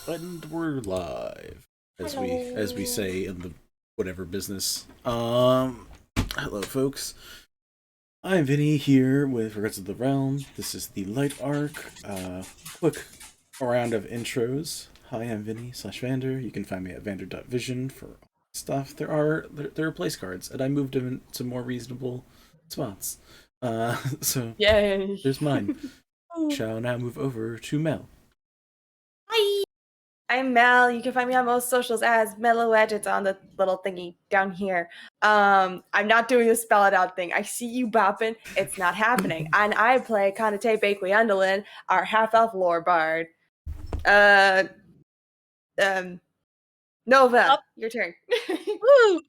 And we're live, as we Hello. say in the whatever business. Hello, folks. I'm Vinny here with Regards of the Realm. This is the Light Arc. Quick round of intros. Hi, I'm Vinny / Vander. You can find me at vander.vision for stuff. There are place cards, and I moved them into more reasonable spots. So Yay. there's mine. Ooh. Shall now move over to Mel. Hi. I'm Mel. You can find me on most socials as Mellow Edge. It's on the little thingy down here. I'm not doing the spell it out thing. I see you bopping. It's not happening. And I play Kanitae Baequiundilin, our half-elf lore bard. Uh, Nova, Up. your turn. Woo!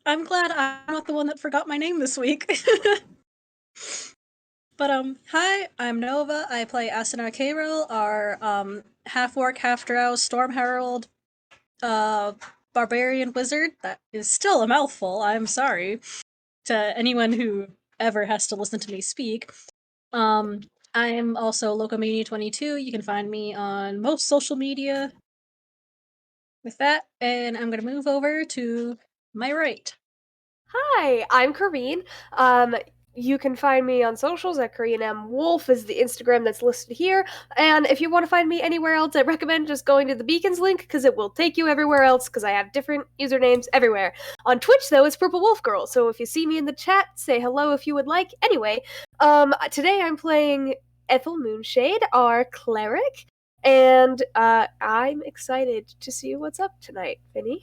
I'm glad I'm not the one that forgot my name this week. But hi, I'm Nova. I play Asunar Keyrel, our half-orc, half-drow, storm herald, barbarian wizard. That is still a mouthful, I'm sorry to anyone who ever has to listen to me speak. I'm also Locomania22. You can find me on most social media with that, and I'm gonna move over to my right. Hi, I'm Kareen. You can find me on socials at Korean M Wolf is the Instagram that's listed here. And if you want to find me anywhere else, I recommend just going to the Beacons link because it will take you everywhere else because I have different usernames everywhere. On Twitch though, it's Purple Wolf Girl. So if you see me in the chat, say hello if you would like. Anyway, today I'm playing Ethel Moonshade, our cleric, and I'm excited to see what's up tonight, Vinny.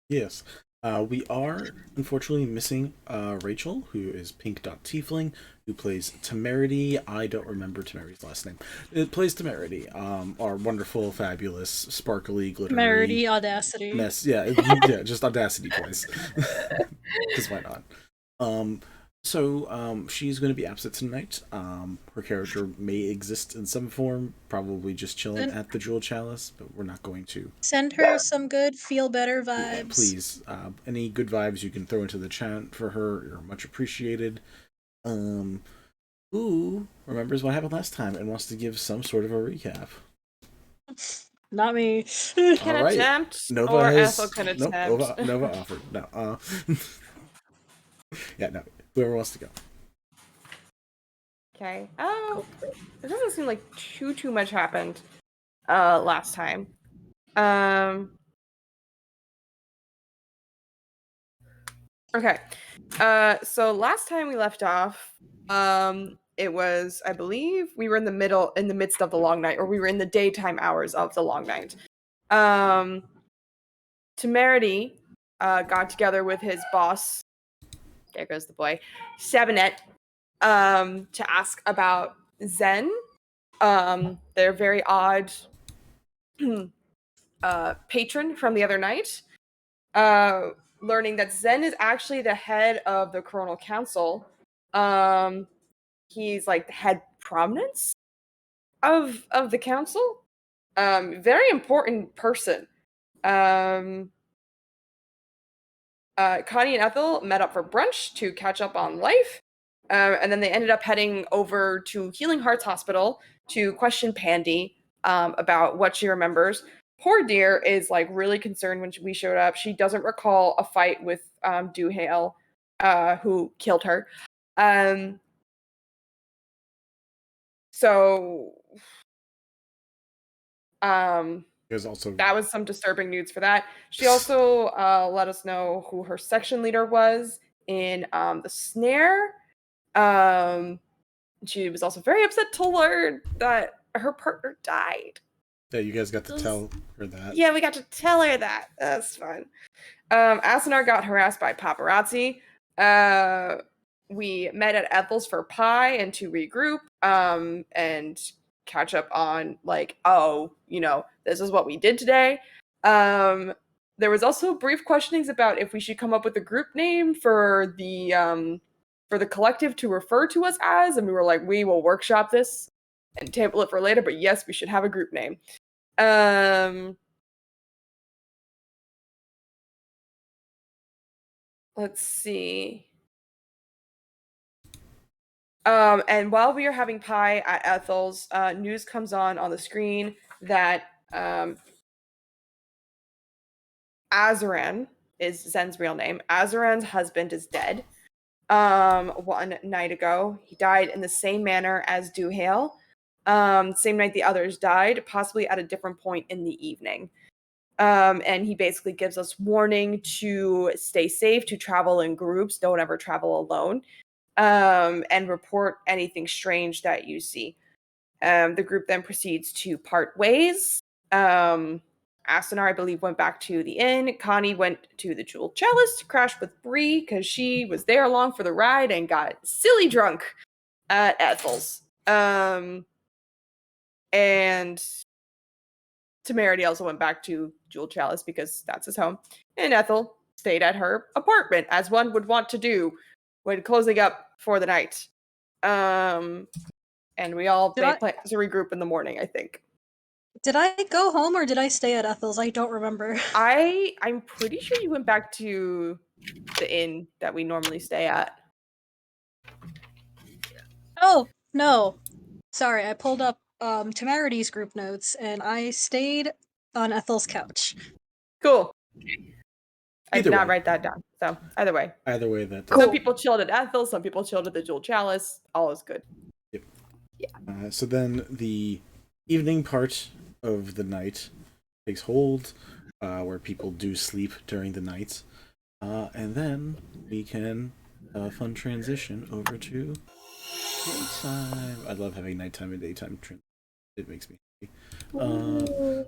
Yes. We are unfortunately missing Rachel, who is Pink.Tiefling, who plays Temerity. I don't remember Temerity's last name. It plays Temerity, our wonderful, fabulous, sparkly, glittery Temerity, Audacity. mess. Yeah, yeah, just Audacity twice. Because why not? She's going to be absent tonight. Her character may exist in some form, probably just chilling at the Jewel Chalice, but we're not going to. Send her some good, feel better Yeah, vibes. please. Any good vibes you can throw into the chat for her are much appreciated. Who remembers what happened last time and wants to give some sort of a recap? Not me. Can All right. attempt, Nova or has Ethel can nope. attempt. Nova offered. No. Yeah. No. Whoever wants to go. Okay. Oh, it doesn't seem like too much happened last time. Okay. So last time we left off, it was, I believe, we were in the midst of the long night, or we were in the daytime hours of the long night. Temerity got together with his boss, there goes the boy, Sabinet, to ask about Zen. Their very odd patron from the other night. Learning that Zen is actually the head of the Coronal Council. He's like the head prominence of the council. Very important person. Connie and Ethel met up for brunch to catch up on life. And then they ended up heading over to Healing Hearts Hospital to question Pandy about what she remembers. Poor dear is like really concerned when we showed up. She doesn't recall a fight with Duhale, who killed her. So Also, that was some disturbing news for that. She also let us know who her section leader was in the snare. She was also very upset to learn that her partner died. Yeah, you guys got to tell her that. Yeah, we got to tell her that. That's fun. Asunar got harassed by paparazzi. We met at Ethel's for pie and to regroup and catch up on like, oh, this is what we did today. There was also brief questionings about if we should come up with a group name for the collective to refer to us as, and we were like, we will workshop this and table it for later, but yes, we should have a group name. Let's see. And while we are having pie at Ethel's, news comes on the screen that Azaran is Zen's real name. Azaran's husband is dead. 1 night ago. He died in the same manner as Duhail. Same night the others died, possibly at a different point in the evening. And he basically gives us warning to stay safe, to travel in groups, don't ever travel alone, and report anything strange that you see. The group then proceeds to part ways. Asunar, I believe, went back to the inn. Connie went to the Jewel Chalice to crash with Bree because she was there along for the ride and got silly drunk at Ethel's. And Temerity also went back to Jewel Chalice because that's his home. And Ethel stayed at her apartment, as one would want to do when closing up for the night. And we all made plans to regroup in the morning, I think. Did I go home or did I stay at Ethel's? I don't remember. I'm pretty sure you went back to the inn that we normally stay at. Oh, no. Sorry, I pulled up Temerity's group notes and I stayed on Ethel's couch. Cool. I Either did not way. write that down. So either way. Either way, that Some people chilled at Ethel, some people chilled at the Jewel Chalice. All is good. Yep. Yeah. So then the evening part of the night takes hold, where people do sleep during the night, and then we can fun transition over to daytime. I love having nighttime and daytime. It makes me happy.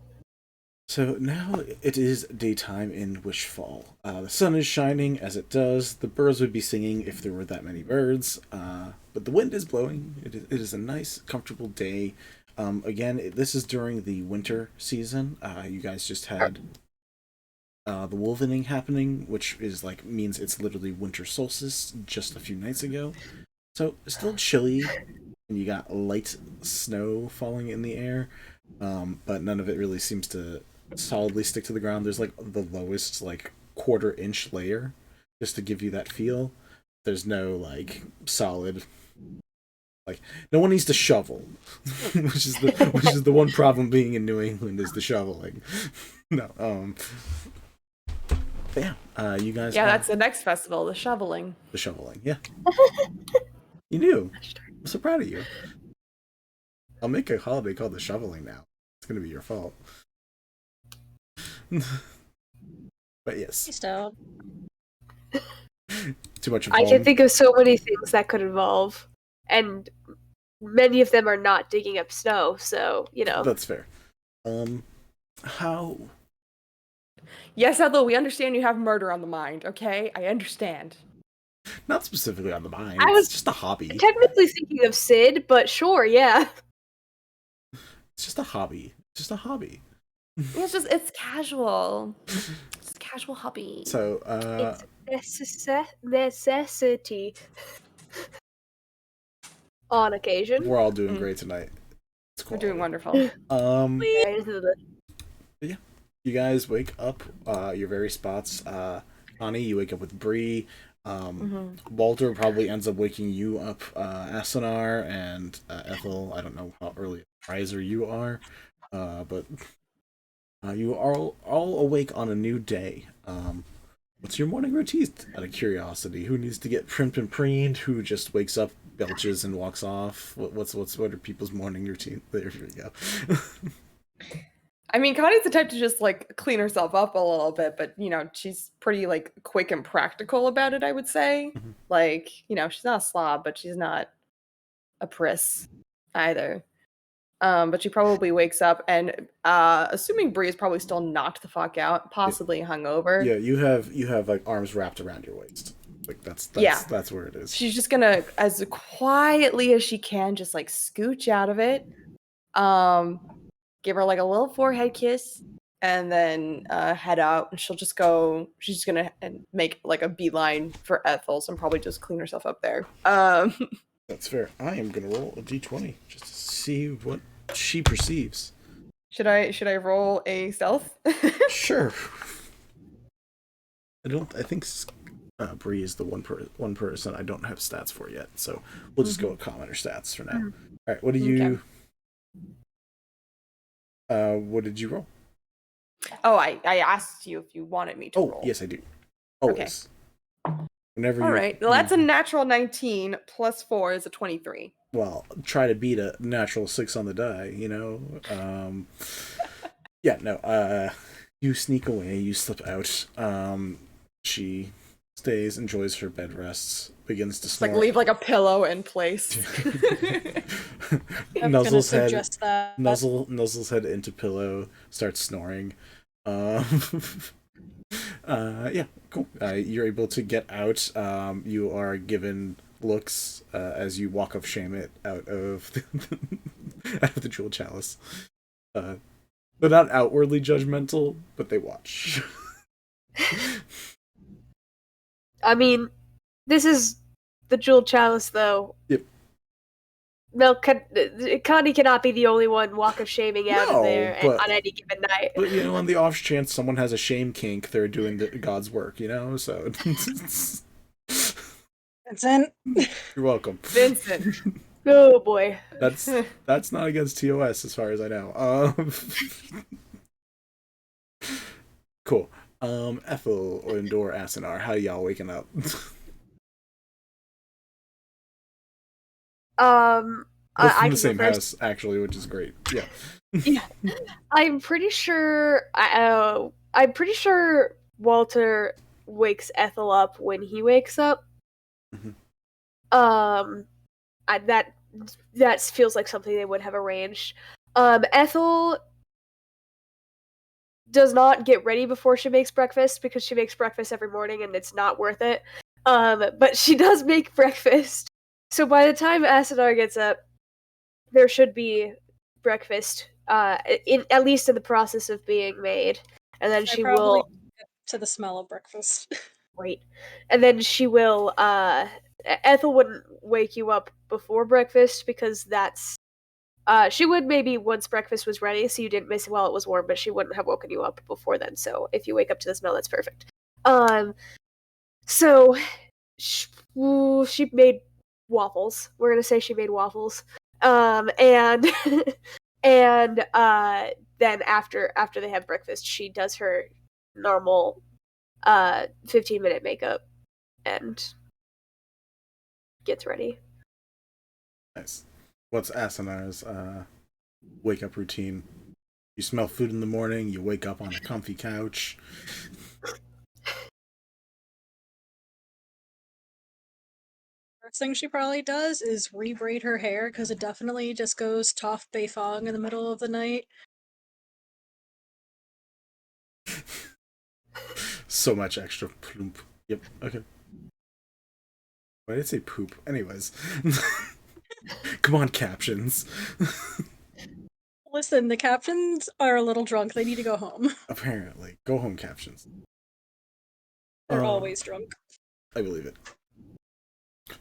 So now it is daytime in Wishfall. The sun is shining as it does. The birds would be singing if there were that many birds. But the wind is blowing. It is a nice, comfortable day. Again, this is during the winter season. You guys just had the wolvening happening, which is means it's literally winter solstice just a few nights ago. So it's still chilly, and you got light snow falling in the air, but none of it really seems to solidly stick to the ground. There's the lowest quarter-inch layer, just to give you that feel. There's no solid. No one needs to shovel, which is the one problem being in New England is the shoveling. No, but yeah, you guys. Yeah, that's the next festival, the shoveling. The shoveling, yeah. You knew. I'm so proud of you. I'll make a holiday called the shoveling now. It's gonna be your fault. But yes. Please don't. Too much of I can think of so many things that could involve, and many of them are not digging up snow, so, That's fair. How? Yes, Ethel, we understand you have murder on the mind, okay? I understand. Not specifically on the mind. It's just a hobby. Technically thinking of Sid, but sure, yeah. It's just a hobby. Just a hobby. It's casual. It's a casual hobby. So, It's necessity. On occasion. We're all doing great tonight. We're doing wonderful. Yeah. You guys wake up, your very spots. Connie, you wake up with Bree. Walter probably ends up waking you up, Asunar, and Ethel. I don't know how early riser you are, but you are all awake on a new day. What's your morning routine? Out of curiosity, who needs to get primped and preened? Who just wakes up, belches, and walks off? What are people's morning routine? There we go. I mean, Connie's the type to just clean herself up a little bit, but she's pretty quick and practical about it, I would say. She's not a slob, but she's not a priss either. But she probably wakes up and assuming Bree is probably still knocked the fuck out, possibly hungover. Yeah, you have arms wrapped around your waist. That's where it is. She's just gonna, as quietly as she can, just scooch out of it. Give her a little forehead kiss, and then head out. And she's just gonna make a beeline for Ethel's and probably just clean herself up there. That's fair. I am gonna roll a d20 just to see what she perceives. Should I roll a stealth? Sure. I think Bree is the one person I don't have stats for yet, so we'll just go with common or stats for now. All right, what do you? What did you roll? Oh, I asked you if you wanted me to Oh, roll. yes, I do. Always. Whenever All you. right. Well, that's a natural 19 plus 4 is a 23. Well, try to beat a natural 6 on the die, Yeah, no, you sneak away, you slip out. She stays, enjoys her bed rests, begins to Just snore. like leave like a pillow in place. Nuzzles head, suggest that. nuzzles head into pillow, starts snoring. Yeah, cool. You're able to get out. You are given looks as you walk of shame it out of out of the jewel chalice. They're not outwardly judgmental, but they watch. I mean, this is the jewel chalice, though. Yep. No, Connie cannot be the only one walk of shaming out No, of there but- on any given night. But on the off chance someone has a shame kink, they're doing God's work, So Vincent. you're welcome. Vincent. Oh boy. That's not against TOS as far as I know. Cool. Ethel, Endor, Asunar, how y'all waking up? Both Both I from can the same go first. house, actually, which is great. Yeah. Yeah, I'm pretty sure. I'm pretty sure Walter wakes Ethel up when he wakes up. Mhm. That feels like something they would have arranged. Ethel does not get ready before she makes breakfast because she makes breakfast every morning and it's not worth it. But she does make breakfast. So by the time Asunar gets up, there should be breakfast, at least in the process of being made, and then she will get to the smell of breakfast. wait, and then she will. Ethel wouldn't wake you up before breakfast because that's. She would maybe once breakfast was ready, so you didn't miss it while it was warm, but she wouldn't have woken you up before then. So if you wake up to the smell, that's perfect. So she made waffles. We're gonna say she made waffles. And and then after they have breakfast, she does her normal 15-minute makeup and gets ready. Nice. What's Asanar's wake up routine? You smell food in the morning, you wake up on a comfy couch. First thing she probably does is rebraid her hair because it definitely just goes Toph Beifong in the middle of the night. So much extra plump. Yep, okay. Why did I say poop? Anyways. Come on, captions. Listen, the captions are a little drunk. They need to go home. Apparently. Go home, captions. They're always drunk. I believe it.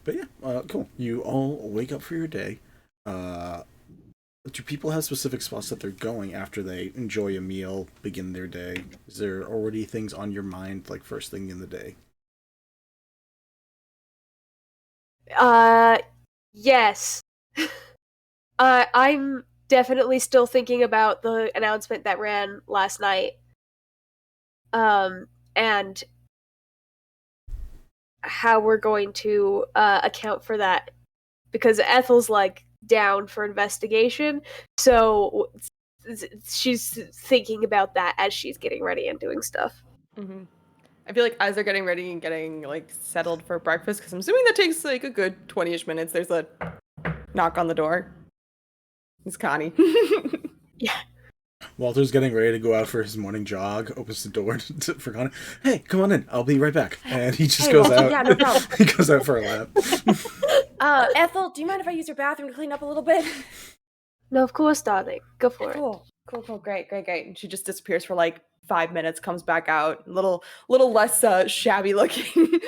But yeah, cool. You all wake up for your day. Do people have specific spots that they're going after they enjoy a meal, begin their day? Is there already things on your mind, like first thing in the day? Yes. I'm definitely still thinking about the announcement that ran last night. And how we're going to account for that. Because Ethel's, like, down for investigation, so she's thinking about that as she's getting ready and doing stuff. Mm-hmm. I feel like as they're getting ready and getting like settled for breakfast, because I'm assuming that takes like a good 20-ish minutes. There's a knock on the door. It's Connie. Yeah. Walter's getting ready to go out for his morning jog, opens the door for Connie. Hey, come on in. I'll be right back. And he just goes Walter, out. yeah, no problem. He goes out for a lap. Ethel, do you mind if I use your bathroom to clean up a little bit? No, of course, darling. Go for it. Cool. Great. And she just disappears for like 5 minutes, comes back out, a little less shabby looking.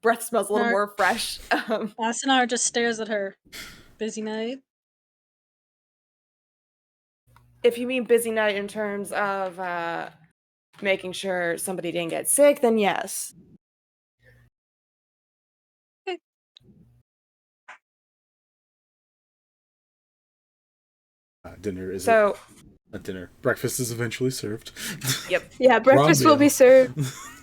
Breath smells a little more fresh. Asunar just stares at her. Busy night. If you mean busy night in terms of making sure somebody didn't get sick, then yes. dinner is So, a dinner. Breakfast is eventually served. yep. Yeah, breakfast will be meal. served.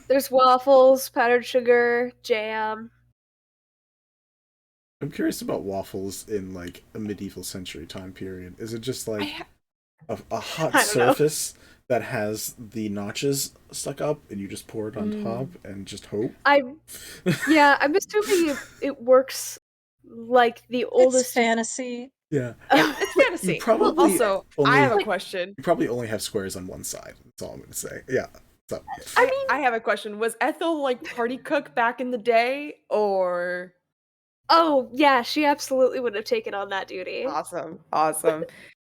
There's waffles, powdered sugar, jam. I'm curious about waffles in like a medieval century time period. Is it just like a hot I don't know. surface that has the notches stuck up and you just pour it on top and just hope? I'm assuming it works like the It's oldest. fantasy. Yeah. Yeah, it's fantasy. You probably Also, only- I have a question. You probably only have squares on one side. That's all I'm gonna say. Yeah. So I have a question. Was Ethel like party cook back in the day, or? Oh yeah, she absolutely would have taken on that duty. Awesome.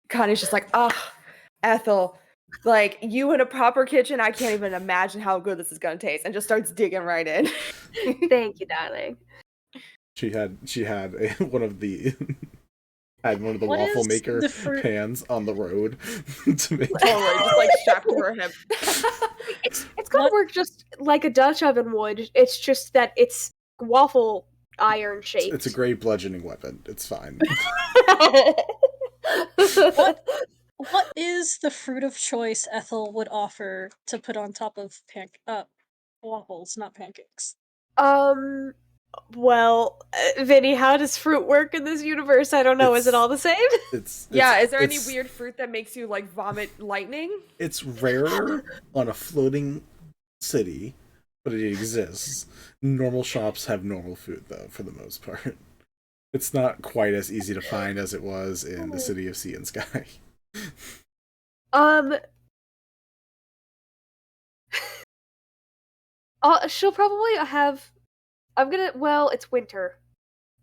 Connie's just like, Ethel, like you in a proper kitchen, I can't even imagine how good this is gonna taste, and just starts digging right in. Thank you, darling. she had one of the What waffle is maker the fruit- pans on the road to make Totally, just like strapped to her hip. It's gonna What- work just like a Dutch oven would. It's just that it's waffle iron shaped. It's a great bludgeoning weapon. It's fine. What is the fruit of choice Ethel would offer to put on top of waffles, not pancakes? Well, Vinny, how does fruit work in this universe? I don't know. Is it all the same? It's Yeah, is there any it's- weird fruit that makes you like vomit lightning? It's rarer on a floating city, but it exists. Normal shops have normal food though, for the most part. It's not quite as easy to find as it was in the city of sea and sky. She'll probably have. Well, it's winter.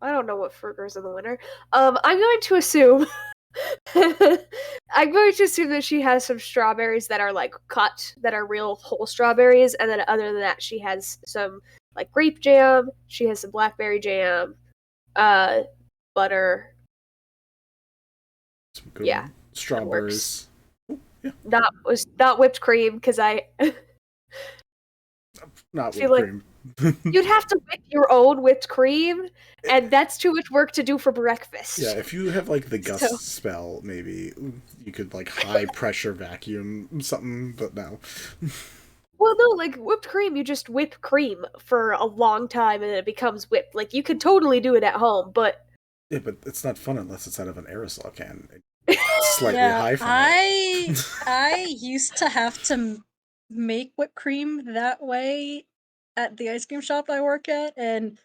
I don't know what fruit grows in the winter. I'm going to assume. I'm going to assume that she has some strawberries that are like cut, that are real whole strawberries, and then other than that, she has some like grape jam. She has some blackberry jam, butter. Some good Yeah, strawberries. Not whipped cream because I Not feel whipped like cream. you'd have to whip your own whipped cream, and that's too much work to do for breakfast. Yeah, if you have like the gust So- spell, maybe you could like high pressure vacuum something, but no. Well, no, like whipped cream, you just whip cream for a long time and then it becomes whipped. Like you could totally do it at home, but Yeah, but it's not fun unless it's out of an aerosol can. Slightly Yeah, high from it. I used to have to make whipped cream that way at the ice cream shop I work at, and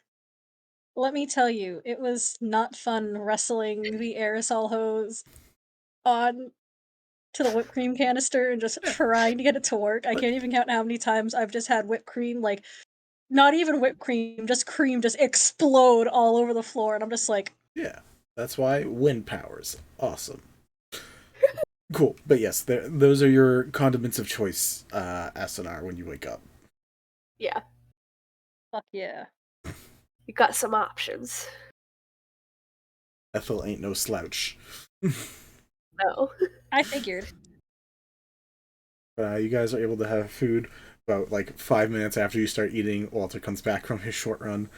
let me tell you, it was not fun wrestling the aerosol hose on to the whipped cream canister and just trying to get it to work. I can't even count how many times I've just had whipped cream, like, not even whipped cream just explode all over the floor, and I'm just like, Yeah, that's why wind powers. Awesome. Cool, but yes, those are your condiments of choice, Asunar, when you wake up. yeah, fuck yeah. you got some options. Ethel ain't no slouch. No. I figured. You guys are able to have food about like 5 minutes after you start eating. Walter comes back from his short run.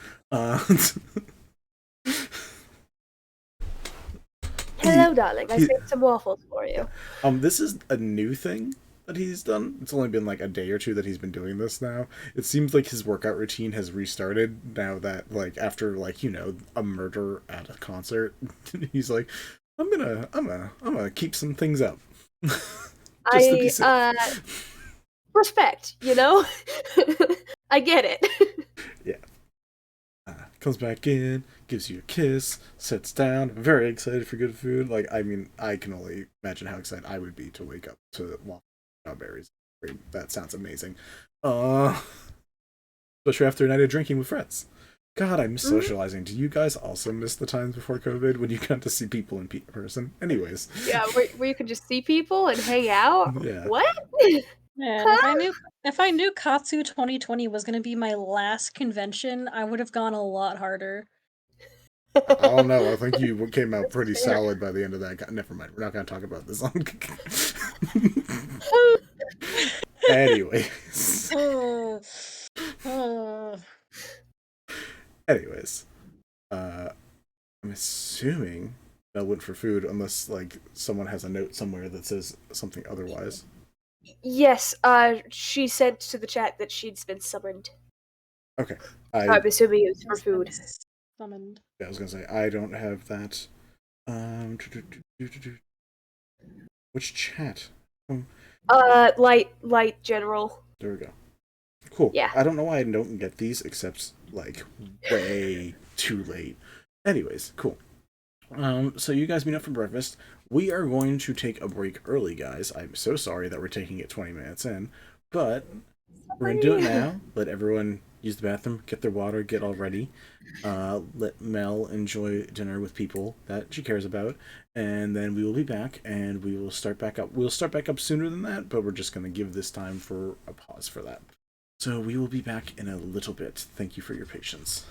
Hello, darling. I saved some waffles for you. This is a new thing that he's done. It's only been like a day or two that he's been doing this now. It seems like his workout routine has restarted now that like after like, you know, a murder at a concert. He's like, I'm gonna keep some things up. Just to be safe. Respect, you know? I get it. Yeah. Comes back in, gives you a kiss, sits down, very excited for good food. Like, I mean, I can only imagine how excited I would be to wake up to strawberries. That sounds amazing. Especially after a night of drinking with friends. God, I miss socializing. Do you guys also miss the times before COVID when you got to see people in person? Anyways. Yeah, where you could just see people and hang out. Yeah. What? Man, if I knew Katsu 2020 was gonna be my last convention, I would have gone a lot harder. I don't know. I think you came out pretty solid by the end of that. Never mind. We're not going to talk about this. Anyways. Anyways. I'm assuming Mel went for food, unless like someone has a note somewhere that says something otherwise. Yes, she sent to the chat that she'd been summoned. Okay, I'm assuming it was for food. Summoned. I was gonna say I don't have that. Which chat? Light general. There we go. Cool. Yeah. I don't know why I don't get these, except like way too late. Anyways, cool. So you guys meet up for breakfast. We are going to take a break early, guys. I'm so sorry that we're taking it 20 minutes in, but we're gonna do it now. Let everyone use the bathroom, get their water, get all ready. Let Mel enjoy dinner with people that she cares about, and then we will be back and we will start back up. We'll start back up sooner than that, but we're just gonna give this time for a pause for that. So we will be back in a little bit. Thank you for your patience.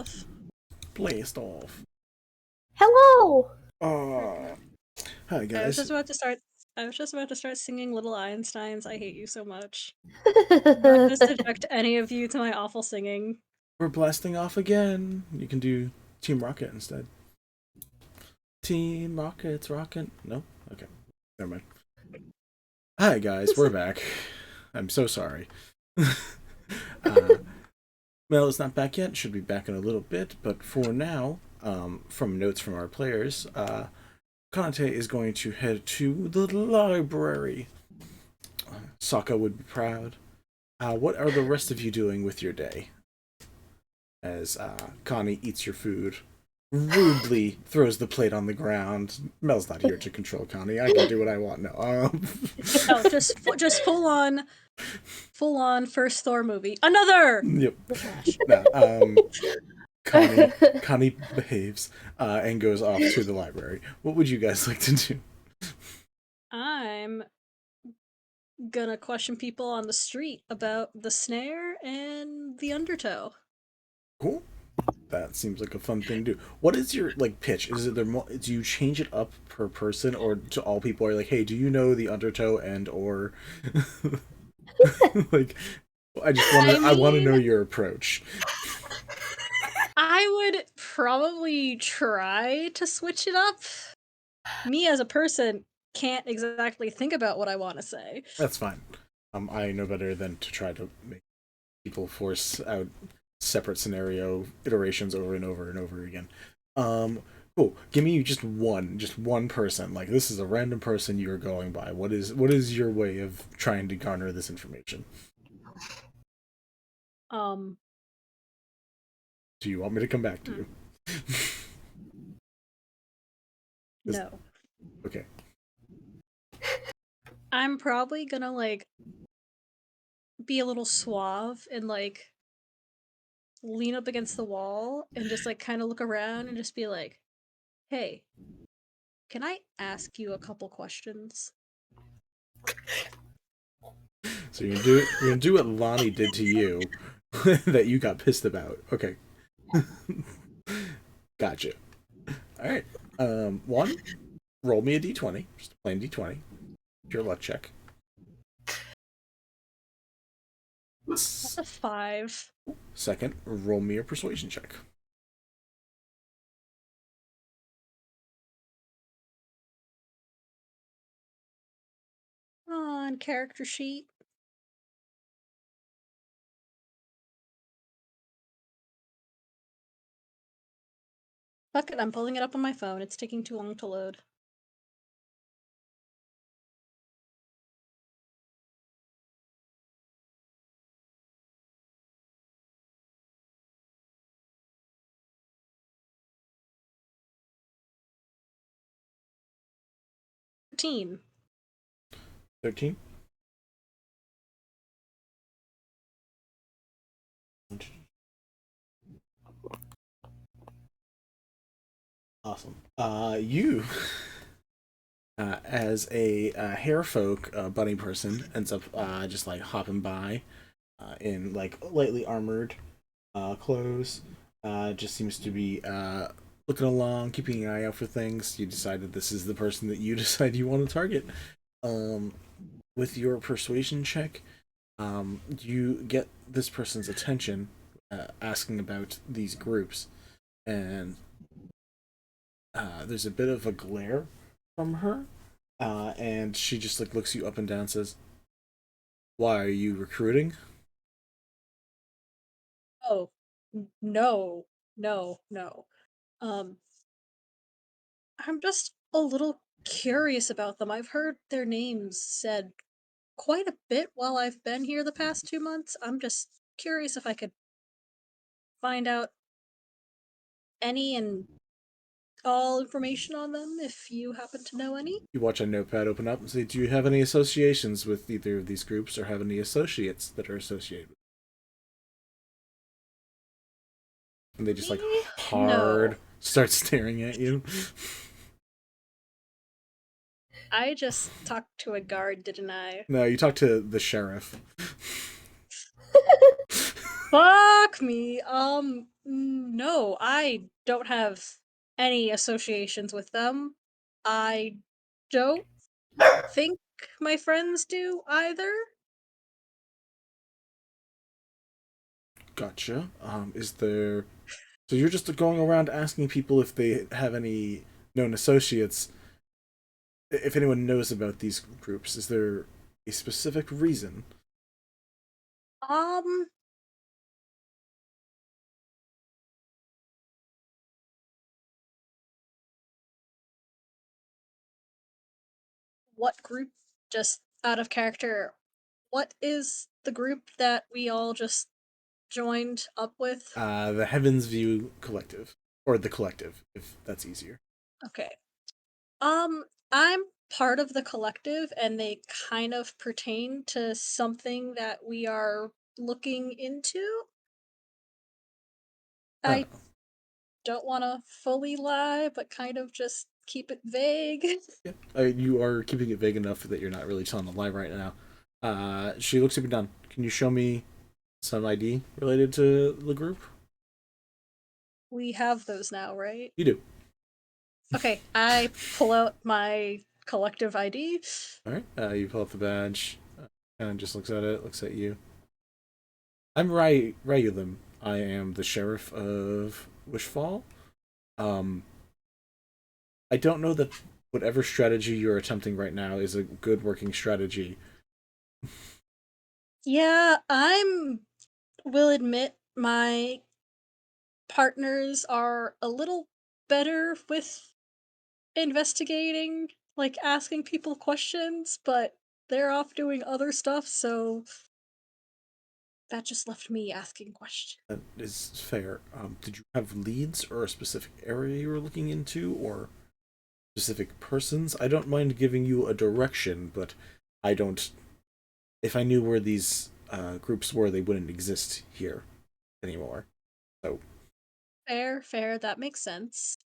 off. Blast off. Hello. Hi I was guys. just about to start singing Little Einsteins. I hate you so much. Not to subject any of you to my awful singing. We're blasting off again. You can do Team Rocket instead. Team Rocket's rockin'. No? Okay. Never mind. Hi guys, we're back. I'm so sorry. Mel is not back yet. Should be back in a little bit. But for now, from notes from our players, Kanitae is going to head to the library. Sokka would be proud. What are the rest of you doing with your day? As Connie eats your food, rudely throws the plate on the ground. Mel's not here to control Connie. I can do what I want now. No, just full on first Thor movie. Another. Yep. Connie behaves and goes off to the library. What would you guys like to do? I'm gonna question people on the street about the snare and the undertow. Cool. That seems like a fun thing to do. What is your pitch? Is it do you change it up per person, or to all people are like, hey, do you know the undertow and or I want to know your approach. I would probably try to switch it up. Me as a person can't exactly think about what I want to say. That's fine. I know better than to try to make people force out separate scenario iterations over and over and over again. Cool. Give me just one person. This is a random person you are going by. What is your way of trying to garner this information? Do you want me to come back to you? No. Okay. I'm probably gonna be a little suave and lean up against the wall and just kind of look around and just be like, hey, can I ask you a couple questions? So you're gonna do what Lonnie did to you that you got pissed about. Okay. Gotcha. Alright. One, roll me a d20. Just a plain d20. Your luck check. That's a 5. Second, roll me a persuasion check. On character sheet. Fuck it, I'm pulling it up on my phone. It's taking too long to load. $13. 13? Awesome. You, as a hair folk bunny person, ends up just hopping by in lightly armored clothes. Just seems to be looking along, keeping an eye out for things. You decide that this is the person that you decide you want to target. With your persuasion check, you get this person's attention, asking about these groups, and there's a bit of a glare from her, and she just looks you up and down and says, "Why are you recruiting?" Oh, no. I'm just a little curious about them. I've heard their names said quite a bit while I've been here the past 2 months. I'm just curious if I could find out any and all information on them, if you happen to know any. You watch a notepad open up and say, "Do you have any associations with either of these groups, or have any associates that are associated with them?" And they just hard start staring at you. I just talked to a guard, didn't I? No, you talk to the sheriff. Fuck me. No, I don't have any associations with them. I don't think my friends do either. Gotcha. Is there? So you're just going around asking people if they have any known associates, if anyone knows about these groups. Is there a specific reason? Um, what group? Just out of character, what is the group that we all just joined up with? The Heavens View Collective, or the Collective, if that's easier. Okay. I'm part of the collective, and they kind of pertain to something that we are looking into. Oh, I don't want to fully lie, but kind of just keep it vague. yeah. You are keeping it vague enough that you're not really telling a lie right now. She looks at me done. Can you show me some ID related to the group? We have those now, right? You do. Okay, I pull out my collective ID. All right. You pull up the badge. And just looks at it. Looks at you. I'm Regulum. I am the sheriff of Wishfall. Um, I don't know that whatever strategy you're attempting right now is a good working strategy. Yeah, will admit my partners are a little better with investigating, like asking people questions, but they're off doing other stuff, so that just left me asking questions. That is fair. Did you have leads or a specific area you were looking into, or specific persons? I don't mind giving you a direction, but I don't. If I knew where these groups were, they wouldn't exist here anymore. So Fair, that makes sense.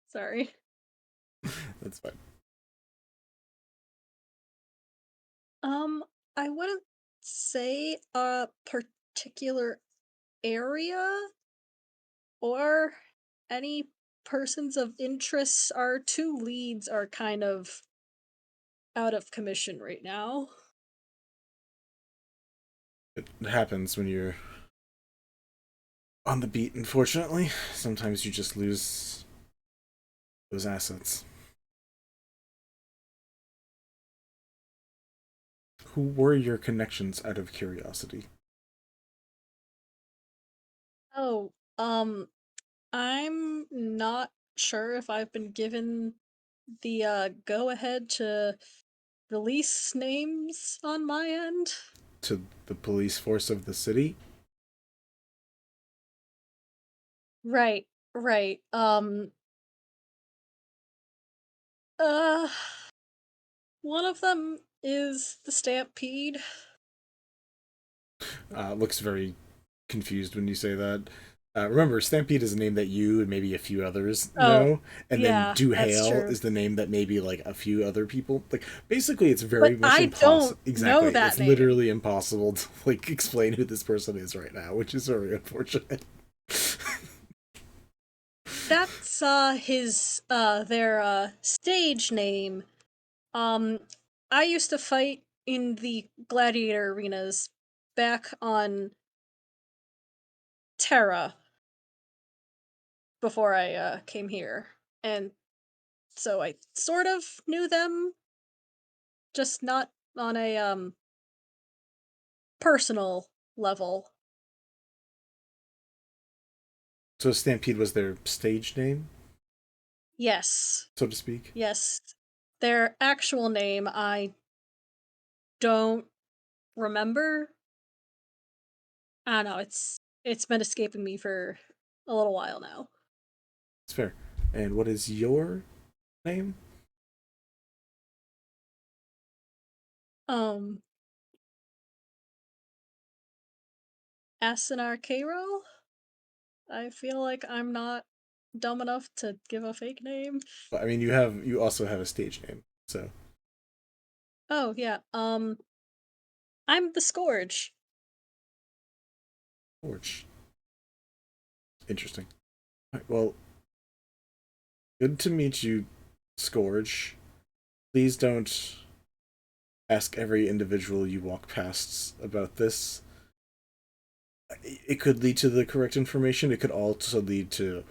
Sorry. that's fine. Um, I wouldn't say a particular area or any persons of interest. Our two leads are kind of out of commission right now. It happens when you're on the beat, unfortunately. Sometimes you just lose those assets. Who were your connections out of curiosity? Oh, I'm not sure if I've been given the go ahead to release names on my end. To the police force of the city? Right, right. Uh, one of them is the Stampede. Looks very confused when you say that. Remember, Stampede is a name that you and maybe a few others Oh, know, and then yeah, Do that's Hail true. is the name that maybe like a few other people like. Basically, it's But very much I impossible. don't know Exactly, that it's name. literally impossible to like explain who this person is right now, which is very unfortunate. That's his their stage name. Um I used to fight in the gladiator arenas back on Terra before I came here. And so I sort of knew them, just not on a personal level. So Stampede was their stage name, Yes. so to speak. Yes. Their actual name I don't remember. I don't know, it's been escaping me for a little while now. It's fair. And what is your name? Um Asunar Keyrel? I feel like I'm not dumb enough to give a fake name. I mean, you also have a stage name, so Oh, yeah. I'm the Scourge. Forge. Interesting. Alright, well, good to meet you, Scourge. Please don't ask every individual you walk past about this. It could lead to the correct information. It could also lead to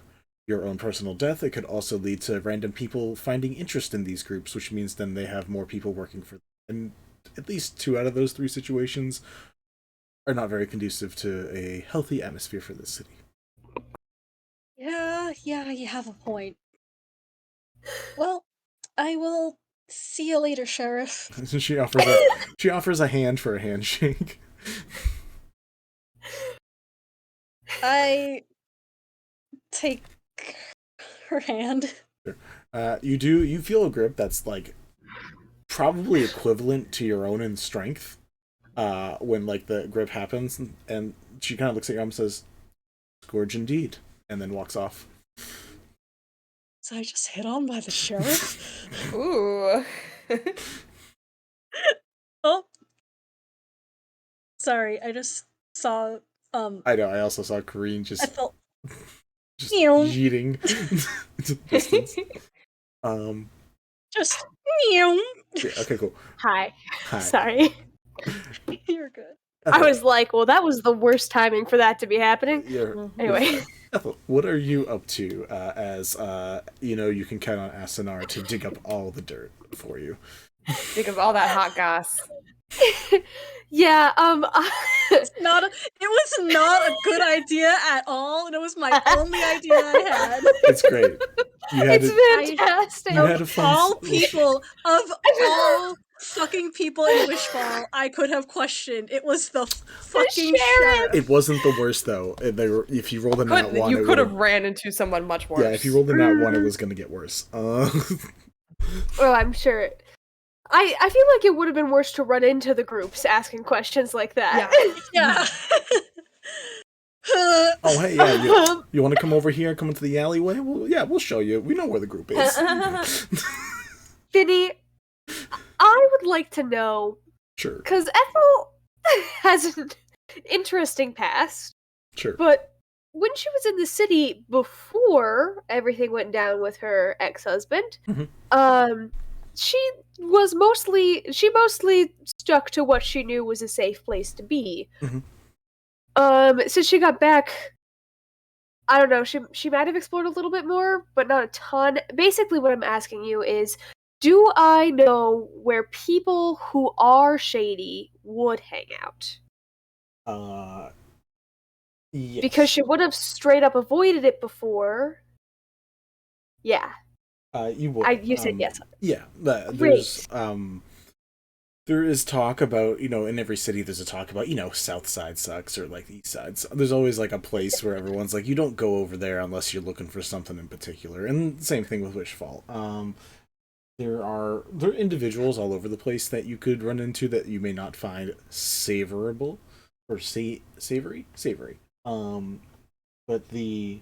your own personal death. It could also lead to random people finding interest in these groups, which means then they have more people working for them. And at least 2 out of those 3 situations are not very conducive to a healthy atmosphere for this city. Yeah, you have a point. Well, I will see you later, Sheriff. She offers a hand for a handshake. I take her hand. You feel a grip that's like probably equivalent to your own in strength. When like the grip happens, and she kind of looks at you and says, "Scourge indeed," and then walks off. So I just hit on by the sheriff? Ooh. Oh. Sorry, I just saw, I know, I also saw Kareen I just felt... yeeting into the distance. Just... meow. Yeah, okay, cool. Hi. Hi. Sorry. You're good. I was like, well, that was the worst timing for that to be happening. Anyway. Ethel, what are you up to as, you can count on Asunar to dig up all the dirt for you? Think of all that hot goss. Yeah, It was not a good idea at all, and it was my only idea I had. It's great. It's fantastic. You had a fun... Of all fucking people in Wishfall I could have questioned, it was the fucking sheriff. It wasn't the worst, though. If you rolled a nat 1... You could have ran into someone much worse. Yeah, if you rolled a nat 1, it was going to get worse. Oh, I'm sure. I feel like it would have been worse to run into the groups asking questions like that. Yeah. Oh, hey, yeah, you want to come over here and come into the alleyway? Well, yeah, we'll show you. We know where the group is. Vinny, I would like to know... Sure. Because Ethel has an interesting past. Sure. But when she was in the city before everything went down with her ex-husband, she mostly stuck to what she knew was a safe place to be. Since she got back, I don't know, she might have explored a little bit more, but not a ton. Basically what I'm asking you is, do I know where people who are shady would hang out? Yes. Because she would have straight up avoided it before. Yeah. You would. You said yes. Yeah. There is talk about, in every city there's a talk about, South Side sucks or like the East Side. There's always like a place where everyone's like, you don't go over there unless you're looking for something in particular. And same thing with Wishfall. There are individuals all over the place that you could run into that you may not find savorable or savory. But the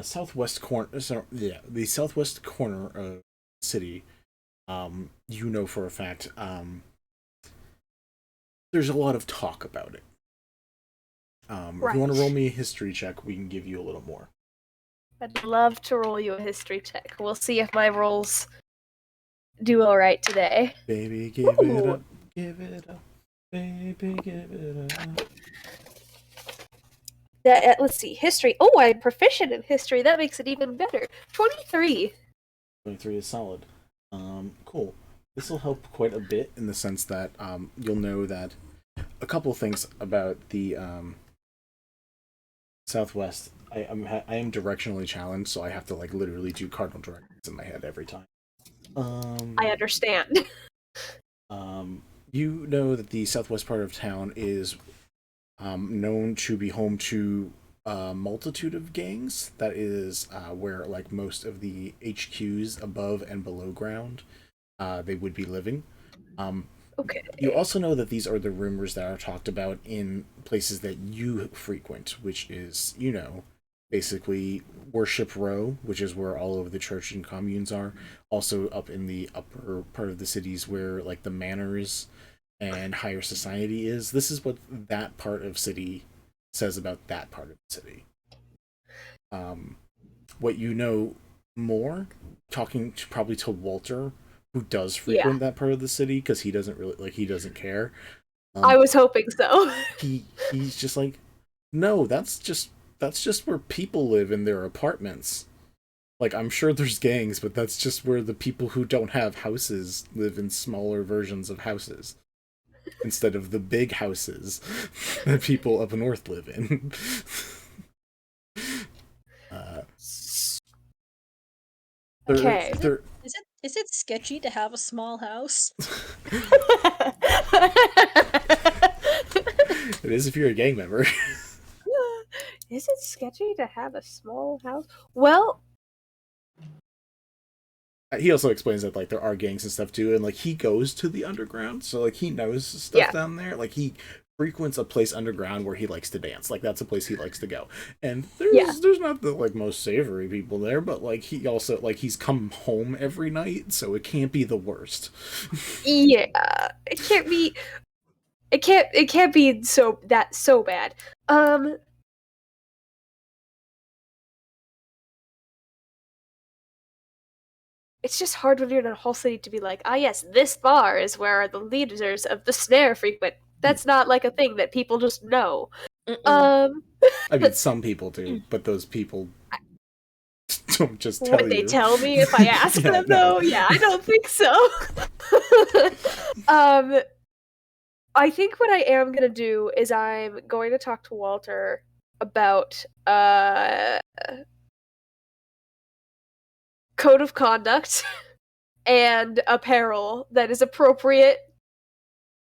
southwest corner, the southwest corner of the city, for a fact, there's a lot of talk about it. If you want to roll me a history check, we can give you a little more. I'd love to roll you a history check. We'll see if my rolls do all right today. Baby, give it up, give it up. Baby, give it up. Let's see, history. Oh, I'm proficient in history. That makes it even better. 23. 23 is solid. Cool. This will help quite a bit in the sense that you'll know that a couple things about the Southwest. I am directionally challenged, so I have to literally do cardinal directions in my head every time. I understand. You know that the southwest part of town is known to be home to a multitude of gangs. That is where most of the HQs above and below ground they would be living. Okay. You also know that these are the rumors that are talked about in places that you frequent, which is, basically Worship Row, which is where all of the church and communes are. Also up in the upper part of the cities where like the manors and higher society is. This is what that part of city says about that part of the city. What you know more, talking to, probably to Walter, who does frequent that part of the city because he doesn't really like he doesn't care. I was hoping so. He's just like, no, that's just where people live in their apartments. Like, I'm sure there's gangs, but that's just where the people who don't have houses live in smaller versions of houses instead of the big houses that people up north live in. Okay. Is it sketchy to have a small house? It is if you're a gang member. Is it sketchy to have a small house? Well, he also explains that like there are gangs and stuff too, and like he goes to the underground, so like he knows stuff down there. Like he frequents a place underground where he likes to dance. Like that's a place he likes to go. And there's not the like most savory people there, but like he also like he's come home every night, so it can't be the worst. Yeah, it can't be. It can't be so bad. It's just hard when you're in a whole city to be like, ah, yes, this bar is where the leaders of the snare frequent. That's not like a thing that people just know. I mean, some people do, but those people don't just tell Would they tell me if I ask them, though? Yeah, I don't think so. I think what I am going to do is I'm going to talk to Walter about code of conduct and apparel that is appropriate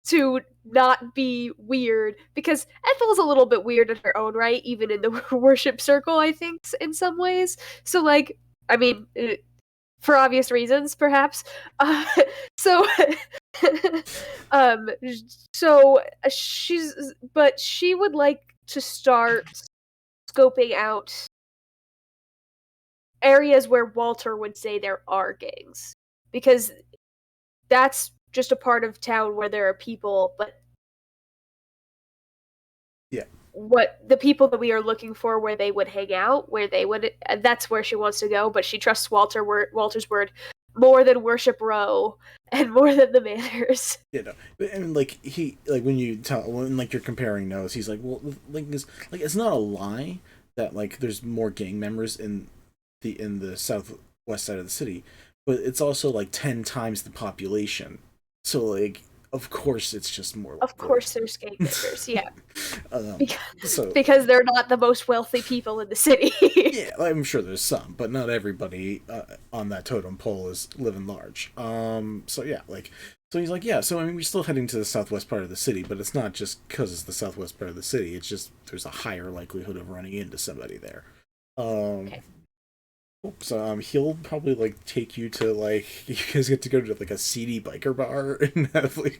to not be weird, because Ethel's a little bit weird in her own right, even in the worship circle, I think, in some ways. So, like, I mean, for obvious reasons, perhaps. So she would like to start scoping out areas where Walter would say there are gangs, because that's just a part of town where there are people, but what the people that we are looking for, where they would hang out, where they would, that's where she wants to go. But she trusts Walter's word more than Worship Row and more than the manors. You know, and like he, like when you're comparing notes, he's like, well, it's not a lie that like there's more gang members in the southwest side of the city, but it's also like 10 times the population. So like, of course, it's just more. Of course, there's gang members, yeah. Because they're not the most wealthy people in the city. Yeah, I'm sure there's some, but not everybody on that totem pole is living large. So yeah, like, so he's like, yeah. So I mean, we're still heading to the southwest part of the city, but it's not just because it's the southwest part of the city. It's just there's a higher likelihood of running into somebody there. Okay. So he'll probably like take you to like, you guys get to go to like a seedy biker bar and have like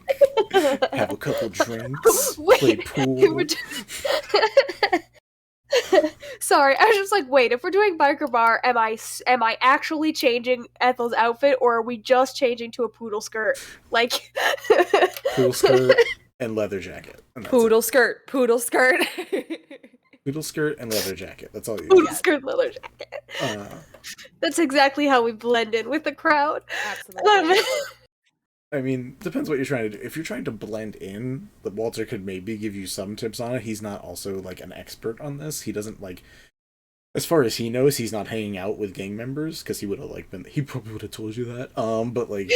have a couple drinks, play pool. Sorry, I was just like, wait, if we're doing biker bar, am I actually changing Ethel's outfit, or are we just changing to a poodle skirt? Like poodle skirt and leather jacket. And poodle skirt. Poodle skirt and leather jacket. That's all you poodle skirt, leather jacket. That's exactly how we blend in with the crowd. Absolutely. I mean, depends what you're trying to do. If you're trying to blend in, the Walter could maybe give you some tips on it. He's not also like an expert on this. He doesn't like, as far as he knows, he's not hanging out with gang members, because he would have like been. He probably would have told you that. But like,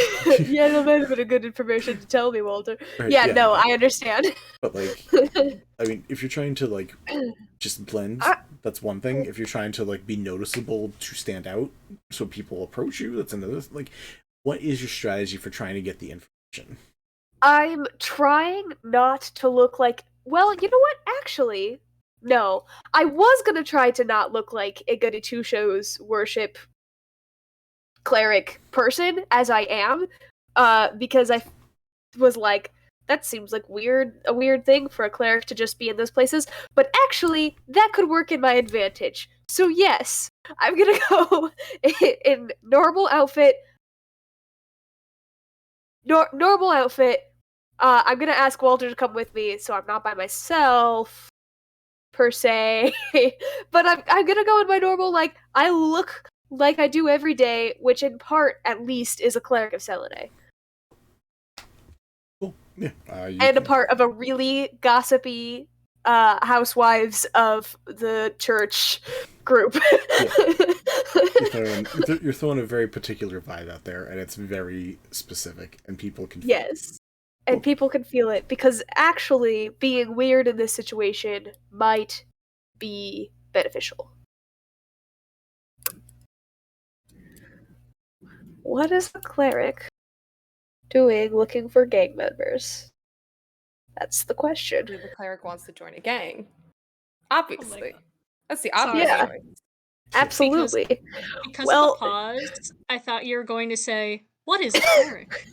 yeah, that might have been a good information to tell me, Walter. Right, yeah, no, I understand. But like, I mean, if you're trying to like just blend, that's one thing. If you're trying to like be noticeable to stand out, so people approach you, that's another. Like, what is your strategy for trying to get the information? I'm trying not to look like. Well, you know what? Actually. No, I was gonna try to not look like a Goody Two Shows worship cleric person, as I am, because I was like, that seems like a weird thing for a cleric to just be in those places. But actually, that could work in my advantage. So yes, I'm gonna go in normal outfit. Normal outfit. I'm gonna ask Walter to come with me, so I'm not by myself, per se. But I'm gonna go in my normal, like, I look like I do every day, which in part, at least, is a cleric of Selune. Cool. Yeah. And a part of a really gossipy housewives of the church group. You're throwing a very particular vibe out there, and it's very specific, and people can. Yes. And people can feel it, because actually being weird in this situation might be beneficial. What is the cleric doing looking for gang members? That's the question. The cleric wants to join a gang. Obviously. God. That's the Sorry. obvious Yeah. choice. Absolutely. Because Well- of the pause, I thought you were going to say, "What is a cleric?"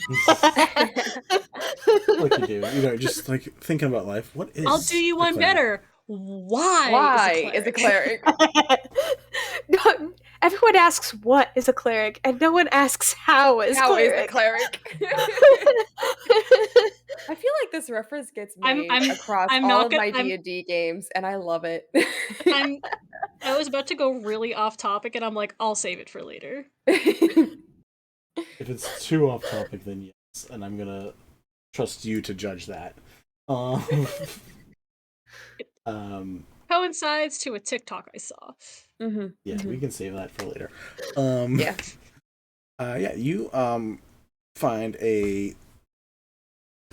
Like you do, just like thinking about life. What is? I'll do you a one cleric? better. Why Why is is a cleric? No, everyone asks what is a cleric, and no one asks how is How is cleric. the cleric? I feel like this reference gets made across I'm all not of gonna- my D&D games, and I love it. I was about to go really off topic, and I'm like, I'll save it for later. If it's too off topic, then yes, and I'm gonna trust you to judge that. Coincides to a TikTok I saw. Mm-hmm. Yeah, we can save that for later. Yeah. Yeah, you find a.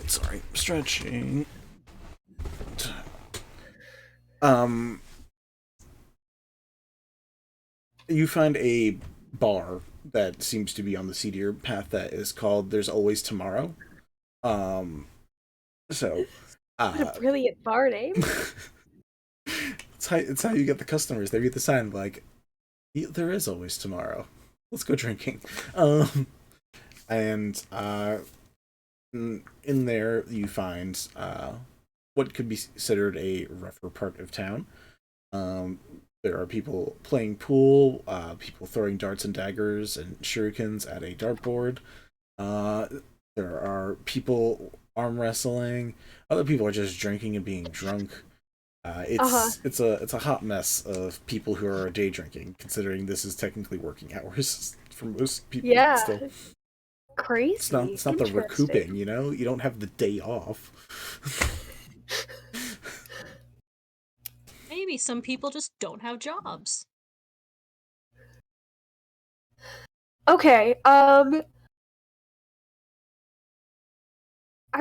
Sorry, stretching. You find a bar that seems to be on the seedier path that is called "There's Always Tomorrow." So. What a brilliant bar name. It's how you get the customers. They read the sign like, there is always tomorrow. Let's go drinking. And in there you find what could be considered a rougher part of town. There are people playing pool, people throwing darts and daggers and shurikens at a dartboard. There are people arm wrestling. Other people are just drinking and being drunk. It's a hot mess of people who are day drinking, considering this is technically working hours for most people. Yeah. Still. Crazy. It's not the recouping, you don't have the day off. Maybe some people just don't have jobs. Okay, I'm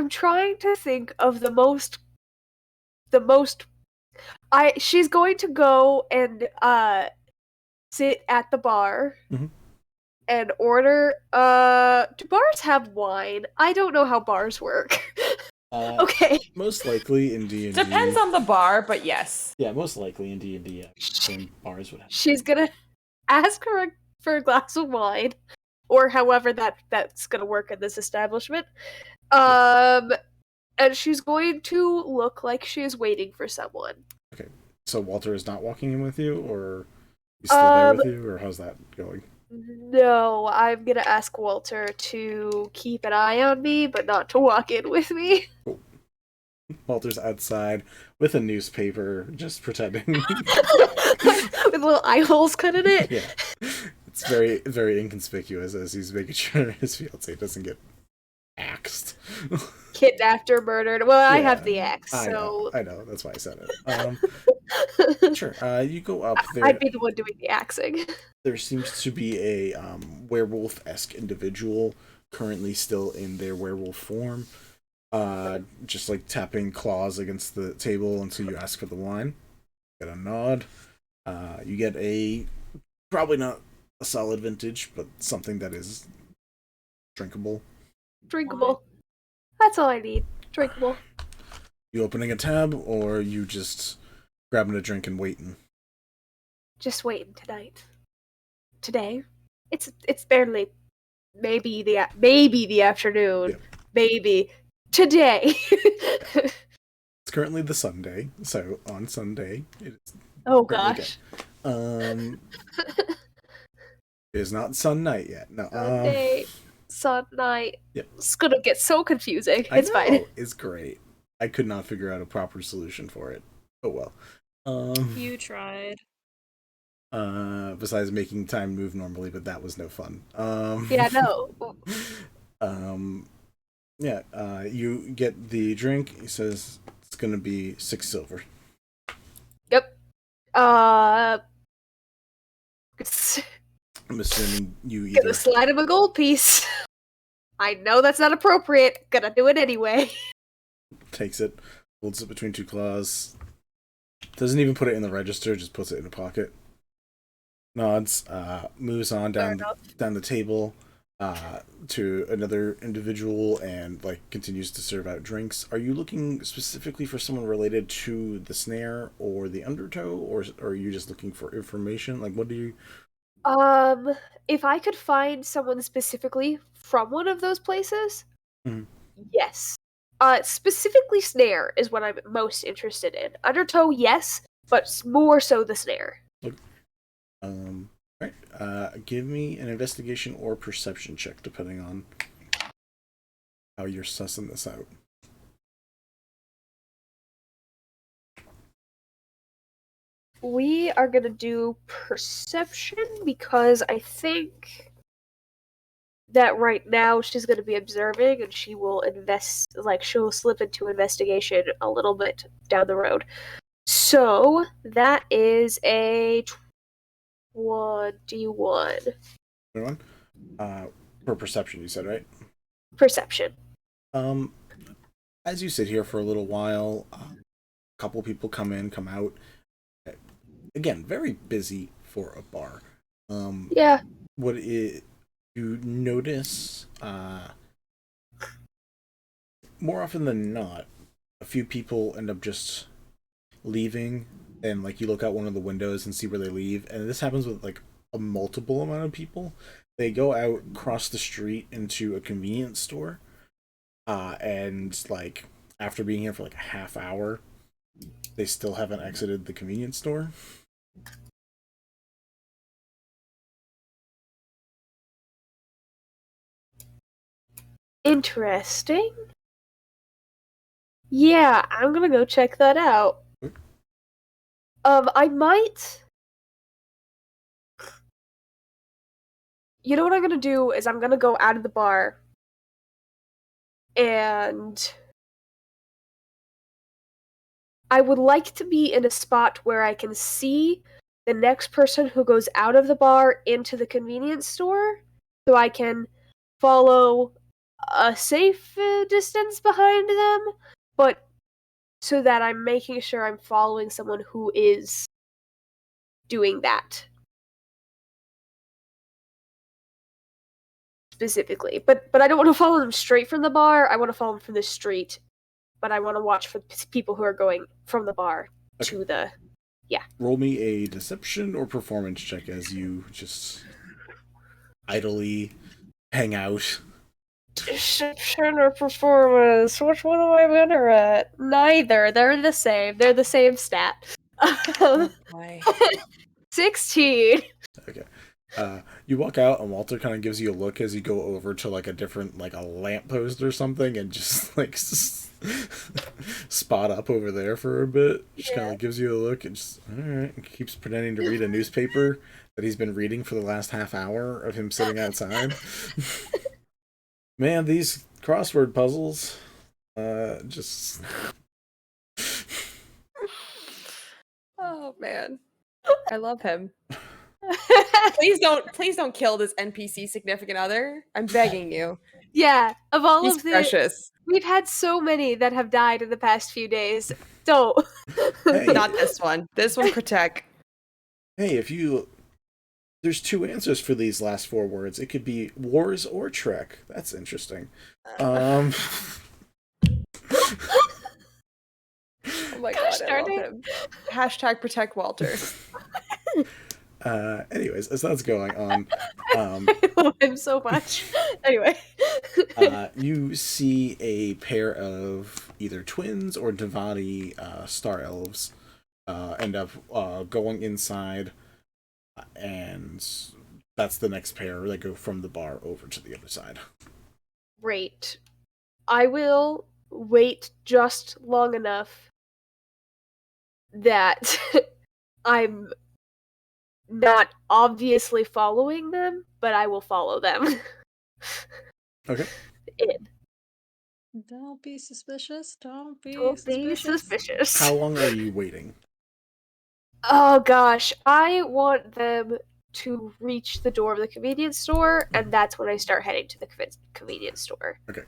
trying to think of the most she's going to go and sit at the bar Mhm. and order do bars have wine? I don't know how bars work. Okay. Most likely in D&D. Depends on the bar, but yes. Yeah, most likely in D&D, bars would have. She's gonna ask her for a glass of wine, or however that's gonna work in this establishment. And she's going to look like she is waiting for someone. Okay, so Walter is not walking in with you, or he's still there with you, or how's that going? No, I'm gonna ask Walter to keep an eye on me, but not to walk in with me. Cool. Walter's outside with a newspaper, just pretending. With little eye holes cut in it. Yeah, it's very, very inconspicuous as he's making sure his fiance doesn't get axed. Kidnapped or murdered. Well, I Yeah, have the axe, so I know. That's why I said it. Sure. You go up there. I'd be the one doing the axing. There seems to be a werewolf-esque individual currently still in their werewolf form. Just like tapping claws against the table until you ask for the wine. Get a nod. You get probably not a solid vintage, but something that is drinkable. Drinkable. That's all I need. Drinkable. You opening a tab, or you just grabbing a drink and waiting? Just waiting tonight. Today. It's barely maybe the afternoon. Yeah. Maybe today. It's currently the Sunday, so on Sunday it is Oh currently gosh. good. It's not Sun Night yet. No. Sunday, Sun Night. Yep. It's gonna get so confusing. I It's know, fine. it's great. I could not figure out a proper solution for it. Oh well. You tried. Besides making time move normally, but that was no fun. Yeah, no. Yeah, you get the drink. He says it's gonna be 6 silver. Yep. I'm assuming you either Gonna slide him a gold piece. I know that's not appropriate. Gonna do it anyway. takes it, holds it between 2 claws, doesn't even put it in the register, just puts it in a pocket. Nods, moves on down the table to another individual and like continues to serve out drinks. Are you looking specifically for someone related to the snare or the undertow, or are you just looking for information? Like, what do you? If I could find someone specifically from one of those places, yes. Specifically snare is what I'm most interested in. Undertow, yes, but more so the snare. Right. Give me an investigation or perception check, depending on how you're sussing this out. We are gonna do perception because I think that right now she's gonna be observing and she will she'll slip into investigation a little bit down the road. So that is a 1d1. Anyone? For perception, you said, right? Perception. As you sit here for a little while, a couple people come in, come out. Again, very busy for a bar. Yeah. You notice, more often than not, a few people end up just leaving, and like you look out one of the windows and see where they leave, and this happens with like a multiple amount of people. They go out, cross the street into a convenience store, and like after being here for like a half hour, they still haven't exited the convenience store. Interesting. Yeah, I'm gonna go check that out. I might. You know what I'm gonna do is I'm gonna go out of the bar and I would like to be in a spot where I can see the next person who goes out of the bar into the convenience store so I can follow a safe distance behind them, but so that I'm making sure I'm following someone who is doing that. Specifically. But I don't want to follow them straight from the bar, I want to follow them from the street. But I want to watch for people who are going from the bar to the... Yeah. Roll me a deception or performance check as you just idly hang out. Deception or performance? Which one am I better at? Neither. They're the same. They're the same stat. Oh boy. 16. Okay. You walk out and Walter kind of gives you a look as you go over to like a different, like a lamppost or something, and just like spot up over there for a bit. Just kind of gives you a look and just, alright, and keeps pretending to read a newspaper that he's been reading for the last half hour of him sitting outside. Man, these crossword puzzles, just... Oh man, I love him. Please don't kill this NPC significant other. I'm begging you. Yeah, of all He's of the... precious. We've had so many that have died in the past few days. Don't. Hey. Not this one. This one protect. Hey, if you... There's 2 answers for these last 4 words. It could be wars or trek. That's interesting. Oh my god, I love him. Hashtag protect Walter. Anyways, as that's going on, I love him so much. Anyway. you see a pair of either twins or Devati star elves end up going inside and that's the next pair that go from the bar over to the other side. Great. I will wait just long enough that I'm not obviously following them, but I will follow them. Okay. In. Don't be suspicious. Don't be Don't be suspicious. suspicious. How long are you waiting? Oh gosh, I want them to reach the door of the convenience store, and that's when I start heading to the convenience store. Okay.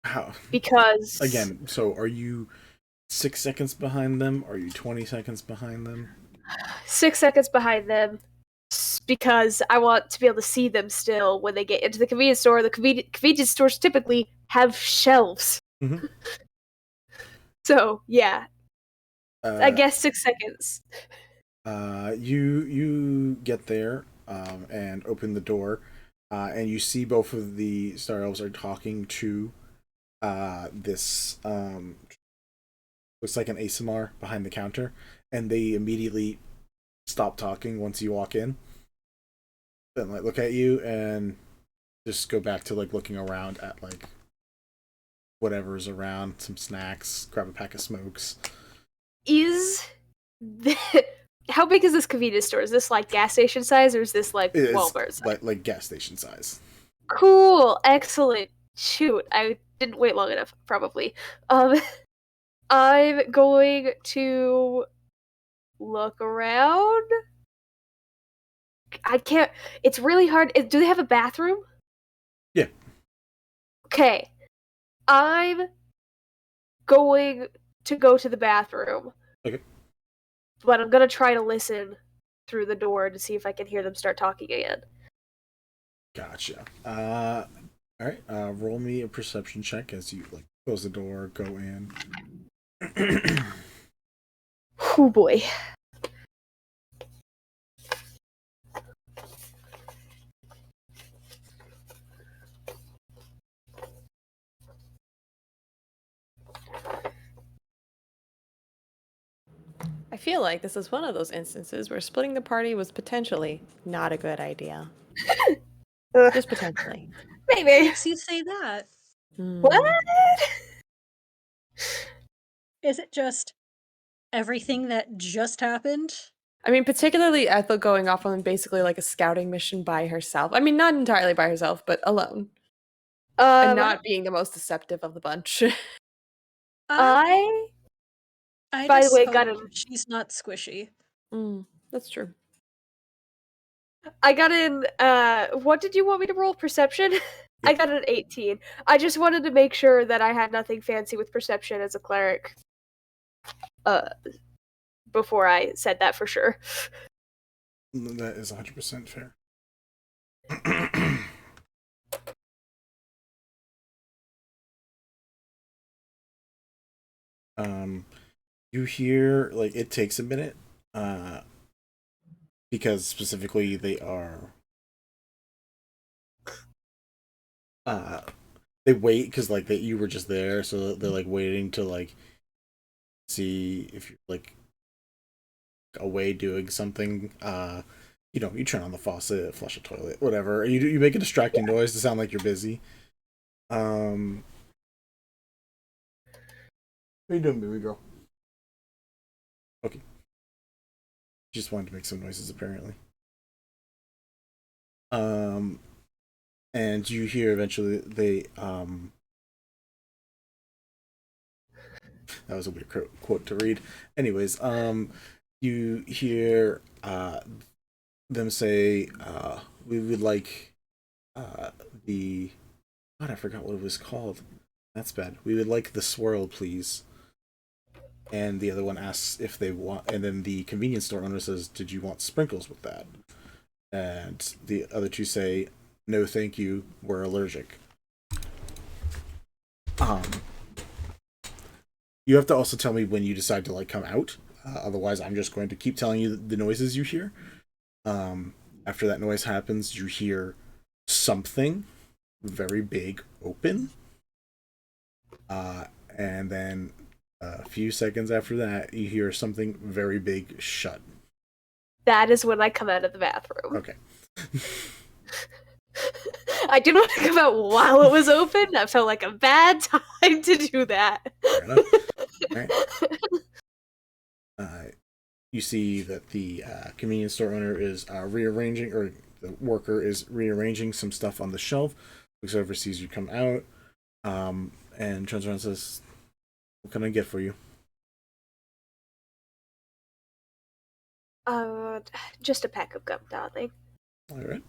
How? Because Again, so are you 6 seconds behind them? Are you 20 seconds behind them? 6 seconds behind them, because I want to be able to see them still when they get into the convenience store. The convenience stores typically have shelves. Mm-hmm. So, yeah. I guess 6 seconds. You get there and open the door, and you see both of the Star Elves are talking to this looks like an Asunar behind the counter, and they immediately stop talking once you walk in. Then like look at you and just go back to like looking around at like whatever's around, some snacks, grab a pack of smokes. How big is this convenience store? Is this like gas station size, or is this like Walmart size? Like gas station size. Cool, excellent. Shoot, I didn't wait long enough, probably. I'm going to look around. I can't. It's really hard. Do they have a bathroom? Yeah. Okay. I'm going to go to the bathroom. Okay. But I'm gonna try to listen through the door to see if I can hear them start talking again. Gotcha. All right. Roll me a perception check as you like close the door, go in. Oh boy. I feel like this is one of those instances where splitting the party was potentially not a good idea. Just potentially. What Maybe. makes you say that? What? Is it just everything that just happened? I mean, particularly Ethel going off on basically like a scouting mission by herself. I mean, not entirely by herself, but alone. And not being the most deceptive of the bunch. I by the just way, hope got a she's not squishy. That's true. I got an, what did you want me to roll? Perception? I got an 18. I just wanted to make sure that I had nothing fancy with perception as a cleric. Before I said that for sure. That is 100% fair. You hear, like, it takes a minute, because specifically they are, they wait, because, like, you were just there, so they're, like, waiting to, like, see if you're, like, away doing something. You know, you turn on the faucet, flush a toilet, whatever. You make a distracting noise to sound like you're busy. What are you doing, baby girl? Okay. Just wanted to make some noises, apparently. And you hear eventually they, that was a weird quote to read. Anyways, you hear, them say, we would like, the, God, I forgot what it was called. That's bad. We would like the swirl, please. And the other one asks if they want, and then the convenience store owner says, did you want sprinkles with that? And the other two say, no thank you, we're allergic. You have to also tell me when you decide to like come out, otherwise I'm just going to keep telling you the noises you hear. After that noise happens, you hear something very big open, and then a few seconds after that, you hear something very big shut. that is when I come out of the bathroom. Okay. I didn't want to come out while it was open. That felt like a bad time to do that. Fair enough. All right. You see that the convenience store owner is rearranging, or the worker is rearranging some stuff on the shelf. Looks over, sees you come out, and turns around and says, "What can I get for you?" Just a pack of gum, darling. All right.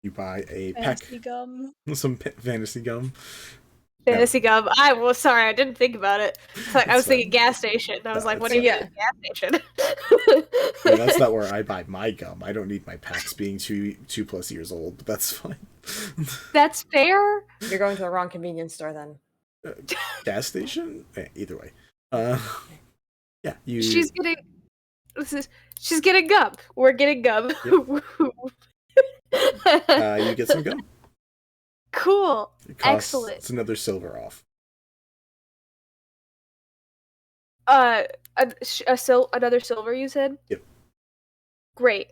You buy a Fantasy gum. some fantasy gum. Fantasy gum. Sorry, I didn't think about it. I was thinking gas station. I was like, what do you get at gas station? Yeah, that's not where I buy my gum. I don't need my packs being 2+ years old, but that's fine. That's fair. You're going to the wrong convenience store then. Gas station? Either way. Yeah, you. She's getting gum. We're getting gum. Yep. You get some gum. Cool. It costs, Excellent. It's another silver off. Another silver, you said? Yep. Great.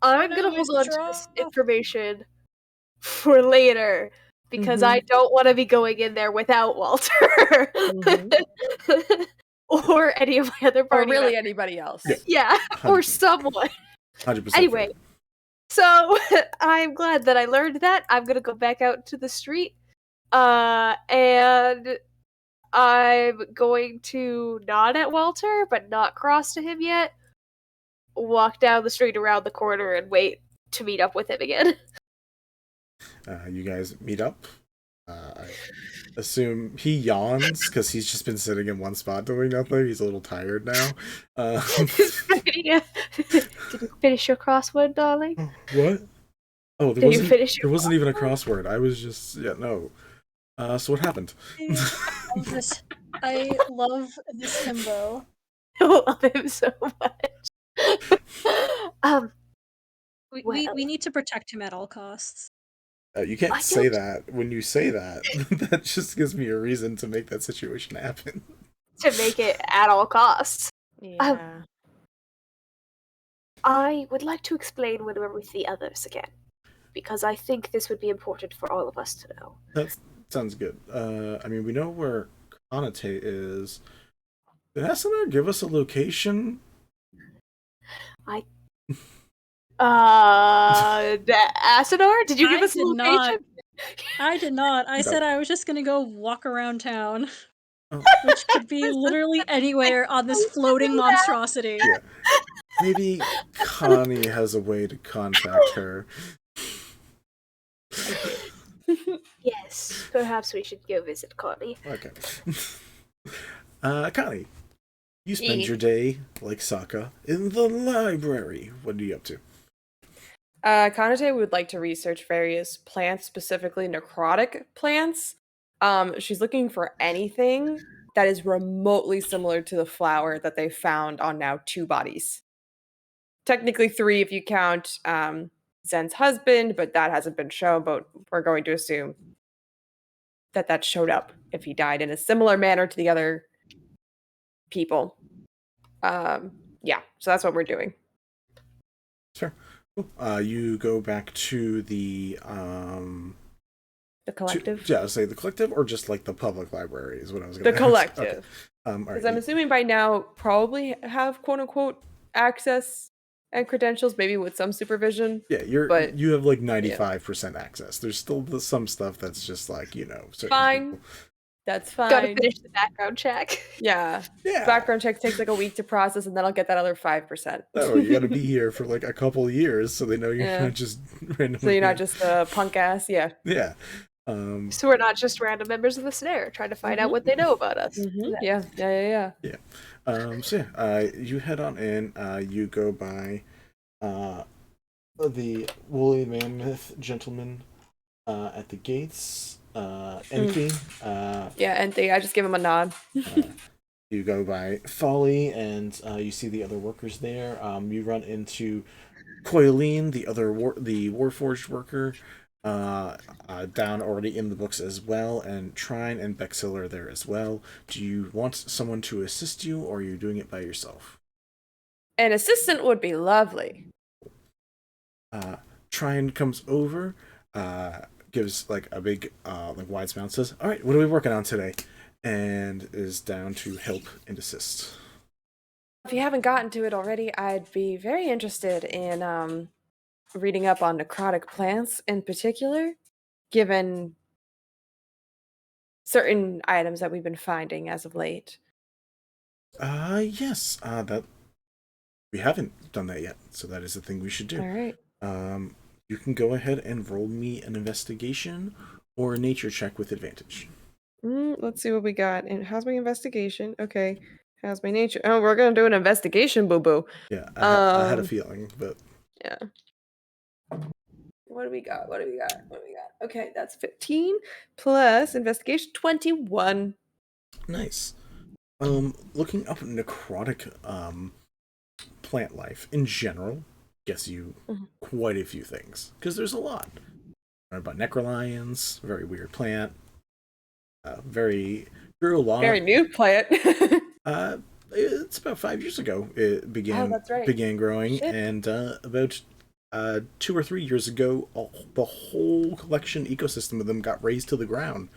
I'm gonna hold on to this information for later because I don't want to be going in there without Walter or any of my other party Or really members. anybody else. Yeah, or 100%. someone. 100%. Anyway, so I'm glad that I learned that. I'm gonna go back out to the street, and I'm going to nod at Walter, but not cross to him yet. Walk down the street around the corner and wait to meet up with him again. You guys meet up. I assume he yawns because he's just been sitting in one spot doing nothing. He's a little tired now. Did you finish your crossword, darling? What? Oh, there wasn't even a crossword. I was just no. So what happened? I love this himbo. I love him so much. We need to protect him at all costs. You can't say that. When you say that, that just gives me a reason to make that situation happen. To make it at all costs. Yeah. I would like to explain when we're with the others again, because I think this would be important for all of us to know. That sounds good. I mean, we know where Kanitae is. Did Asunar give us a location? Asunar? Did you give us a location? Not. I did not. I said I was just gonna go walk around town. Oh. Which could be literally anywhere on this floating monstrosity. Yeah. Maybe Connie has a way to contact her. Yes, perhaps we should go visit Connie. Okay. Connie, you spend your day, like Sokka, in the library. What are you up to? Kanitae would like to research various plants, specifically necrotic plants. She's looking for anything that is remotely similar to the flower that they found on now 2 bodies. Technically 3 if you count Zen's husband, but that hasn't been shown, but we're going to assume that showed up if he died in a similar manner to the other people. Yeah, so that's what we're doing. Sure. You go back to the collective? I'll say the collective, or just like the public library is what I was going to The collective. Because right. I'm assuming by now probably have quote unquote access and credentials, maybe with some supervision. Yeah, you have like 95% access. There's still some stuff that's just like, fine. People. That's fine. Gotta finish the background check. Yeah. Background check takes like a week to process, and then I'll get that other 5%. Oh, you gotta be here for like a couple years so they know you're not just randomly. So you're not just a punk ass, yeah. Yeah. So we're not just random members of the Snare trying to find out what they know about us. Yeah. So you head on in. You go by the woolly mammoth gentleman at the gates. Enthi. Yeah, Enthi. I just give him a nod. You go by Folly, and you see the other workers there. You run into Coileen, the Warforged worker, down already in the books as well, and Trine and Bexil are there as well. Do you want someone to assist you, or are you doing it by yourself? An assistant would be lovely. Tryon comes over, gives like a big, like wide smile, and says, "All right, what are we working on today?" And is down to help and assist. If you haven't gotten to it already, I'd be very interested in reading up on necrotic plants in particular, given certain items that we've been finding as of late. Yes, that we haven't done that yet, so that is a thing we should do. All right. You can go ahead and roll me an investigation or a nature check with advantage. Let's see what we got. And how's my investigation? Okay. How's my nature? Oh, we're gonna do an investigation, boo boo. Yeah, I had a feeling, but Yeah. What do we got? Okay, that's 15 plus investigation 21. nice. Looking up necrotic plant life in general gets you quite a few things because there's a lot. Learn about necrolions, very weird plant. Grew a lot. Very new plant. It's about 5 years ago it began that's right. began growing, Shit. and about 2 or 3 years ago, the whole collection ecosystem of them got razed to the ground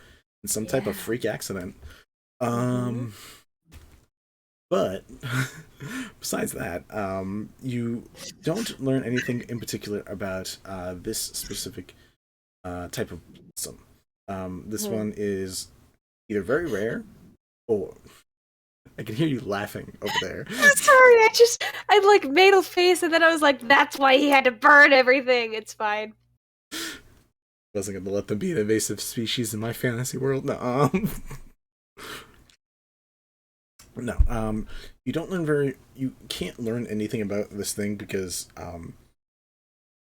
in some type of freak accident. But besides that, you don't learn anything in particular about this specific type of blossom. This one is either very rare or I can hear you laughing over there. Sorry, I like made a face and then I was like, that's why he had to burn everything. It's fine. Wasn't gonna let them be an invasive species in my fantasy world. No, no. You can't learn anything about this thing because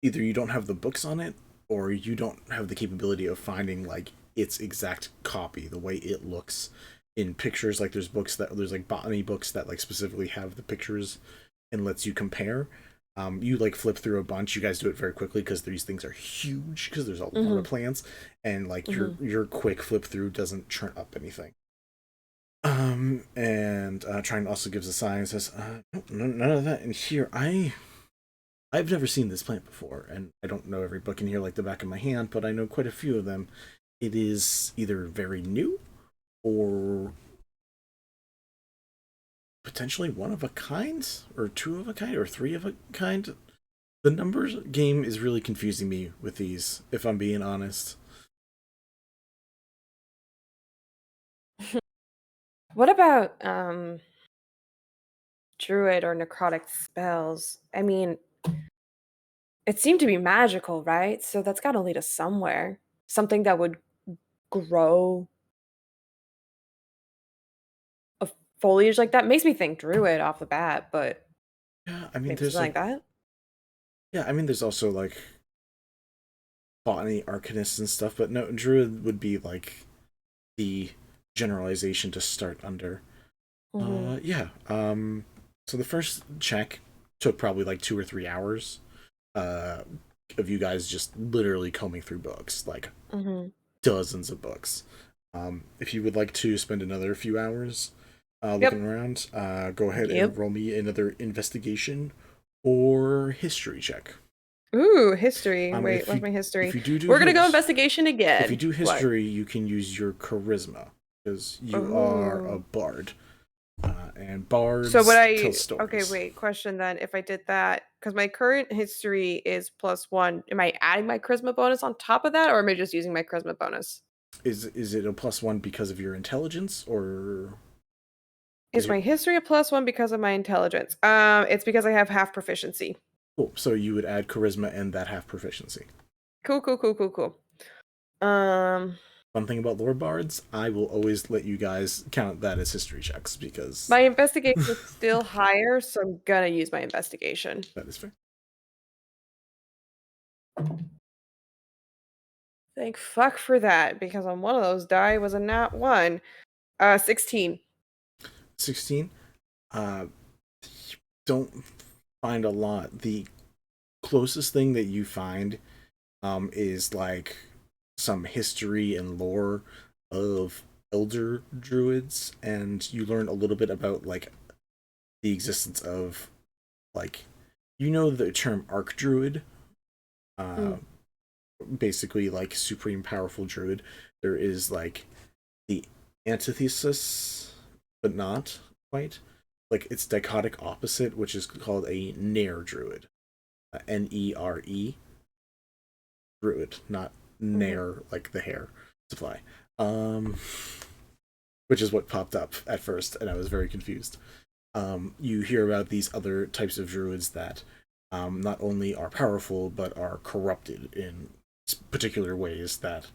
either you don't have the books on it or you don't have the capability of finding like its exact copy, the way it looks in pictures. Like there's like botany books that like specifically have the pictures and lets you compare. You like flip through a bunch. You guys do it very quickly because these things are huge because there's a lot of plants, and like your quick flip through doesn't churn up anything. And Trine also gives a sign and says, "No, none of that in here. I've never seen this plant before, and I don't know every book in here like the back of my hand, but I know quite a few of them. It is either very new or potentially one of a kind, or two of a kind, or three of a kind. The numbers game is really confusing me with these, if I'm being honest." What about druid or necrotic spells? I mean, it seemed to be magical, right? So that's got to lead us somewhere. Something that would grow a foliage like that makes me think druid off the bat, but Yeah, I mean, maybe there's something like that. Yeah, I mean, there's also like botany arcanists and stuff, but no, druid would be like the generalization to start under. Yeah. So the first check took probably like 2 or 3 hours. Of you guys just literally combing through books, like dozens of books. If you would like to spend another few hours looking around, go ahead and roll me another investigation or history check. Ooh, history. Wait, what's my history? If you do We're gonna go investigation again. If you do history, you can use your charisma because you are a bard, and bards tell stories. Okay, wait. Question then: if I did that, because my current history is +1, am I adding my charisma bonus on top of that, or am I just using my charisma bonus? Is it a +1 because of your intelligence, or is my history a +1 because of my intelligence? It's because I have half proficiency. Cool. So you would add charisma and that half proficiency. Cool. One thing about lore bards, I will always let you guys count that as history checks because my investigation is still higher, so I'm gonna use my investigation. That is fair. Thank fuck for that, because on one of those die was a nat 1. 16. 16. Don't find a lot. The closest thing that you find is like some history and lore of elder druids, and you learn a little bit about like the existence of like, you know the term arc druid, basically like supreme powerful druid. There is like the antithesis, but not quite. Like its dichotic opposite, which is called a Nere druid, Nere druid, not Nair like the hair supply. Which is what popped up at first, and I was very confused. You hear about these other types of druids that not only are powerful, but are corrupted in particular ways that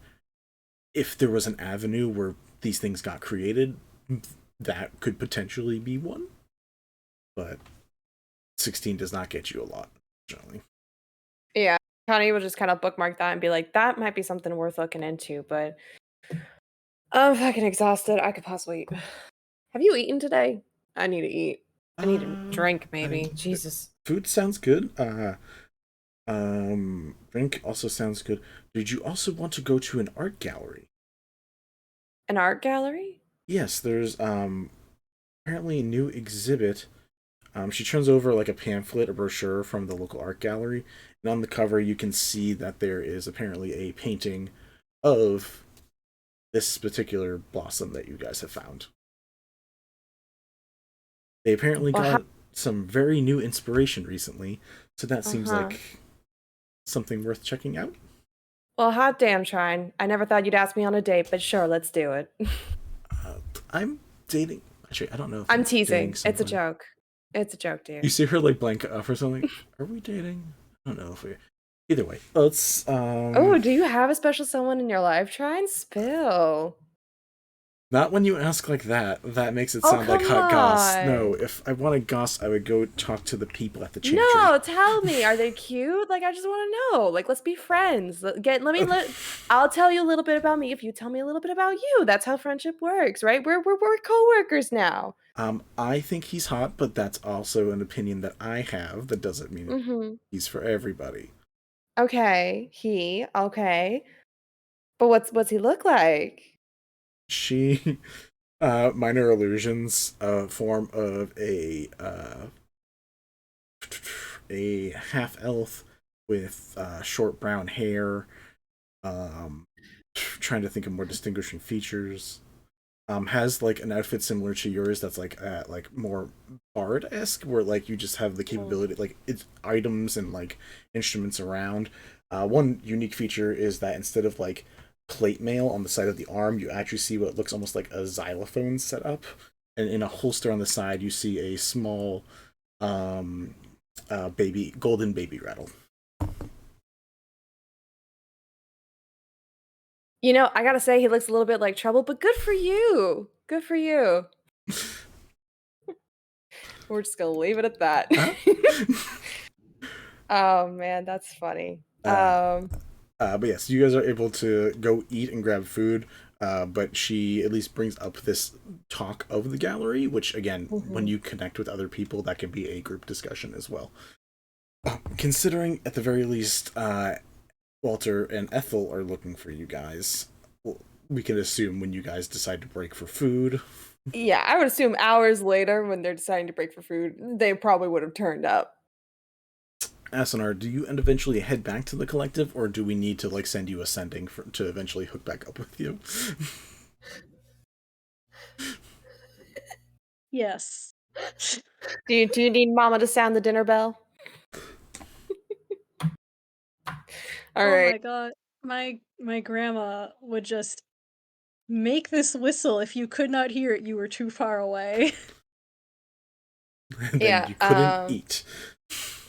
if there was an avenue where these things got created, that could potentially be one. But 16 does not get you a lot, generally. Yeah, Connie will just kind of bookmark that and be like, that might be something worth looking into, but I'm fucking exhausted. I could possibly eat. Have you eaten today? I need to eat. I need to drink, maybe. Jesus. Food sounds good. Drink also sounds good. Did you also want to go to an art gallery? An art gallery? Yes, there's apparently a new exhibit. She turns over like a pamphlet, a brochure from the local art gallery, and on the cover you can see that there is apparently a painting of this particular blossom that you guys have found. They apparently got some very new inspiration recently, so that seems like something worth checking out. Well, hot damn, Trine. I never thought you'd ask me on a date, but sure, let's do it. I'm dating. Actually, I don't know if I'm teasing. It's a joke. It's a joke, dude. You see her like blank up or something? Are we dating? I don't know if we. Either way, let's. Oh, do you have a special someone in your life? Try and spill. Not when you ask like that. That makes it sound like hot goss. No, if I wanted goss, I would go talk to the people at the chantry. No, tell me. Are they cute? Like, I just want to know. Like, let's be friends. I'll tell you a little bit about me if you tell me a little bit about you. That's how friendship works, right? We're coworkers now. I think he's hot, but that's also an opinion that I have. That doesn't mean he's for everybody. Okay, okay. But what's he look like? She, minor illusions, form of a half elf with short brown hair. Trying to think of more distinguishing features. Has like an outfit similar to yours that's like more bard-esque, where like you just have the capability, like it's items and like instruments around. One unique feature is that instead of like plate mail on the side of the arm, you actually see what looks almost like a xylophone set up, and in a holster on the side you see a small golden baby rattle. You know, I gotta say he looks a little bit like trouble, but good for you. Good for you. We're just gonna leave it at that. Oh man, that's funny. But yes, you guys are able to go eat and grab food, but she at least brings up this talk of the gallery, which again, when you connect with other people, that can be a group discussion as well. Considering at the very least, Walter and Ethel are looking for you guys, we can assume when you guys decide to break for food. Yeah, I would assume hours later when they're deciding to break for food, they probably would have turned up. Asunar, do you eventually head back to the collective, or do we need to like send you a sending to eventually hook back up with you? Yes. Do you need Mama to sound the dinner bell? All right. Oh my god. My grandma would just make this whistle. If you could not hear it, you were too far away. And then you couldn't eat.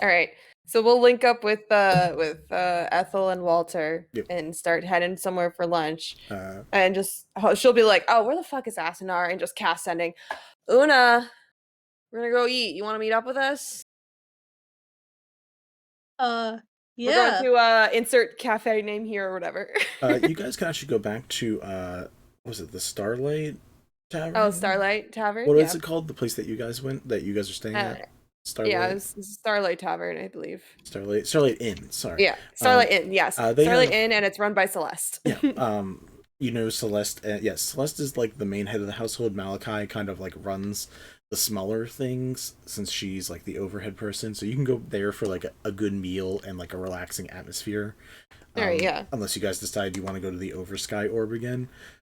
All right. So we'll link up with Ethel and Walter and start heading somewhere for lunch. And just she'll be like, "Oh, where the fuck is Asunar?" And just cast sending. Una, we're gonna go eat. You want to meet up with us? Yeah. We're going to insert cafe name here or whatever. You guys can actually go back to was it the Starlight Tavern? Oh, Starlight Tavern. What is it called? The place that you guys went, that you guys are staying at? Starlight? Yeah, it's Starlight Tavern, I believe. Starlight Inn. Sorry. Yeah, Starlight Inn. Yes, Starlight Inn, and it's run by Celeste. Yeah. You know Celeste. Yes, Celeste is like the main head of the household. Malachi kind of like runs the smaller things, since she's like the overhead person. So you can go there for like a good meal and like a relaxing atmosphere. All right, yeah. Unless you guys decide you want to go to the Oversky Orb again.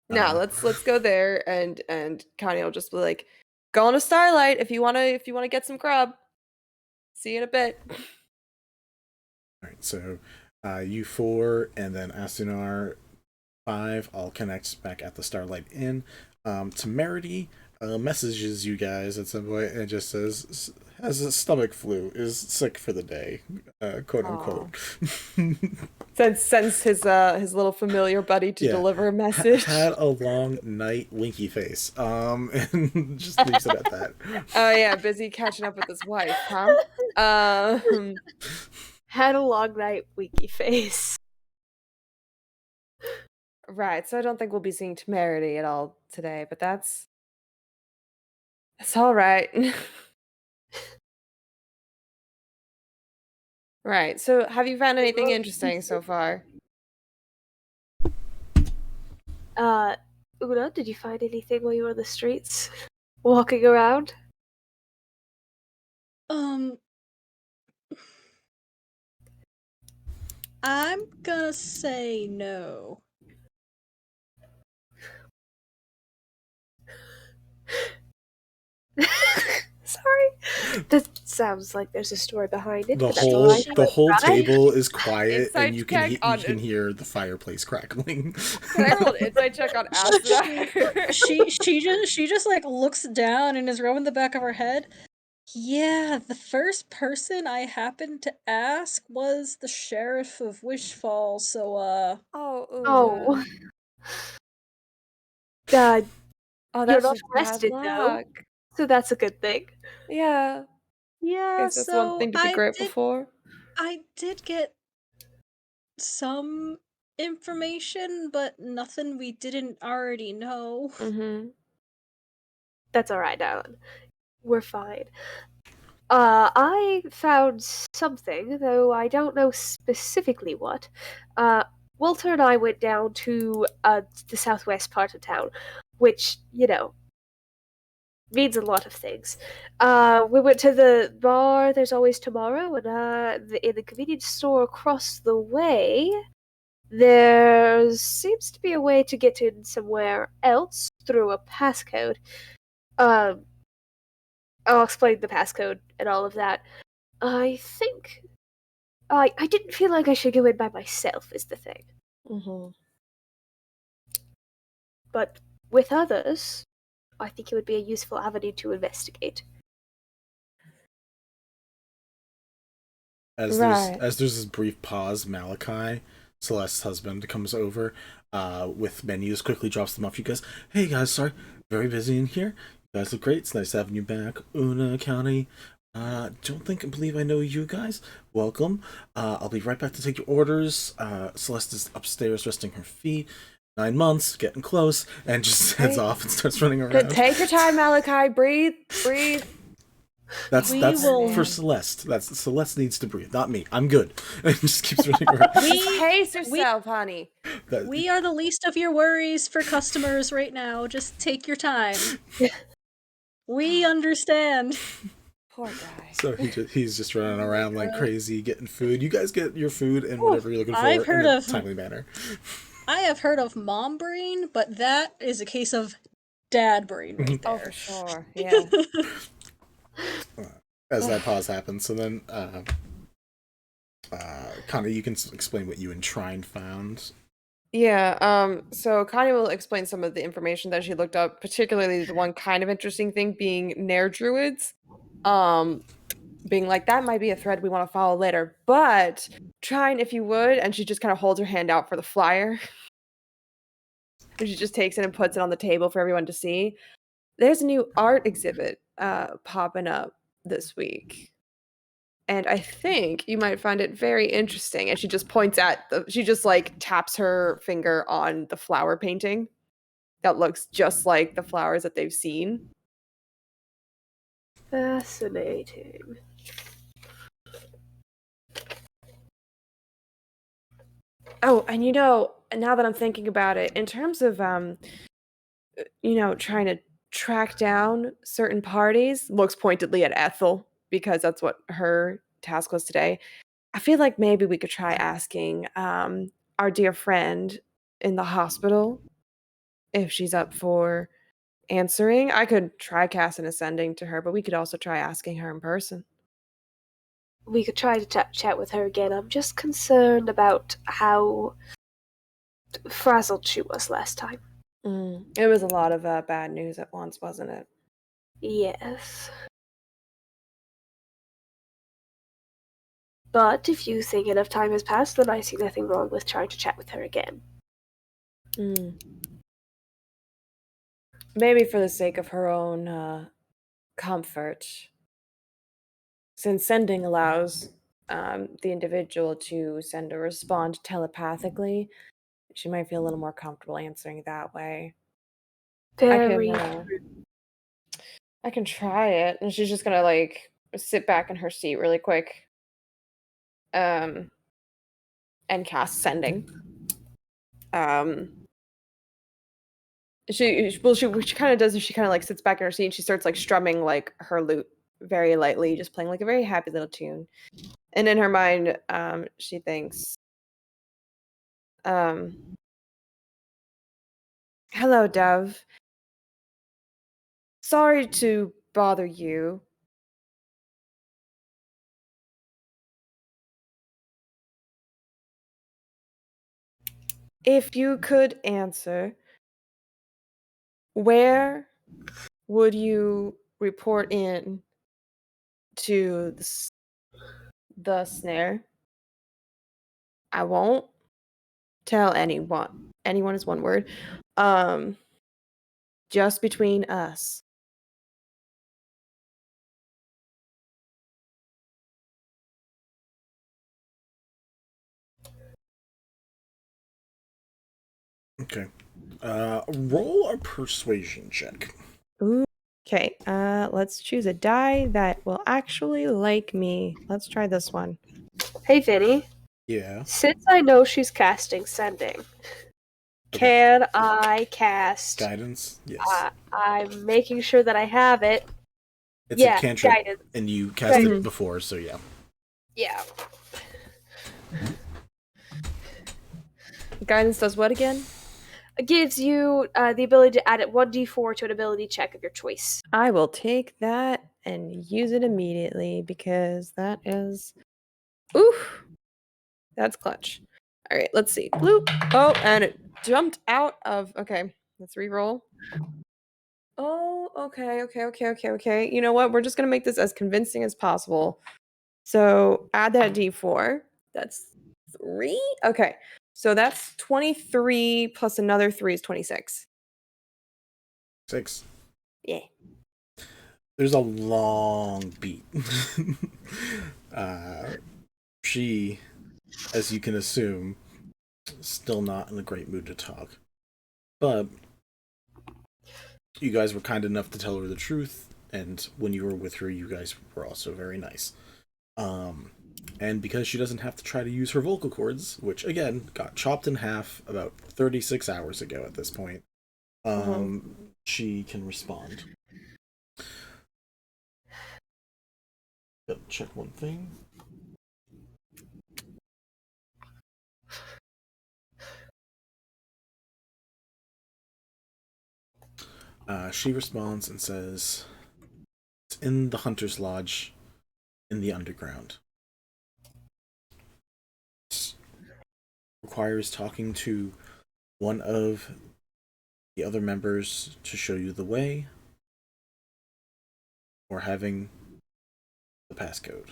No, let's go there, and Connie will just be like, go on a Starlight if you wanna get some grub. See you in a bit. All right, so you 4 and then Asunar 5 all connect back at the Starlight Inn. Temerity messages you guys at some point and just says has a stomach flu, is sick for the day, quote unquote. Sends his little familiar buddy to deliver a message. Had a long night, winky face. And just leaves it at that. Oh yeah, busy catching up with his wife, huh? Had a long night, winky face. Right, so I don't think we'll be seeing Temerity at all today, but that's all right. Right, so have you found anything interesting so far? Una, did you find anything while you were on the streets? Walking around? I'm gonna say no. Sorry. That sounds like there's a story behind it. The whole table is quiet, Inside and you check can hear the fireplace crackling. Can I roll an insight check on Asunar? she just like looks down and is rubbing the back of her head. Yeah, the first person I happened to ask was the sheriff of Wishfall, so Oh. That's you're not just arrested bad though. luck. So that's a good thing. Yeah. yeah, Guess that's one thing to be grateful for. I did get some information, but nothing we didn't already know. Mm-hmm. That's alright, darling. We're fine. I found something, though I don't know specifically what. Walter and I went down to the southwest part of town, which, means a lot of things. We went to the bar There's Always Tomorrow, and in the convenience store across the way, there seems to be a way to get in somewhere else through a passcode. I'll explain the passcode and all of that. I think I didn't feel like I should go in by myself is the thing. Mm-hmm. But with others, I think it would be a useful avenue to investigate. As there's this brief pause, Malachi, Celeste's husband, comes over with menus, quickly drops them off. You guys, hey guys, sorry, very busy in here. You guys look great. It's nice having you back. Una County. Believe I know you guys. Welcome. I'll be right back to take your orders. Celeste is upstairs resting her feet. 9 months, getting close, and just heads off and starts running around. Take your time, Malachi. Breathe. That's for Celeste. Celeste needs to breathe, not me. I'm good. And just keeps running around. Pace yourself, honey. We are the least of your worries for customers right now. Just take your time. We understand. Poor guy. So he's just running around like crazy, getting food. You guys get your food and whatever you're looking for in a timely manner. I have heard of mom brain, but that is a case of dad brain right there. Oh, for sure. Yeah. As that pause happens, so then Connie, you can explain what you and Trine found. Yeah, so Connie will explain some of the information that she looked up, particularly the one kind of interesting thing being Nair Druids. Being like, that might be a thread we want to follow later, but Trine, if you would, and she just kind of holds her hand out for the flyer. And she just takes it and puts it on the table for everyone to see. There's a new art exhibit popping up this week. And I think you might find it very interesting. And she just points at she just like taps her finger on the flower painting that looks just like the flowers that they've seen. Fascinating. Oh, and now that I'm thinking about it, in terms of trying to track down certain parties, looks pointedly at Ethel because that's what her task was today. I feel like maybe we could try asking our dear friend in the hospital if she's up for answering. I could try casting ascending to her, but we could also try asking her in person. We could try to chat with her again. I'm just concerned about how frazzled she was last time. It was a lot of bad news at once, wasn't it? Yes. But if you think enough time has passed, then I see nothing wrong with trying to chat with her again. Maybe for the sake of her own comfort, since sending allows the individual to send or respond telepathically, she might feel a little more comfortable answering that way. Very. I can try it, and she's just gonna like sit back in her seat really quick, and cast sending. She kind of does. She kind of like sits back in her seat and she starts like strumming like her lute very lightly, just playing like a very happy little tune. And in her mind, she thinks, "Hello, Dove. Sorry to bother you. If you could answer, where would you report in to the snare? I won't tell anyone. Anyone is one word. Just between us." Okay. Roll a persuasion check. Ooh. Okay, let's choose a die that will actually like me. Let's try this one. Hey, Vinny. Yeah. Since I know she's casting sending, can I cast guidance? Yes. I'm making sure that I have it. It's a cantrip, guidance. and you cast Guidance. it before, so yeah. Yeah. Guidance does what again? It gives you the ability to add it 1d4 to an ability check of your choice. I will take that and use it immediately because that is... Oof! That's clutch. All right, let's see. Bloop. Oh, and it jumped out of... Okay, let's re-roll. Oh, okay. You know what? We're just going to make this as convincing as possible. So add that d4. That's 3? Okay. So that's 23 plus another 3 is 26. 6. Yeah. There's a long beat. She, as you can assume, still not in a great mood to talk. But you guys were kind enough to tell her the truth, and when you were with her, you guys were also very nice. And because she doesn't have to try to use her vocal cords, which again got chopped in half about 36 hours ago at this point, she can respond. Check one thing. She responds and says, "It's in the Hunter's Lodge, in the underground. It requires talking to one of the other members to show you the way, or having the passcode."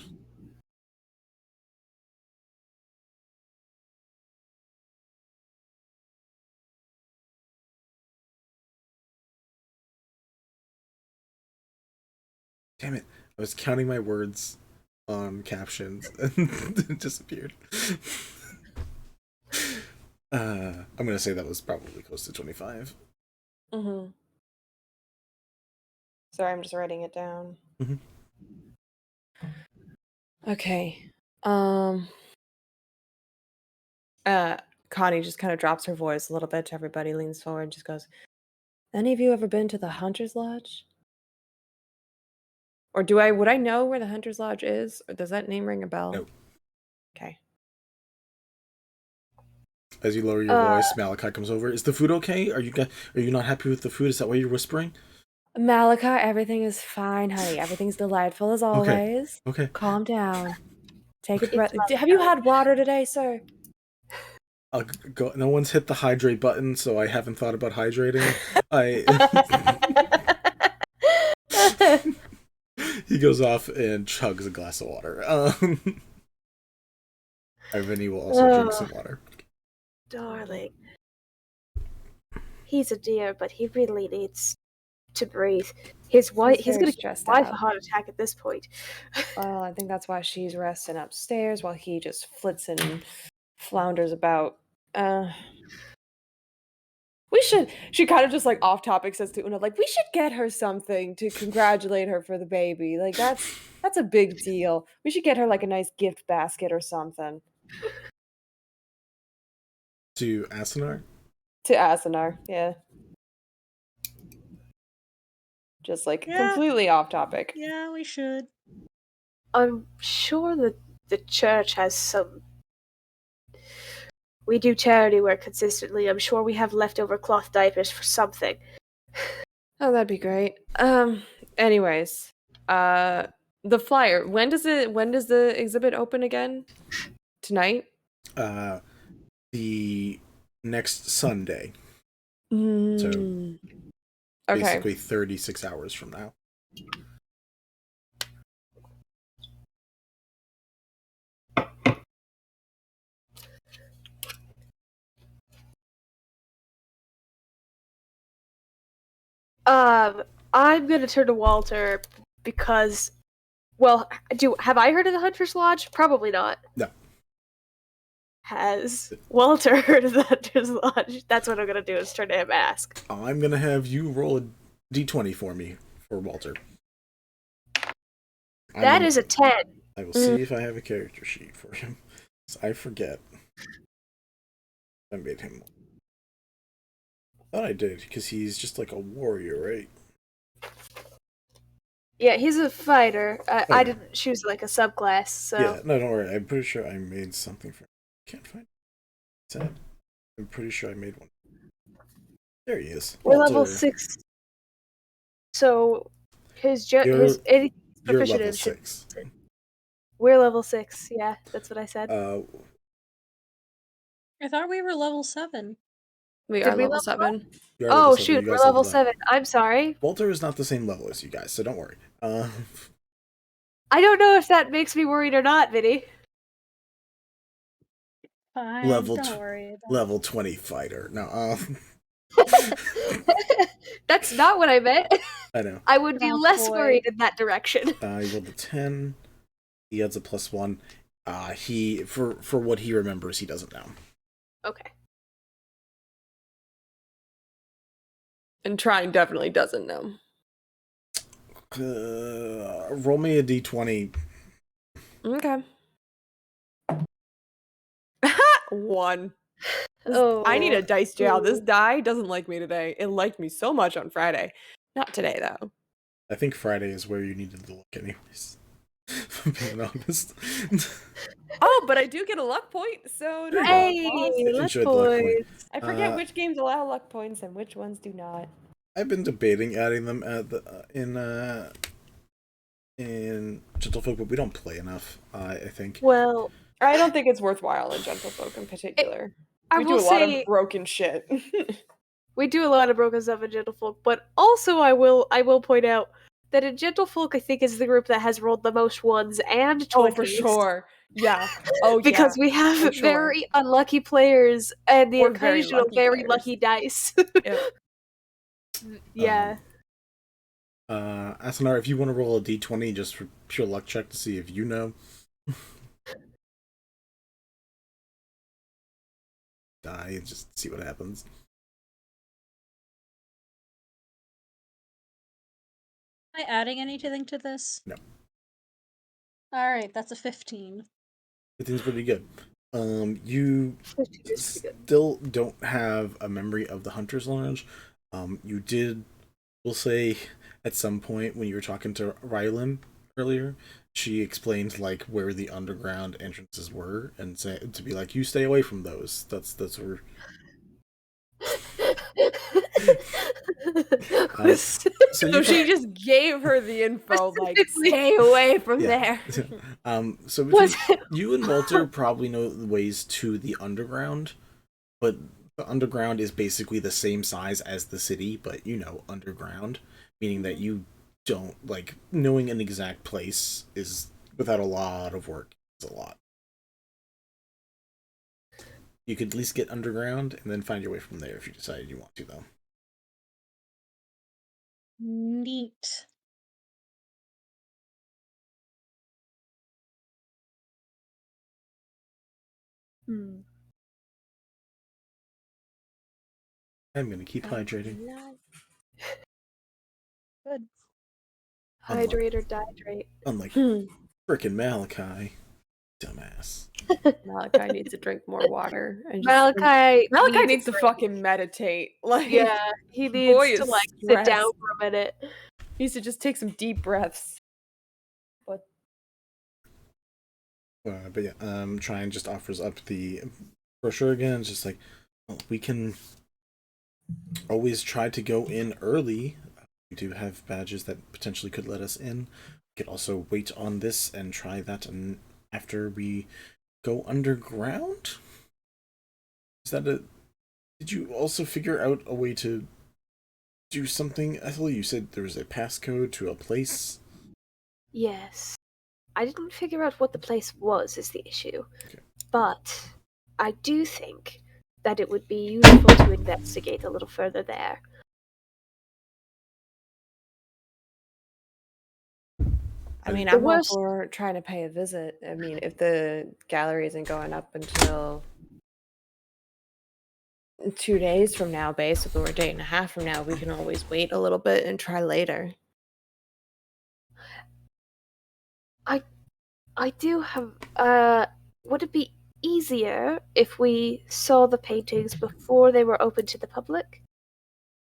Damn it, I was counting my words on captions and it disappeared. I'm gonna say that was probably close to 25. Sorry, I'm just writing it down. Okay. Connie just kind of drops her voice a little bit to everybody, leans forward, just goes, Any of you ever been to the Hunter's Lodge? Or would I know where the Hunter's Lodge is? Or does that name ring a bell? Nope. Okay. As you lower your voice, Malachi comes over. Is the food okay? Are you not happy with the food? Is that why you're whispering? Malachi, everything is fine, honey. Everything's delightful as always. Okay. Calm down. Take a It's breath. lovely, Have you honey. had water today, sir? I'll go. No one's hit the hydrate button, so I haven't thought about hydrating. He goes off and chugs a glass of water. Vinny will also drink some water. Darling. He's a dear, but he really needs to breathe. He's very gonna give his stressed wife out. a heart attack at this point. Well, I think that's why she's resting upstairs while he just flits and flounders about. She kind of just like off topic says to Una, like, we should get her something to congratulate her for the baby. Like that's a big deal. We should get her like a nice gift basket or something. To Asunar? To Asunar, yeah. Just like completely off topic. Yeah, we should. I'm sure that the church has some. We do charity work consistently. I'm sure we have leftover cloth diapers for something. Oh, that'd be great. Anyways, the flyer. When does the exhibit open again? Tonight? The next Sunday. Okay. Basically 36 hours from now. I'm gonna turn to Walter because, well, have I heard of the Hunter's Lodge? Probably not. No. Has Walter heard of the Hunter's Lodge? That's what I'm gonna do, is turn to him and ask. I'm gonna have you roll a d20 for me, for Walter. That is a 10. I will see if I have a character sheet for him. I forget. I made him. I thought I did, because he's just like a warrior, right? Yeah, he's a fighter. I didn't choose like a subclass, so. Yeah, no, don't worry. I'm pretty sure I made something for him. Can't find it. I'm pretty sure I made one. There he is. We're Walter. level 6. So, his You're proficient level in 6. We're level 6, yeah, that's what I said. I thought we were level 7. We Did are we level level 7. you are Oh, level 7. shoot, You we're guys level leveled up. 7. I'm sorry. Walter is not the same level as you guys, so don't worry. I don't know if that makes me worried or not, Vinny. Fine, Level don't worry about level 20 fighter. No, That's not what I meant. I know. I would be Oh, less boy. worried in that direction. He rolled a 10. He adds a +1. He for what he remembers, he doesn't know. Okay. And Trine definitely doesn't know. Roll me a d20. Okay. 1. Oh. I need a dice jail. This die doesn't like me today. It liked me so much on Friday. Not today, though. I think Friday is where you needed to look anyways. If I'm being honest. Oh, but I do get a luck point, so no. Hey, You luck should luck point. points. I forget which games allow luck points and which ones do not. I've been debating adding them at the in Gentlefolk, but we don't play enough. I think. Well, I don't think it's worthwhile in Gentlefolk in particular. I We do will a lot say of broken shit. we do a lot of broken stuff in Gentlefolk, but also I will point out that in Gentlefolk, I think is the group that has rolled the most ones and 20s. Oh, for sure. Yeah. Oh, Because yeah. we have for sure. very unlucky players and the Or very occasional lucky very players. lucky dice. Yep. Yeah. Asunar, if you want to roll a d20 just for pure luck check to see if you know. Die and just see what happens. Am I adding anything to this? No. Alright, that's a 15. Everything's pretty good. You 15 is pretty good. still don't have a memory of the Hunter's Lodge. You did, we'll say, at some point when you were talking to Rylan earlier, she explained like where the underground entrances were, and say to be like, you stay away from those. That's where. So So she just gave her the info, like, stay away from there. So between you and Walter probably know the ways to the underground, but the underground is basically the same size as the city, but underground, meaning that you don't like knowing an exact place is without a lot of work. It's a lot. You could at least get underground and then find your way from there if you decided you want to, though. Neat. Hmm. I'm gonna keep hydrating. Good. Hydrate or dihydrate. Unlike frickin' Malachi, dumbass. Malachi needs to drink more water. And Malachi needs to fucking meditate. Like, yeah, he boy needs to is like sit down stressed. for a minute. He needs to just take some deep breaths. But yeah, Trine just offers up the brochure again. It's just like, well, we can always try to go in early. We do have badges that potentially could let us in. We could also wait on this and try that after we go underground. Is that a... Did you also figure out a way to do something, Ethel? You said there was a passcode to a place. Yes. I didn't figure out what the place was is the issue. Okay. But I do think that it would be useful to investigate a little further there. I mean, The I'm all worst- for trying to pay a visit. I mean, if the gallery isn't going up until 2 days from now, basically, or a day and a half from now, we can always wait a little bit and try later. I do have would it be easier if we saw the paintings before they were open to the public?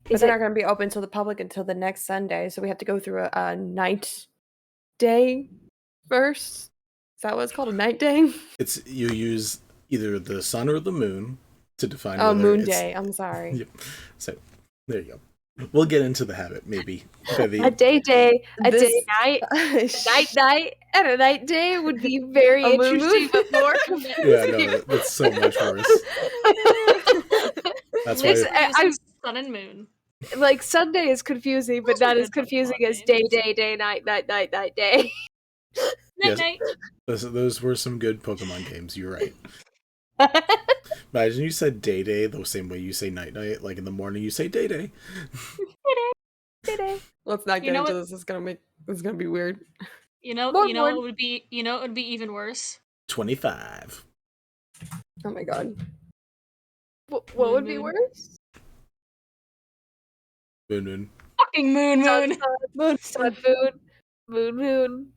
But they're not going to be open to the public until the next Sunday, so we have to go through a night day first. Is that what it's called? A night day? It's you use either the sun or the moon to define. Oh, whether moon it's... day. I'm sorry. Yep. So there you go. We'll get into the habit maybe. A day, a This- day night, night, and a night day would be very A moon interesting, moon? but more Yeah, no, that's so much worse. That's why I'm sun and moon. like Sunday is confusing, but Those are not as good confusing Pokemon as day, names. night, day. Yes. Night. those were some good Pokemon games. You're right. Imagine you said day the same way you say night, like in the morning you say day. Day. Let's not You get know into what- this. It's gonna be weird. You know Morn. it would be even worse. 25. Oh my god. What would be Moon. worse? Moon. Fucking moon.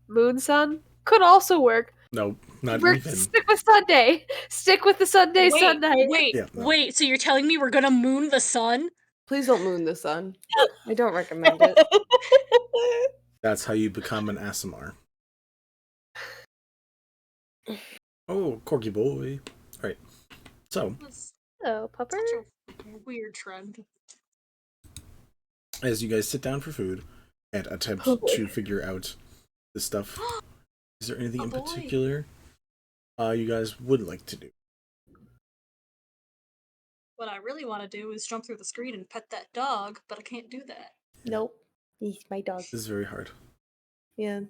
Moon, sun could also work. No, not We're even. stick with Sunday. Stick with the Sunday, sun night. Yeah, no. Wait. So you're telling me we're gonna moon the sun? Please don't moon the sun. I don't recommend it. That's how you become an Asunar. Oh, Corky boy. Alright. So, Oh, pupper. Such a weird trend. as you guys sit down for food and attempt Oh, boy. to figure out this stuff, is there anything Oh, in boy. particular you guys would like to do? What I really want to do is jump through the screen and pet that dog, but I can't do that. Nope. He's my dog. This is very hard. Yeah.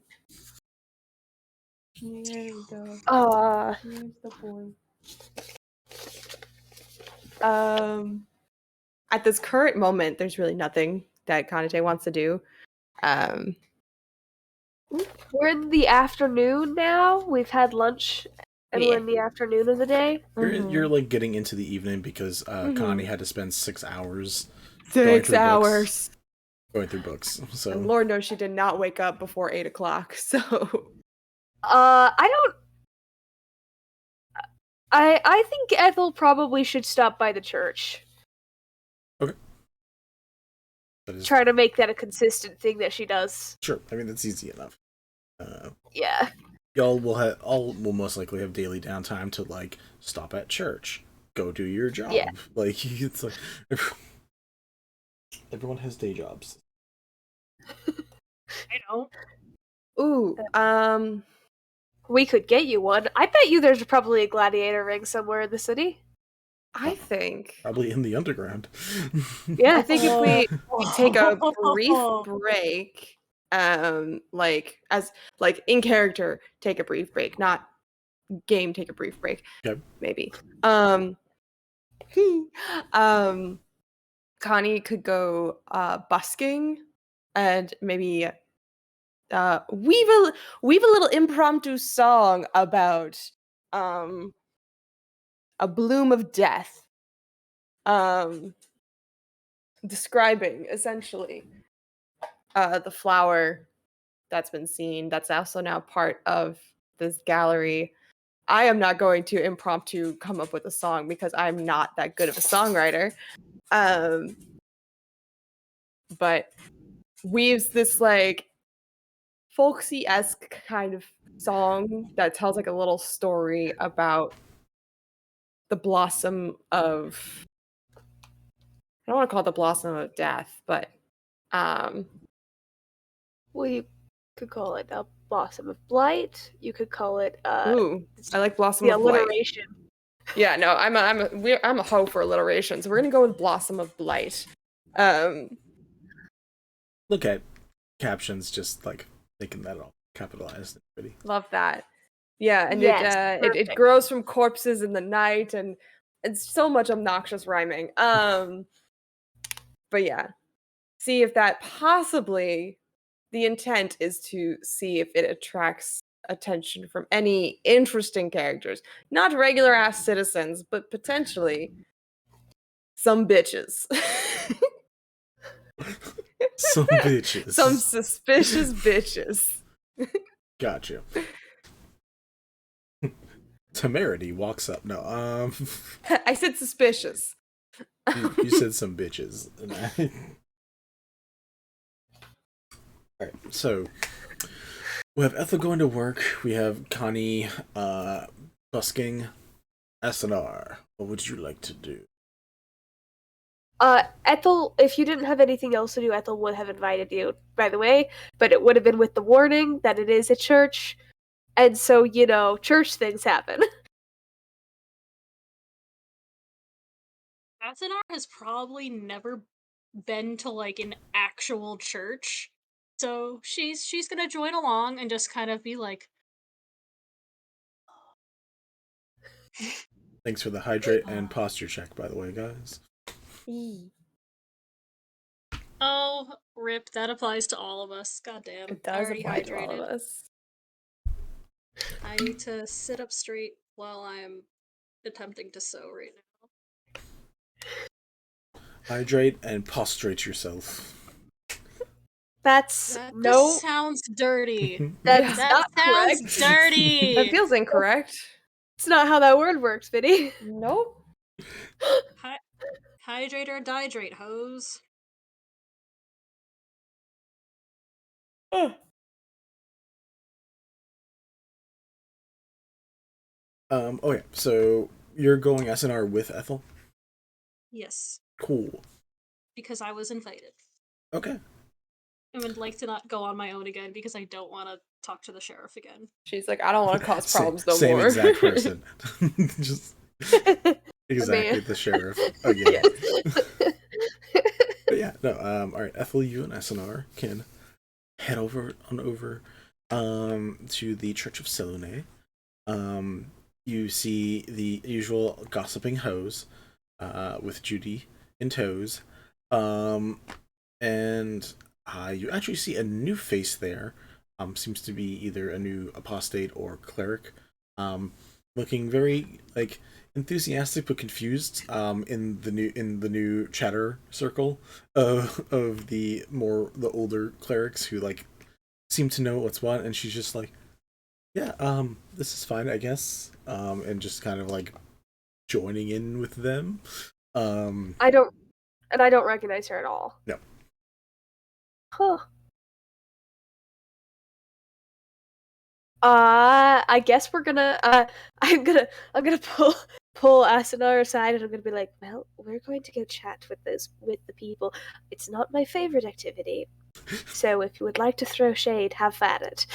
There we go. Here's the boy. At this current moment, there's really nothing that Kanitae wants to do. We're in the afternoon now. We've had lunch, and we're in the afternoon of the day. You're like getting into the evening because Mhm. Connie had to spend 6 hours Going 6 through hours. going through books. And So Lord knows she did not wake up before 8 o'clock. So I think Ethel probably should stop by the church. try to make that a consistent thing that she does. Sure. I mean, that's easy enough. Yeah. Y'all will most likely have daily downtime to like stop at church, go do your job. Yeah. Like it's like everyone has day jobs. I know. Ooh, We could get you one. I bet you there's probably a gladiator ring somewhere in the city. I think Probably in the underground. Yeah. I think if we take a brief break, like as like in character, take a brief break, not game, take a brief break. Okay. Maybe. Connie could go busking and maybe weave a little impromptu song about a bloom of death. Describing essentially the flower that's been seen, that's also now part of this gallery. I am not going to impromptu come up with a song because I'm not that good of a songwriter. But weaves this like folksy-esque kind of song that tells like a little story about the blossom of, I don't want to call it the blossom of death, but Well, you could call it a blossom of blight. You could call it ooh, I like blossom the of blight. alliteration. Yeah, no, I'm a hoe for alliteration, so we're gonna go with blossom of blight. Look at captions, just like making that all capitalized and pretty. Love that. Yeah, and Yes, it perfect. grows from corpses in the night, and it's so much obnoxious rhyming. But yeah, see if that possibly the intent is to see if it attracts attention from any interesting characters, not regular ass citizens, but potentially some bitches. Some bitches. Some suspicious bitches. Gotcha. Temerity walks up. No, I said suspicious. you said some bitches. Alright, so we have Ethel going to work. We have Connie busking. Asunar, what would you like to do? Ethel, if you didn't have anything else to do, Ethel would have invited you, by the way, but it would have been with the warning that it is a church, and so, you know, church things happen. Asunar has probably never been to like an actual church, so she's gonna join along and just kind of be like, Thanks for the hydrate and posture check, by the way, guys. "Oh, rip, that applies to all of us. Goddamn, It I does already apply to all of hydrated. us. I need to sit up straight while I'm attempting to sew right now." Hydrate and prostrate yourself. That's That no, just sounds dirty. that's That not sounds correct. dirty. That feels incorrect. It's not how that word works, Vinny. Nope. Hydrate or dihydrate, hose. Oh yeah, so you're going SNR with Ethel? Yes, Cool. because I was invited. Okay. I would like to not go on my own again because I don't want to talk to the sheriff again. She's like, I don't want to cause problems no Same more. exact person. Just exactly Man. the sheriff again. Yes. But yeah, no, alright, Ethel, you and SNR can head over to the Church of Selune. You see the usual gossiping hoes, with Judy in tows. And you actually see a new face there. Seems to be either a new apostate or cleric. Looking very like enthusiastic but confused. In the new chatter circle of the older clerics who like seem to know what's what, and she's just like, yeah, this is fine, I guess. And just kind of like joining in with them. I don't recognize her at all. No. Huh. I guess we're gonna. I'm gonna pull Asunar aside, and I'm gonna be like, well, we're going to go chat with the people. It's not my favorite activity, so if you would like to throw shade, have at it.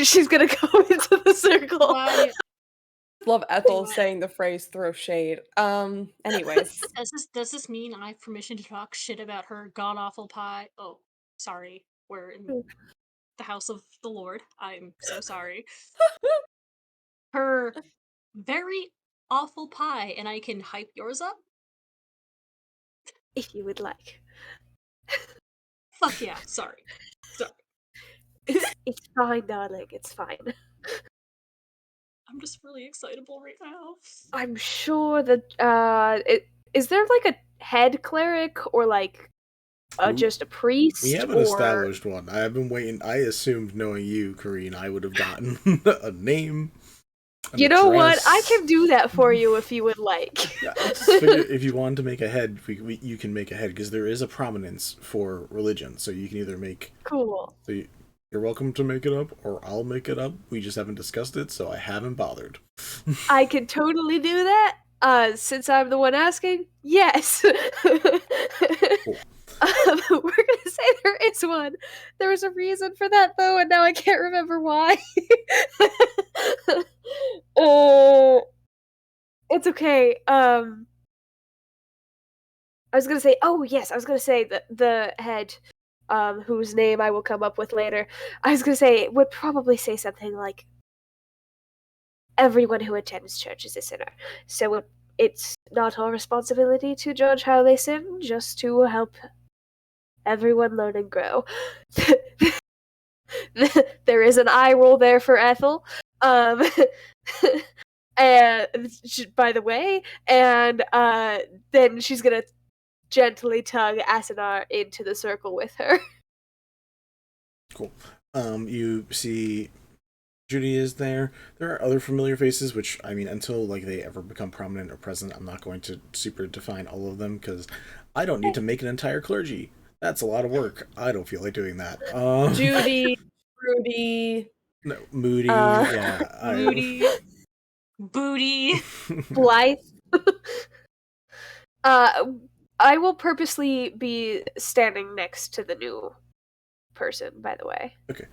She's gonna go into the circle. Why? Love Ethel saying the phrase "throw shade." Anyways, Does this mean I have permission to talk shit about her god awful pie? Oh, sorry. We're in the house of the Lord. I'm so sorry. Her very awful pie, and I can hype yours up? If you would like. Fuck yeah, sorry. It's fine, darling. It's fine. I'm just really excitable right now. I'm sure that is there like a head cleric or like just a priest? We haven't or... established one. I have been waiting. I assumed, knowing you, Kareen, I would have gotten a name. You know what? I can do that for you if you would like. Yeah, I just figured if you wanted to make a head, you can make a head, because there is a prominence for religion. So you can either make... Cool. So you're welcome to make it up, or I'll make it up. We just haven't discussed it, so I haven't bothered. I can totally do that. Since I'm the one asking, yes. Cool. We're gonna say there is one. There was a reason for that though, and now I can't remember why. It's okay. I was gonna say, oh yes, I was gonna say the head, whose name I will come up with later. I was gonna say would probably say something like, everyone who attends church is a sinner, so it's not our responsibility to judge how they sin, just to help everyone learn and grow. There is an eye roll there for Ethel. And by the way, and then she's gonna gently tug Asunar into the circle with her. Cool. You see Judy is there. There are other familiar faces, which, I mean, until like they ever become prominent or present, I'm not going to super define all of them, because I don't need to make an entire clergy. That's a lot of work. I don't feel like doing that. Judy, Rudy, no, Moody, yeah, Moody, Booty. Blythe. I will purposely be standing next to the new person, by the way. Okay.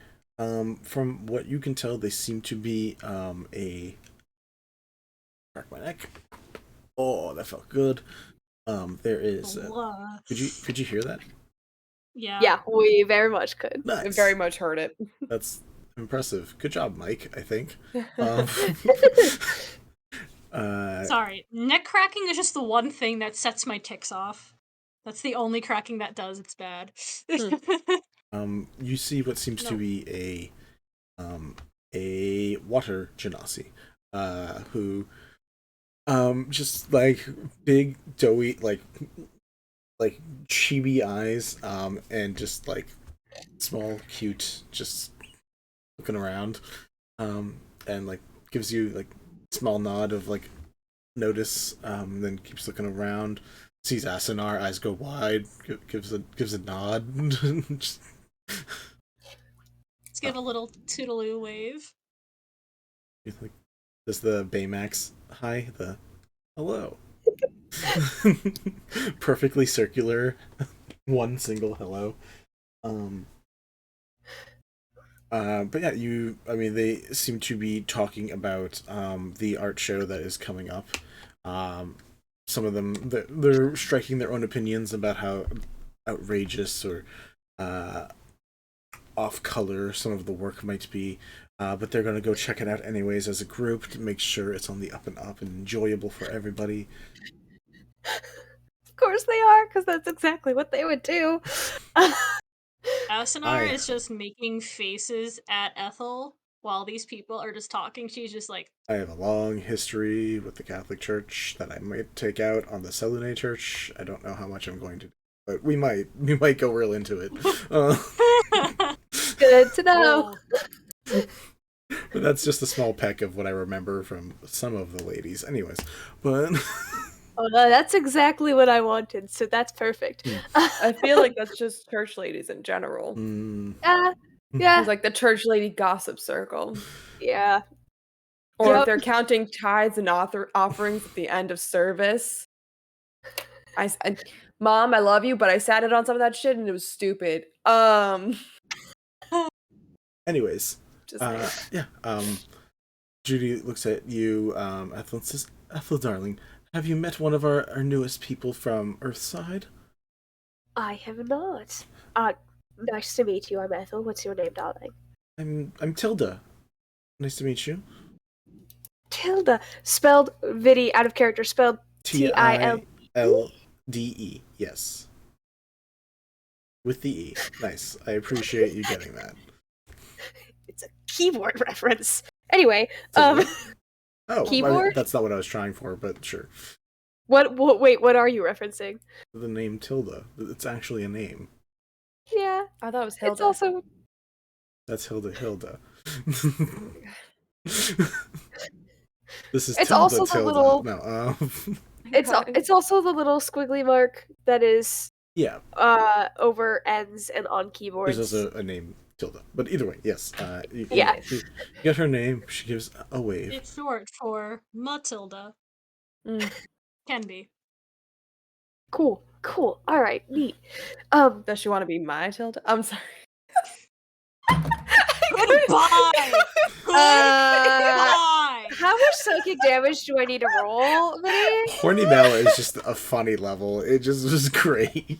From what you can tell, they seem to be a... Crack my neck. Oh, that felt good. There is... Could you hear that? Yeah. Yeah, we very much could. Nice. I very much heard it. That's impressive. Good job, Mike, I think. Sorry, neck cracking is just the one thing that sets my tics off. That's the only cracking that does. It's bad. You see what seems to be a water genasi, who just like big doughy like chibi eyes, and just like small cute, just looking around, and like gives you like small nod of like notice, then keeps looking around, sees Asunar, eyes go wide, gives a nod. Just... Let's give a little toodaloo wave. Like, does the Baymax hi, the hello. Perfectly circular, one single hello. But yeah, they seem to be talking about the art show that is coming up. Some of them, they're striking their own opinions about how outrageous or off color some of the work might be, but they're going to go check it out anyways as a group to make sure it's on the up and up and enjoyable for everybody. Of course they are, because that's exactly what they would do. Asunar is just making faces at Ethel while these people are just talking. She's just like, I have a long history with the Catholic Church that I might take out on the Selune Church. I don't know how much I'm going to do, but we might go real into it. Good to know. But that's just a small peck of what I remember from some of the ladies. Anyways, but Oh, no, that's exactly what I wanted, so that's perfect. I feel like that's just church ladies in general. Yeah. It's like the church lady gossip circle. Yeah. Or if Yep. they're counting tithes and offerings at the end of service. Mom, I love you, but I sat in on some of that shit and it was stupid. Anyways, Just saying. yeah. Judy looks at you, Ethel, and says, "Ethel, darling, have you met one of our newest people from Earthside?" I have not. Nice to meet you. I'm Ethel. What's your name, darling? I'm Tilda. Nice to meet you. Tilda. Spelled Vinny out of character. Spelled Tilde. Tilde. Yes. With the E. Nice. I appreciate you getting that. It's a keyboard reference. Anyway, Oh, keyboard? that's not what I was trying for, but sure. What? Wait, what are you referencing? The name Tilda. It's actually a name. Yeah, I thought it was Hilda. it's also. That's Hilda. This is It's Tilda also the Tilda. little- No, It's also the little squiggly mark that is yeah. over ends and on keyboards. There's also a name Tilda, but either way, yes. You get her name. She gives a wave. It's short for Matilda. Can be. Cool. All right, neat. Does she want to be my Tilda? I'm sorry. Goodbye. Goodbye. How much psychic damage do I need to roll, Vinny? Horny Mel is just a funny level. It just was great.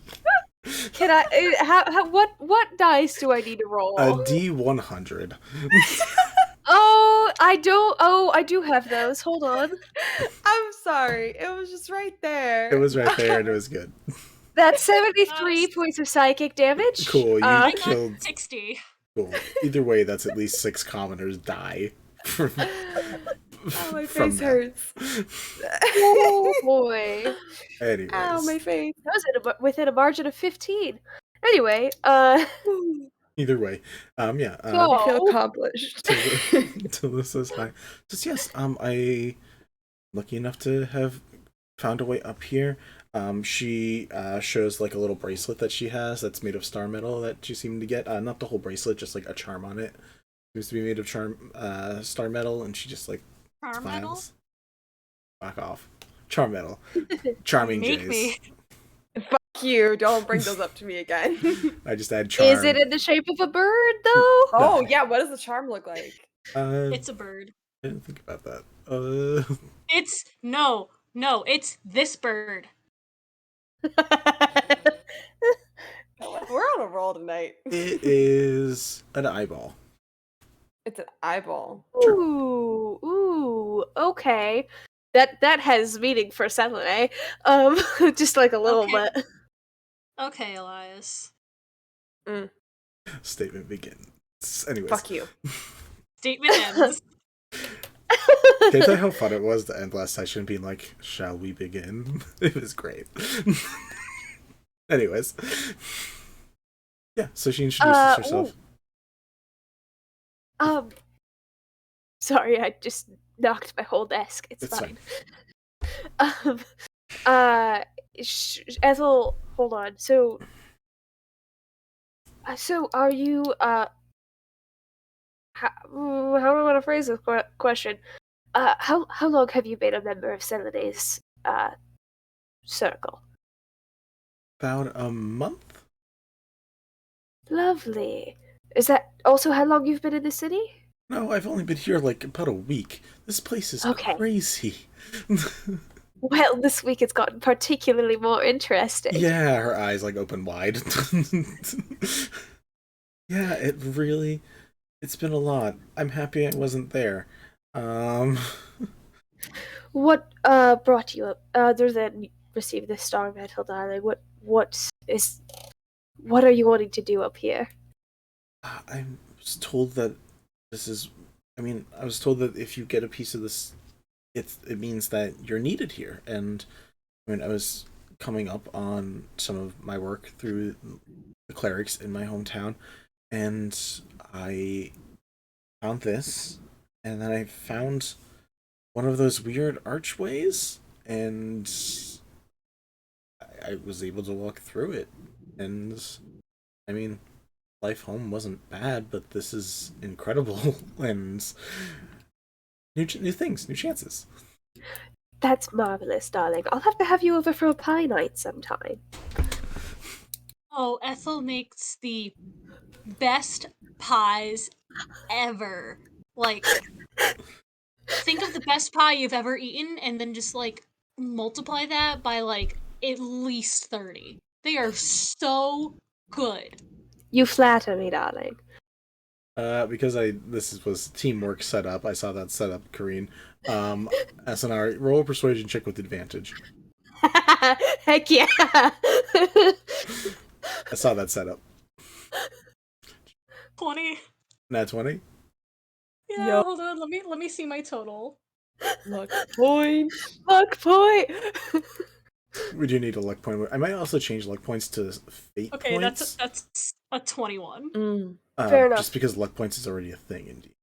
Can I? What dice do I need to roll? A D100. Oh, I don't. Oh, I do have those. Hold on. I'm sorry. It was just right there. It was right there, and it was good. That's 73 points of psychic damage. Cool. You I killed. got 60. Cool. Either way, that's at least 6 commoners die. Oh, my from face that. hurts. Oh boy. Anyways. Ow, my face. That was within a margin of 15. Anyway, Either way, yeah. So- I feel accomplished. Tilda says hi. Says yes. I lucky enough to have found a way up here. She shows like a little bracelet that she has that's made of star metal that she seemed to get. Not the whole bracelet, just like a charm on it. Seems to be made of star metal, and she just like Charm metal? smiles. Back off. Charm metal. Charming Make Jays. me. Fuck you. Don't bring those up to me again. I just add charm. is it in the shape of a bird though? Oh, yeah. What does the charm look like? It's a bird. I didn't think about that. It's no, it's this bird. We're on a roll tonight. It is an eyeball. It's an eyeball. Ooh, okay. That has meaning for Selune. Just like a little Okay. bit. Okay, Elias. Statement begins. Anyways. Fuck you. Statement ends. Can I tell you how fun it was to end last session being like, shall we begin? It was great. Anyways. Yeah, so she introduces herself. Sorry, I just knocked my whole desk. It's fine. Ethel, hold on. So are you, how do I want to phrase this question? How long have you been a member of Selune's, circle? About a month? Lovely. Is that also how long you've been in the city? No, I've only been here like about a week. This place is Okay. crazy. Well, this week it's gotten particularly more interesting. Yeah, her eyes like open wide. Yeah, it's been a lot. I'm happy I wasn't there. What brought you up other than receive the star medal, darling? What are you wanting to do up here? I was told that I was told that if you get a piece of this, it means that you're needed here. And I mean, I was coming up on some of my work through the clerics in my hometown, and I found this, and then I found one of those weird archways, and I was able to walk through it. And I mean, life home wasn't bad, but this is incredible and new things, new chances. That's marvelous, darling. I'll have you over for a pie night sometime. Oh, Ethel makes the best pies ever. Like, think of the best pie you've ever eaten and then just, like, multiply that by, like, at least 30. They are so good. You flatter me, darling. Because this was teamwork set up. I saw that set up, Kareen. Asunar, roll a persuasion check with advantage. Heck yeah! I saw that set up. 20. Nat 20. Yeah, Yo. hold on. Let me see my total. Luck point. Luck point! We do need a luck point. I might also change luck points to fate Okay, points. that's a 21. Fair enough. Just because luck points is already a thing, indeed.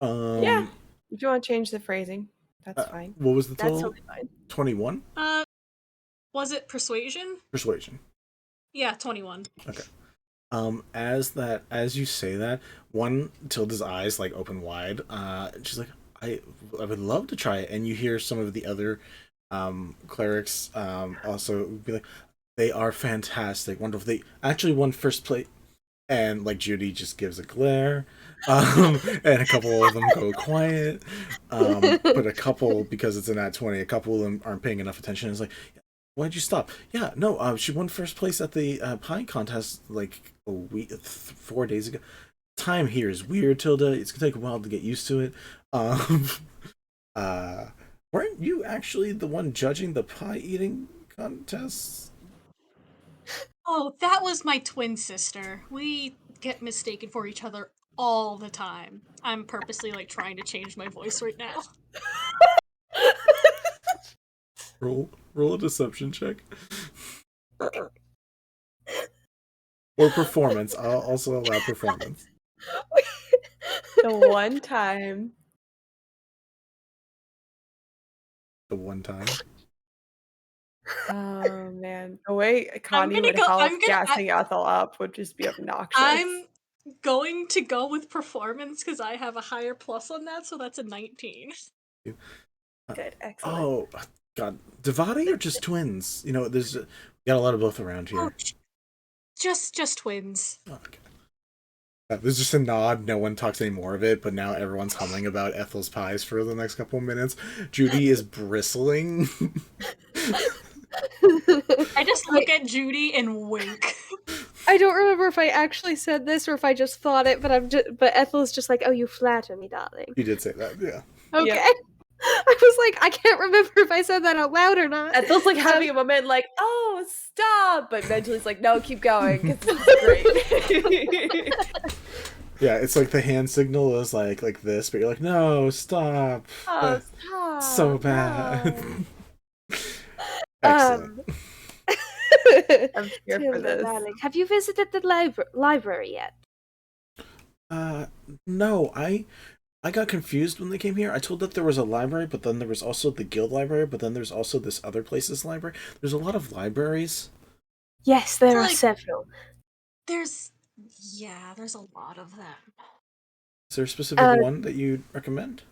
Yeah. If you want to change the phrasing, that's fine. What was the That's total? totally fine. 21? Was it persuasion? Persuasion. Yeah, 21. Okay. As you say that, one Tilda's eyes like open wide. She's like, I would love to try it. And you hear some of the other clerics also be like, they are fantastic, wonderful. They actually won first place. And like Judy just gives a glare, and a couple of them go quiet. But a couple, because it's a nat 20, a couple of them aren't paying enough attention. It's like, why'd you stop? Yeah, no, she won first place at the pie contest like a week, 4 days ago. Time here is weird, Tilda. It's gonna take a while to get used to it. Weren't you actually the one judging the pie eating contest? Oh, that was my twin sister. We get mistaken for each other all the time. I'm purposely like trying to change my voice right now. Roll a deception check. Or performance. I'll also allow performance. The one time. The one time. Oh man, the way Connie would gassing Ethel up would just be obnoxious. I'm going to go with performance because I have a higher plus on that, so that's a 19. Good, excellent. Oh God, Devati or just twins? You know, we got a lot of both around here. Oh, just twins. Oh, okay. There's just a nod. No one talks any more of it, but now everyone's humming about Ethel's pies for the next couple of minutes. Judy is bristling. I just look at Judy and wink. I don't remember if I actually said this or if I just thought it, but Ethel's just like, oh, you flatter me, darling. You did say that, yeah. Okay. Yep. I was like, I can't remember if I said that out loud or not. Ethel's like having a moment like, oh, stop, but mentally it's like, no, keep going, because this is great. Yeah, it's like the hand signal is like this, but you're like, no, stop. Oh, stop. So bad. No. Excellent. I'm here for this. Darling, have you visited the library yet? No, I got confused when they came here. I told that there was a library, but then there was also the guild library, but then there's also this other place's library. There's a lot of libraries. Yes, there are several. There's a lot of them. Is there a specific one that you'd recommend?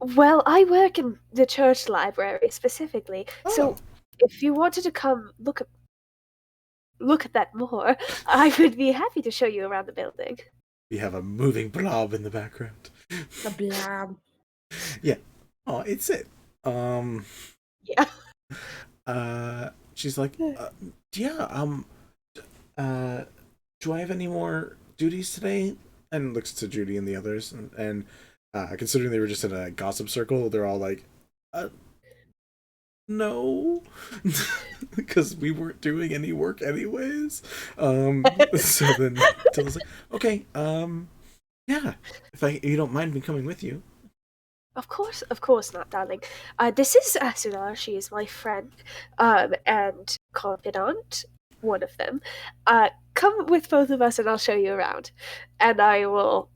Well, I work in the church library specifically, so if you wanted to come look at that more, I would be happy to show you around the building. We have a moving blob in the background. A blob. Yeah. Oh, it's it. Yeah. She's like, yeah, do I have any more duties today? And looks to Judy and the others, and considering they were just in a gossip circle, they're all like, no, because we weren't doing any work anyways. So then Tilda's like, okay, yeah, if you don't mind me coming with you. Of course not, darling. This is Asunar. She is my friend, and confidant, one of them. Come with both of us and I'll show you around. And I will,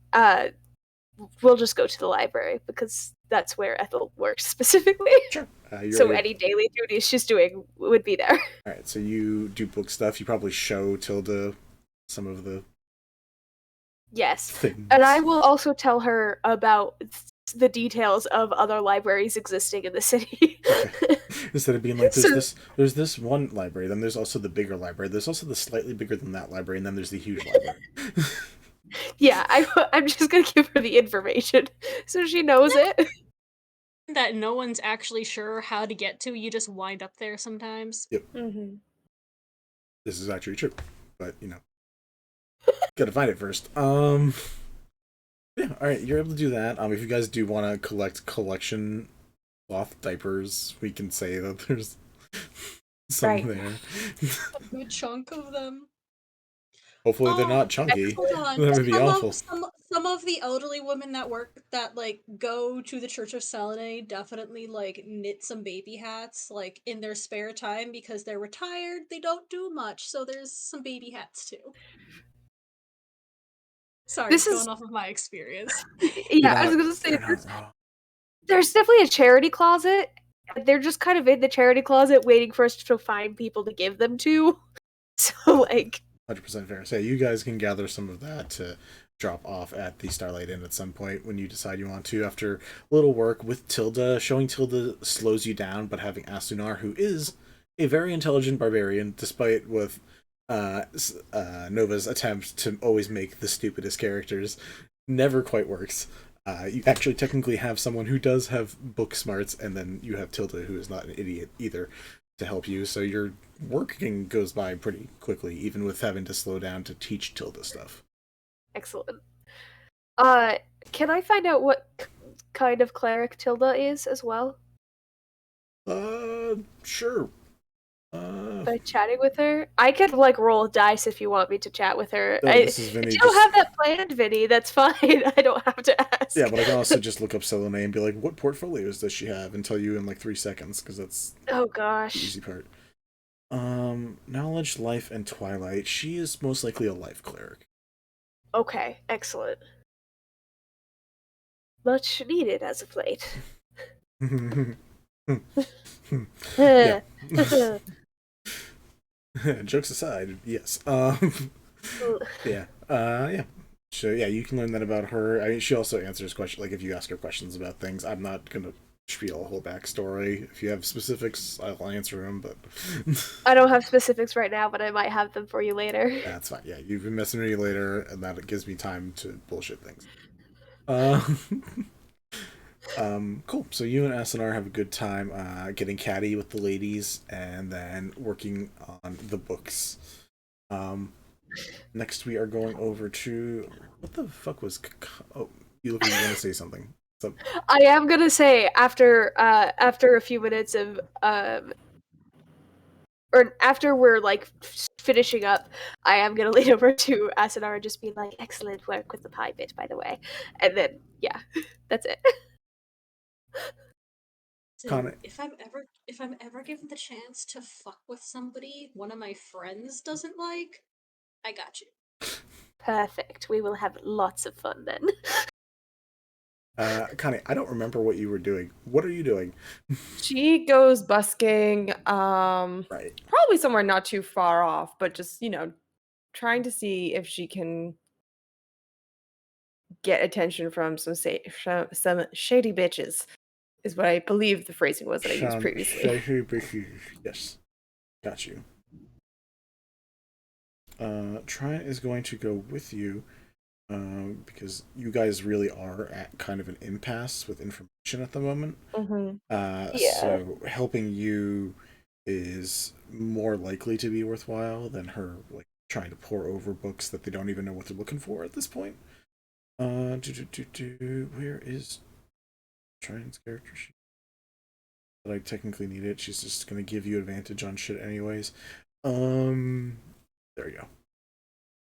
we'll just go to the library because that's where Ethel works specifically. Sure. So any daily duties she's doing would be there. All right, so you do book stuff. You probably show Tilda some of the Yes. things. And I will also tell her about the details of other libraries existing in the city. Okay. Instead of being like, So- there's this one library, then there's also the bigger library, there's also the slightly bigger than that library, and then there's the huge library. Yeah, I'm just gonna give her the information so she knows it. That no one's actually sure how to get to, you just wind up there sometimes. Mm-hmm. This is actually true, but you know, gotta find it first. Yeah, all right, you're able to do that. If you guys do want to collect collection cloth diapers, we can say that there's some Right. there. A good chunk of them. Hopefully they're not chunky. Hold on. That would be awful. Some of the elderly women that like go to the Church of Selune definitely like knit some baby hats like in their spare time because they're retired. They don't do much, so there's some baby hats too. Sorry, This going is- off of my experience. Yeah, I was gonna say You're not wrong. there's definitely a charity closet. They're just kind of in the charity closet waiting for us to find people to give them to. So like 100% fair. So you guys can gather some of that to drop off at the Starlight Inn at some point when you decide you want to. After a little work with Tilda, showing Tilda slows you down, but having Asunar, who is a very intelligent barbarian, despite with Nova's attempt to always make the stupidest characters, never quite works. You actually technically have someone who does have book smarts, and then you have Tilda, who is not an idiot either, to help you. So your working goes by pretty quickly, even with having to slow down to teach Tilda stuff. excellent. Can I find out what kind of cleric Tilda is as well Sure. by chatting with her? I could like roll a dice if you want me to chat with her. No, this is Vinny. If you don't have that planned, Vinny, that's fine. I don't have to ask. Yeah, but I can also just look up Selune and be like, what portfolios does she have, and tell you in like 3 seconds, because that's Oh the gosh. easy part. Knowledge, life, and twilight. She is most likely a life cleric. Okay, excellent. Much needed as of late. Yeah. Jokes aside, yes. Yeah. Yeah. So yeah, you can learn that about her. I mean, she also answers questions, like if you ask her questions about things. I'm not gonna spiel a whole backstory. If you have specifics, I'll answer them. But I don't have specifics right now, but I might have them for you later. that's fine. Yeah, you've been messaging me later, and that gives me time to bullshit things. Cool. So you and Asunar have a good time getting catty with the ladies and then working on the books. Next we are going over to what the fuck was oh, you look like you want to say something. So, I am gonna say after a few minutes of or after we're like finishing up, I am gonna lean over to Asunar and just be like, "Excellent work with the pie bit, by the way," and then yeah, that's it. Connor. If I'm ever given the chance to fuck with somebody one of my friends doesn't like, I got you. Perfect. We will have lots of fun then. Connie, I don't remember what you were doing. What are you doing? She goes busking, Right. probably somewhere not too far off, but just, trying to see if she can get attention from some shady bitches, is what I believe the phrasing was that I used previously. Yes. Got you. Trine is going to go with you because you guys really are at kind of an impasse with information at the moment. Mm-hmm. Yeah. So helping you is more likely to be worthwhile than her like trying to pour over books that they don't even know what they're looking for at this point. Where is Trine's character sheet? But I technically need it. She's just gonna give you advantage on shit anyways. There you go.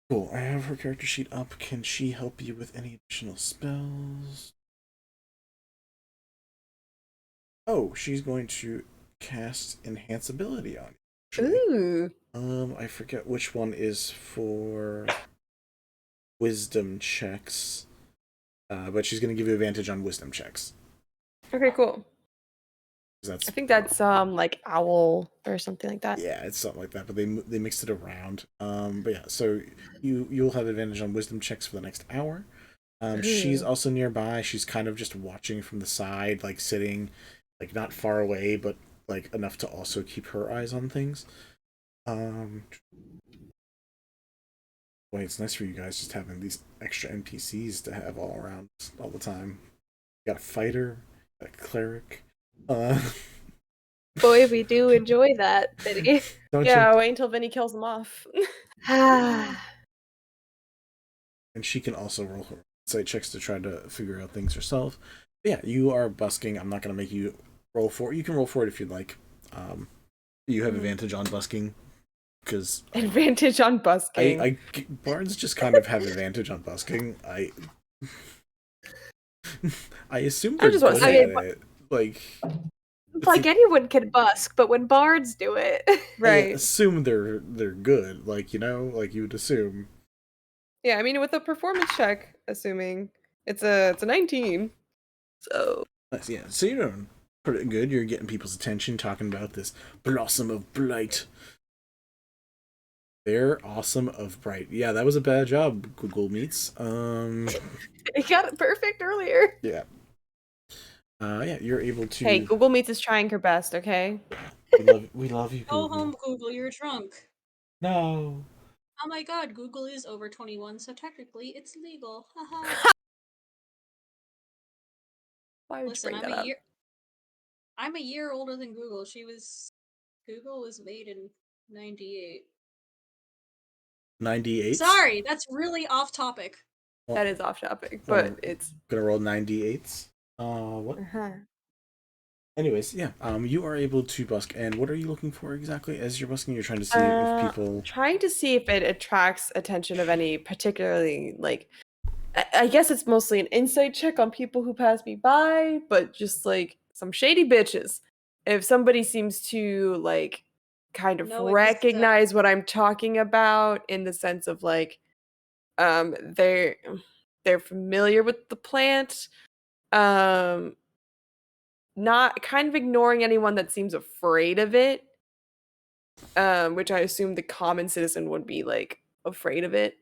Cool. I have her character sheet up. Can she help you with any additional spells? Oh, she's going to cast Enhance Ability on you. Ooh. I forget which one is for wisdom checks. But she's going to give you advantage on wisdom checks. Okay, cool. That's, I think that's like owl or something like that. yeah, it's something like that, but they mixed it around. But yeah, so you'll have advantage on wisdom checks for the next hour. She's Ooh. also nearby. She's kind of just watching from the side, like sitting, like not far away, but like enough to also keep her eyes on things. Boy, it's nice for you guys just having these extra NPCs to have all around all the time. You got a fighter, a cleric. Boy, we do enjoy that, Biddy. Don't Yeah, you? wait until Vinny kills them off. And she can also roll her insight checks to try to figure out things herself. But yeah, you are busking. I'm not going to make you roll for it. You can roll for it if you'd like. You have advantage on busking because Advantage on busking. bards just kind of have advantage on busking. I assume they're just wanna good say at it. Like, Like anyone can busk, but when bards do it, I Right. assume they're good. Like, like you would assume. Yeah, I mean with a performance check, assuming it's a 19. So Nice, yeah. So you're doing pretty good. You're getting people's attention, talking about this blossom of blight. They're awesome of bright. Yeah, that was a bad job, Google Meets. he got it perfect earlier. Yeah. Yeah, you're able to. hey, Google Meets is trying her best, okay? We love you, Go Google. home, Google, you're drunk. No. Oh my god, Google is over 21, so technically it's legal. Haha. Why would Listen, you bring that up? I'm a year older than Google. Google was made in 98. 98. Sorry, that's really off topic. Well, That is off topic, well, but it's gonna roll 98s. What? Anyways, yeah. You are able to busk, and what are you looking for exactly as you're busking? You're trying to see if people. Trying to see if it attracts attention of any particularly like. I guess it's mostly an insight check on people who pass me by, but just like some shady bitches. If somebody seems to like kind of No, it's, recognize what I'm talking about in the sense of like they're familiar with the plant, not kind of ignoring anyone that seems afraid of it, which I assume the common citizen would be like afraid of it.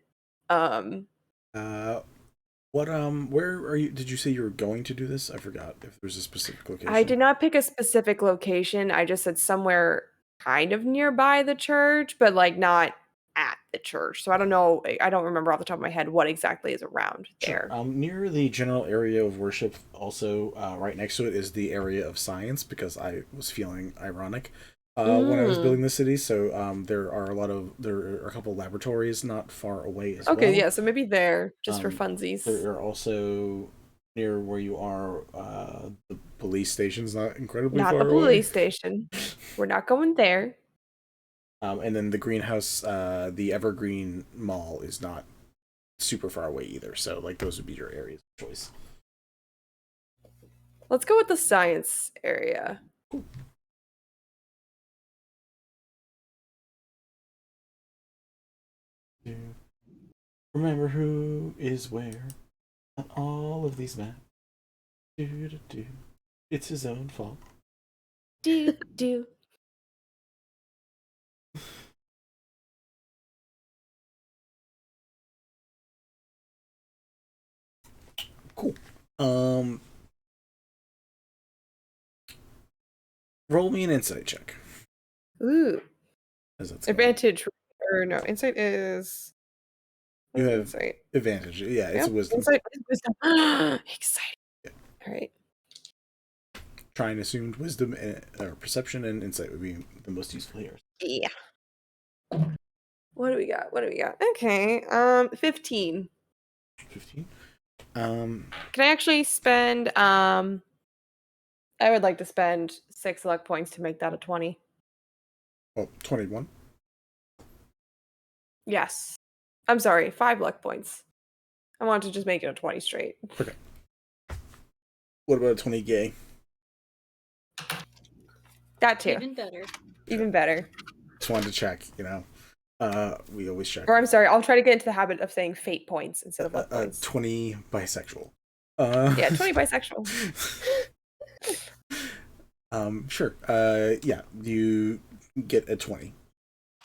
What where are you? Did you say you were going to do this? I forgot if there's a specific location. I did not pick a specific location. I just said somewhere kind of nearby the church, but like not at the church. So I don't know. I don't remember off the top of my head what exactly is around there. Near the general area of worship, also right next to it is the area of science, because I was feeling ironic when I was building the city. So there are a couple laboratories not far away as well. Okay, yeah, so maybe there, just for funsies. There are also near where you are, the police station's not incredibly Not far the away. police station. We're not going there. And then the greenhouse, the Evergreen Mall is not super far away either. So like those would be your areas of choice. Let's go with the science area. Remember who is where on all of these maps. It's his own fault. Do. Cool. Roll me an insight check. Ooh. That's Advantage, or no, insight is... You have insight? advantage. Yeah, it's Yep. a wisdom. Insight is wisdom. Exciting. Yeah. All right. Try and assumed wisdom or perception and insight would be the most useful here. Yeah. What do we got? Okay. 15. 15. Can I actually spend I would like to spend 6 luck points to make that a 20. Well, 21. Yes. I'm sorry, 5 luck points. I want to just make it a 20 straight. Okay. What about a 20 gay? That too. Even better. Just wanted to check, we always check. Or I'm sorry, I'll try to get into the habit of saying fate points instead of luck points. 20 bisexual. Yeah, 20 bisexual. Sure. Yeah, you get a 20.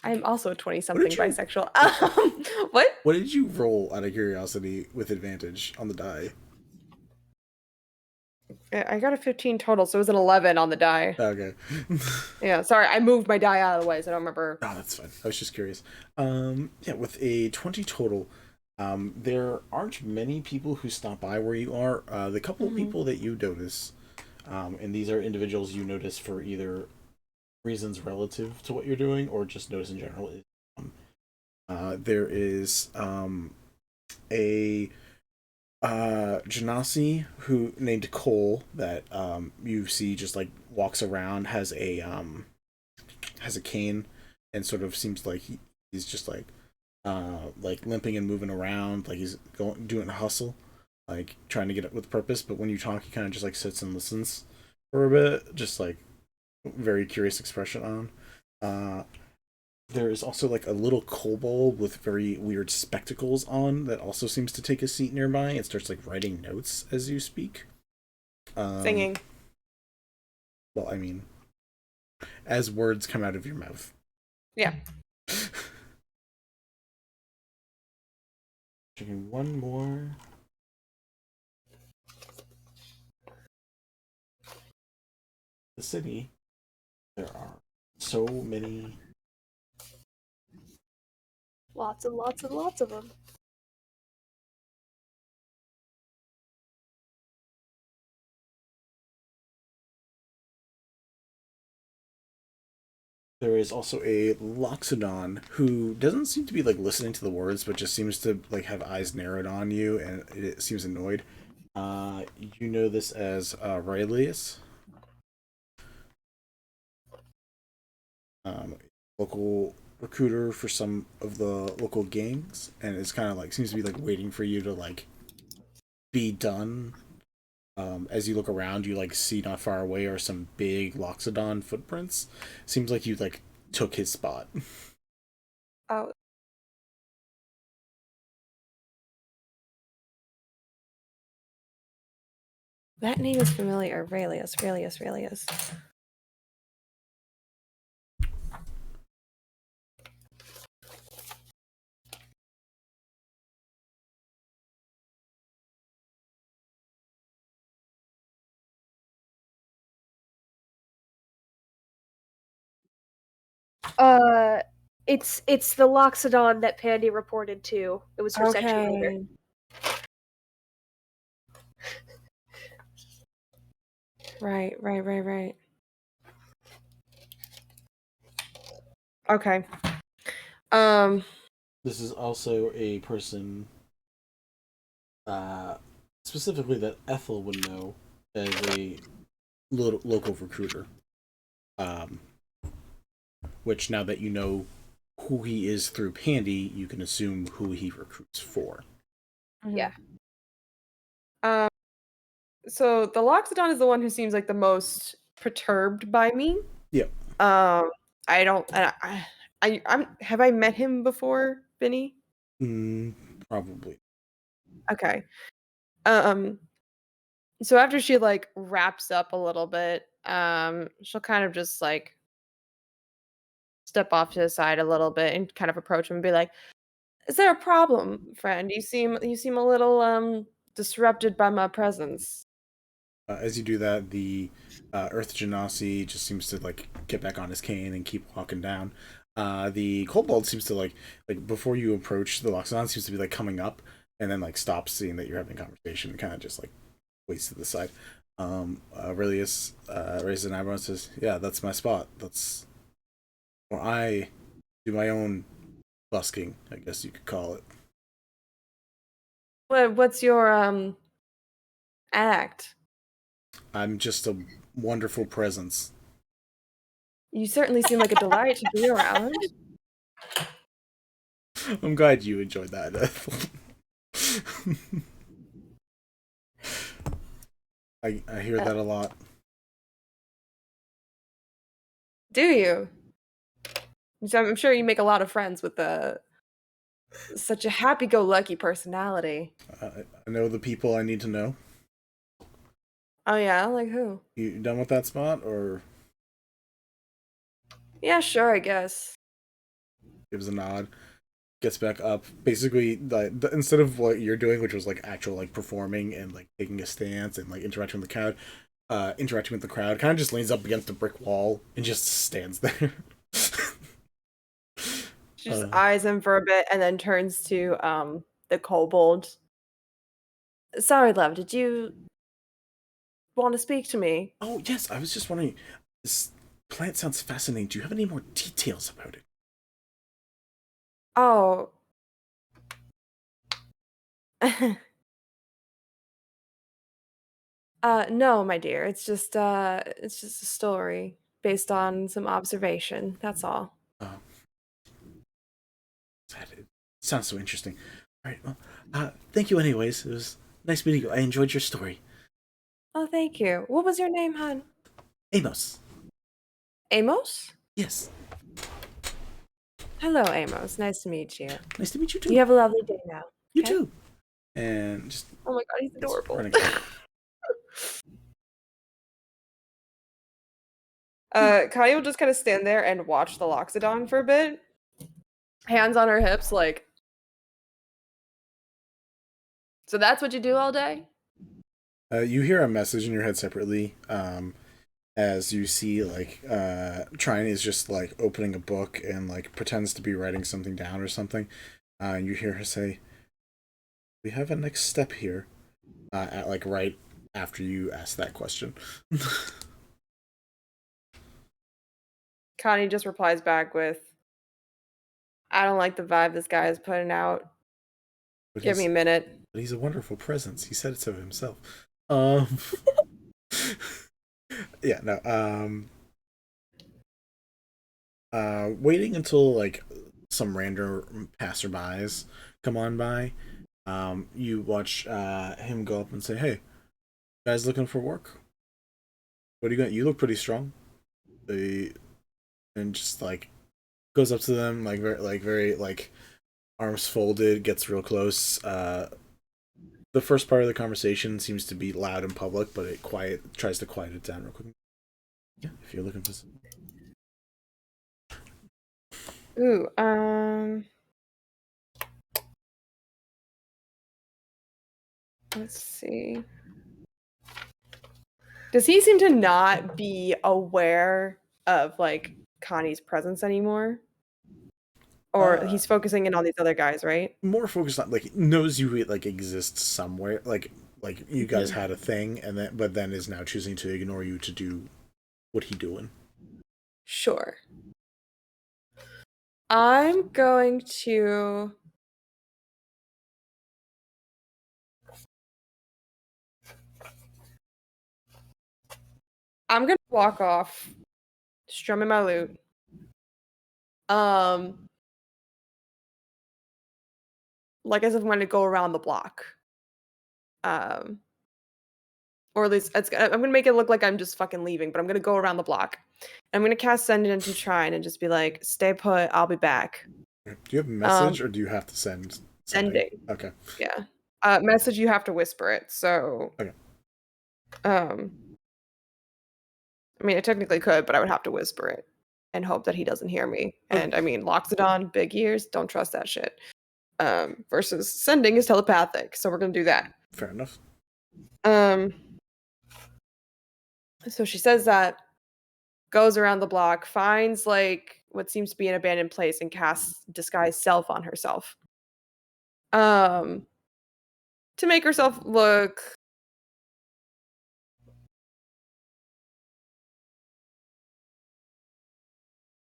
I'm also a 20-something you- bisexual. What? What did you roll out of curiosity with advantage on the die? I got a 15 total, so it was an 11 on the die. Okay. Yeah, sorry, I moved my die out of the way, so I don't remember. Oh, that's fine. I was just curious. Yeah, with a 20 total, there aren't many people who stop by where you are. The couple of people that you notice, and these are individuals you notice for either reasons relative to what you're doing or just notice in general, is there is a Genasi who named Cole that you see just like walks around, has a cane, and sort of seems like he's just like limping and moving around, like he's doing a hustle, like trying to get it with purpose. But when you talk, he kind of just like sits and listens for a bit, just like very curious expression on. There is also like a little kobold with very weird spectacles on that also seems to take a seat nearby and starts like writing notes as you speak. Singing. Well, I mean, as words come out of your mouth. Yeah. Checking one more. The city. There are so many. Lots and lots and lots of them. There is also a Loxodon who doesn't seem to be like listening to the words, but just seems to like have eyes narrowed on you, and it seems annoyed. You know this as Raelius, local recruiter for some of the local gangs, and it's kind of like seems to be like waiting for you to like be done. As you look around, you like see not far away are some big Loxodon footprints. Seems like you like took his spot. Oh. That name is familiar. Raelius. It's the Loxodon that Pandy reported to. It was her section leader. Right. Okay. This is also a person, specifically that Ethel would know as a local recruiter. Which now that you know who he is through Pandy, you can assume who he recruits for. Yeah. So the Loxodon is the one who seems like the most perturbed by me. Yep. I don't. I'm. Have I met him before, Vinny? Probably. Okay. So after she like wraps up a little bit, she'll kind of just like step off to the side a little bit and kind of approach him and be like, "Is there a problem, friend? You seem a little disrupted by my presence." As you do that, the Earth Genasi just seems to like get back on his cane and keep walking down. The Kobold seems to like before you approach the Loxodon seems to be like coming up and then like stops seeing that you're having a conversation and kind of just like waits to the side. Aurelius raises an eyebrow and says, "Yeah, that's my spot. That's where I do my own busking, I guess you could call it." What's your act? I'm just a wonderful presence. You certainly seem like a delight to be around. I'm glad you enjoyed that. I hear that a lot. Do you? So I'm sure you make a lot of friends with such a happy-go-lucky personality. I know the people I need to know. Oh yeah, like who? You done with that spot, or Yeah, sure, I guess. gives a nod, gets back up. Basically, instead of what you're doing, which was like actual like performing and like taking a stance and like interacting with the crowd, kind of just leans up against the brick wall and just stands there. She just eyes him for a bit and then turns to the kobold. Sorry, love, did you want to speak to me? Oh yes, I was just wondering. This plant sounds fascinating. Do you have any more details about it? Oh. No, my dear. It's just a story based on some observation. That's all. Oh, it sounds so interesting. All right, well, thank you anyways. It was nice meeting you. I enjoyed your story. Oh, thank you. What was your name, hon? Amos. Amos? Yes. Hello, Amos. Nice to meet you. Nice to meet you too. You have a lovely day now. You okay? too. And just Oh my god, he's adorable. Connie will just kind of stand there and watch the Loxodon for a bit. Hands on her hips, like. So that's what you do all day? You hear a message in your head separately, as you see like Trine is just like opening a book and like pretends to be writing something down or something. And you hear her say, "We have a next step here," at like right after you ask that question. Connie just replies back with, I don't like the vibe this guy is putting out. But Give me a minute. But he's a wonderful presence. He said it so himself. Yeah, no, waiting until like some random passerbys come on by, you watch him go up and say, "Hey, guys, looking for work? What do you got? You look pretty strong." They and just like goes up to them like very like arms folded, gets real close. The first part of the conversation seems to be loud in public, but it tries to quiet it down real quick. Yeah, if you're looking for some. Ooh, let's see. Does he seem to not be aware of like Connie's presence anymore? Or he's focusing in on these other guys, right? More focused on like knows you like exist somewhere, like you guys had a thing, and then is now choosing to ignore you to do what he doing. Sure. I'm going to walk off, strumming my lute. Like as if I'm going to go around the block. Or at least I'm going to make it look like I'm just fucking leaving, but I'm going to go around the block. I'm going to cast Send into Trine and just be like, stay put, I'll be back. Do you have a message or do you have to send something? Sending. Okay. Yeah. Message, you have to whisper it. So. Okay. I mean, I technically could, but I would have to whisper it and hope that he doesn't hear me. Okay. And I mean, Loxodon, big ears, don't trust that shit. Versus sending is telepathic, so we're gonna do that. Fair enough. So she says that, goes around the block, finds like what seems to be an abandoned place, and casts disguise self on herself. To make herself look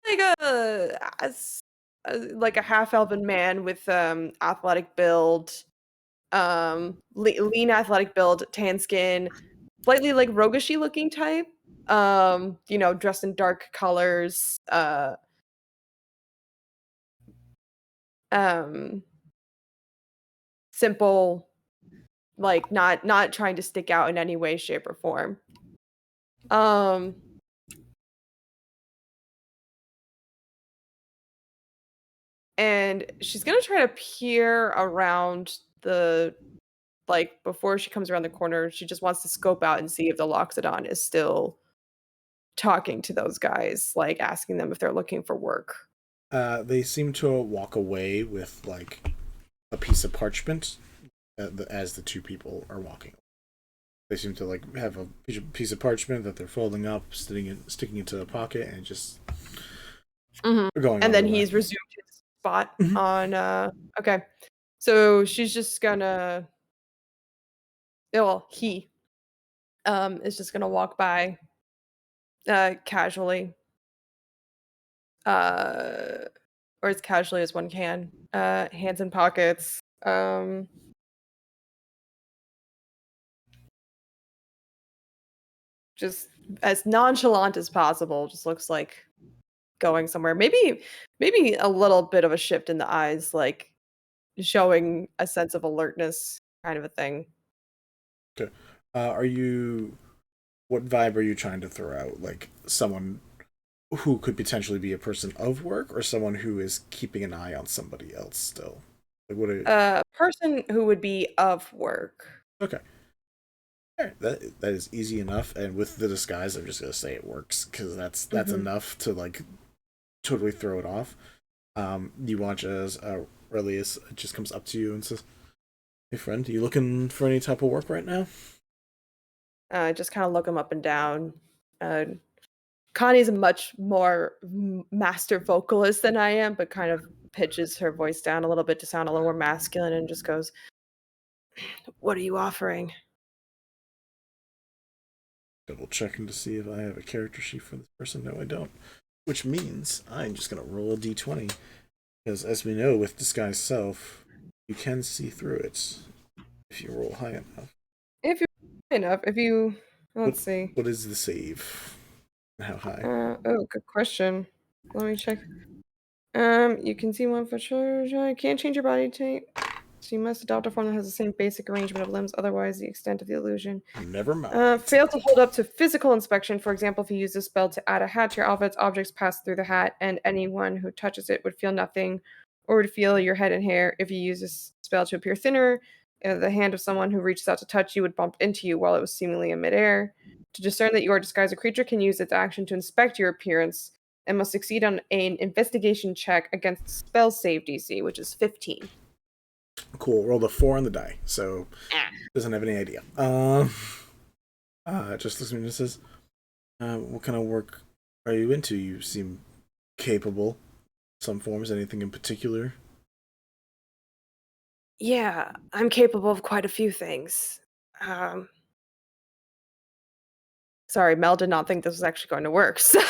like like a half elven man with athletic build, lean athletic build, tan skin, slightly like roguishy looking type. You know, dressed in dark colors. Simple, like not trying to stick out in any way, shape, or form. And she's gonna try to peer around the like before she comes around the corner, she just wants to scope out and see if the Loxodon is still talking to those guys, like asking them if they're looking for work. They seem to walk away with like a piece of parchment as the two people are walking. They seem to like have a piece of parchment that they're folding up, sticking into a pocket, and just going. And then he's resumed his spot on. Okay, so she's just gonna. Well, he is just gonna walk by casually, or as casually as one can, hands in pockets. Just as nonchalant as possible. Just looks like going somewhere. Maybe a little bit of a shift in the eyes, like showing a sense of alertness, kind of a thing. Okay. What vibe are you trying to throw out? Like someone who could potentially be a person of work, or someone who is keeping an eye on somebody else still? Like what? A person who would be of work. Okay. All right. That is easy enough, and with the disguise, I'm just gonna say it works because that's enough to like totally throw it off. You watch as Relius just comes up to you and says, "Hey friend, are you looking for any type of work right now?" Just kind of look him up and down. Connie's a much more master vocalist than I am, but kind of pitches her voice down a little bit to sound a little more masculine and just goes, "What are you offering?" Double checking to see if I have a character sheet for this person. No, I don't. Which means I'm just gonna roll a d20. Because as we know, with Disguise Self, you can see through it if you roll high enough. If you're high enough, let's see. What is the save? How high? Oh, good question. Let me check. You can see one for sure. You can't change your body type. So you must adopt a form that has the same basic arrangement of limbs, otherwise the extent of the illusion. Never mind. Fail to hold up to physical inspection. For example, if you use this spell to add a hat to your outfit, objects pass through the hat, and anyone who touches it would feel nothing, or would feel your head and hair. If you use this spell to appear thinner, the hand of someone who reaches out to touch you would bump into you while it was seemingly in midair. To discern that you are disguised, a creature can use its action to inspect your appearance and must succeed on an investigation check against spell save DC, which is 15. Cool. Rolled a 4 on the die, so doesn't have any idea. Just listening to this. What kind of work are you into? You seem capable. Some forms. Anything in particular? Yeah, I'm capable of quite a few things. Sorry, Mel did not think this was actually going to work. So,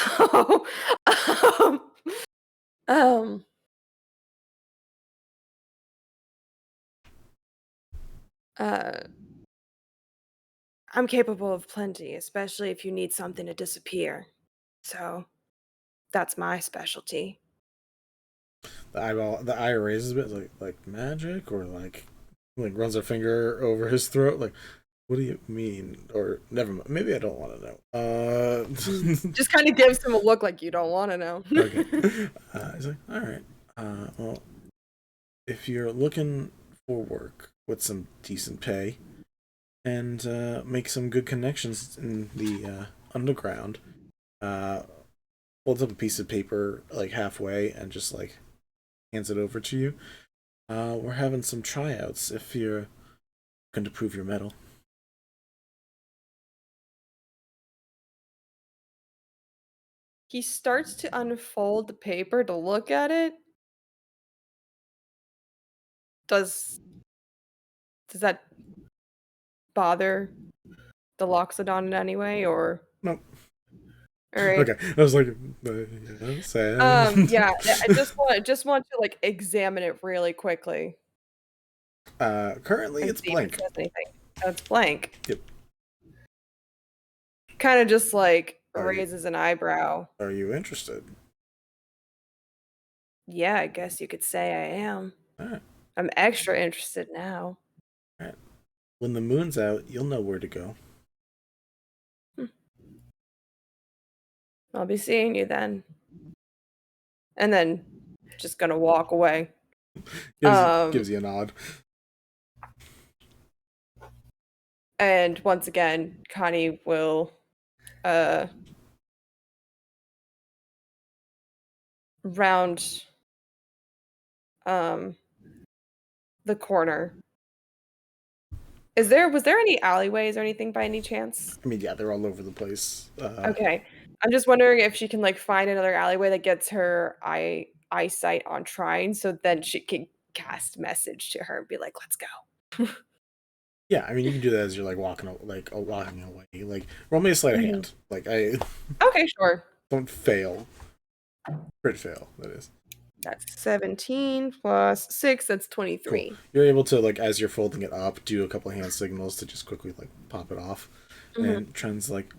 I'm capable of plenty, especially if you need something to disappear. So, that's my specialty. The eye raises a bit, like magic, or like runs a finger over his throat. Like, what do you mean? Or never mind. Maybe I don't want to know. Just kind of gives him a look like you don't want to know. Okay. He's like, all right. Well, if you're looking for work with some decent pay and make some good connections in the underground, holds up a piece of paper like halfway and just like hands it over to you. We're having some tryouts if you're looking to prove your mettle. He starts to unfold the paper to look at it. Does that bother the Loxodon in any way, or? Nope. All right. Okay, I was like, sad. Yeah, I just want to like examine it really quickly. Currently it's blank. Oh, it's blank. Yep. Kind of just like raises an eyebrow. Are you interested? Yeah, I guess you could say I am. All right. I'm extra interested now. All right. When the moon's out, you'll know where to go. I'll be seeing you then. And then just gonna walk away. Gives you a nod. And once again, Connie will round the corner. Was there any alleyways or anything by any chance? I mean, yeah, they're all over the place. Okay. I'm just wondering if she can like find another alleyway that gets her eyesight on Trine, so then she can cast message to her and be like, "Let's go." Yeah, I mean, you can do that as you're like walking away. Like, roll me a sleight of Mhm. hand. Like, I Okay, sure. don't fail. Crit fail, that is. That's 17 plus 6, that's 23. Cool. You're able to, like, as you're folding it up, do a couple of hand signals to just quickly, like, pop it off. Mhm. And Trent's like,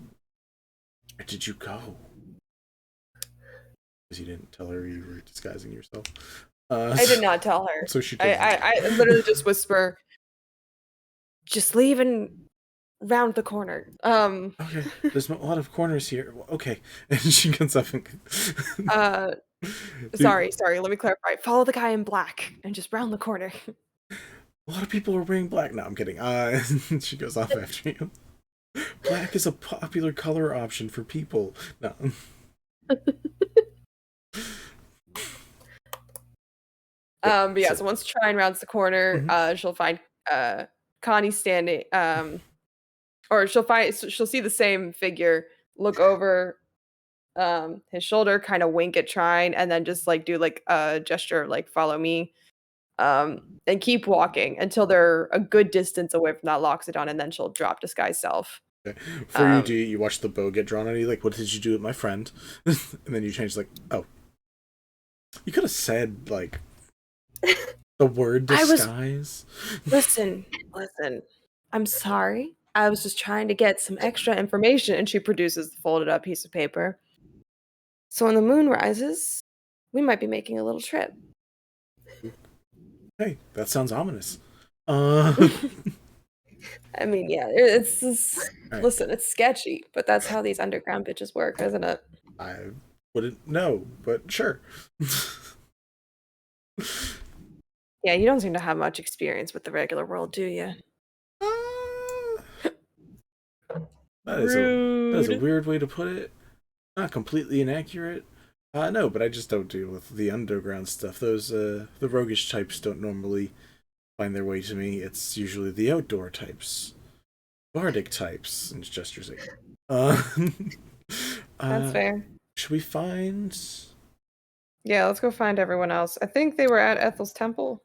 where did you go? Because you didn't tell her you were disguising yourself. I did not tell her. So she I literally just whisper, just leave and round the corner. Okay, there's a lot of corners here. Okay. And she comes up and... Sorry, let me clarify. Follow the guy in black and just round the corner. A lot of people are wearing black. No, I'm kidding. She goes off after you. Black is a popular color option for people. No. But yeah, so once Trine rounds the corner, she'll find Connie standing, or she'll see the same figure, look over his shoulder, kind of wink at Trine, and then just like do like a gesture like follow me. And keep walking until they're a good distance away from that Loxodon, and then she'll drop disguise self. Okay. For you watch the bow get drawn on you, like, what did you do with my friend? And then you change, like, oh. You could have said, like, the word disguise. Listen. I'm sorry. I was just trying to get some extra information, and she produces the folded up piece of paper. So when the moon rises, we might be making a little trip. Hey, that sounds ominous. I mean, yeah, it's Right. listen, it's sketchy, but that's how these underground bitches work, isn't it? I wouldn't know, but sure. Yeah, you don't seem to have much experience with the regular world, do you? That is a weird way to put it. Not completely inaccurate. No, but I just don't deal with the underground stuff. Those the roguish types don't normally find their way to me. It's usually the outdoor types, bardic types, and gestures. That's fair. Should we find? Yeah, let's go find everyone else. I think they were at Ethel's temple.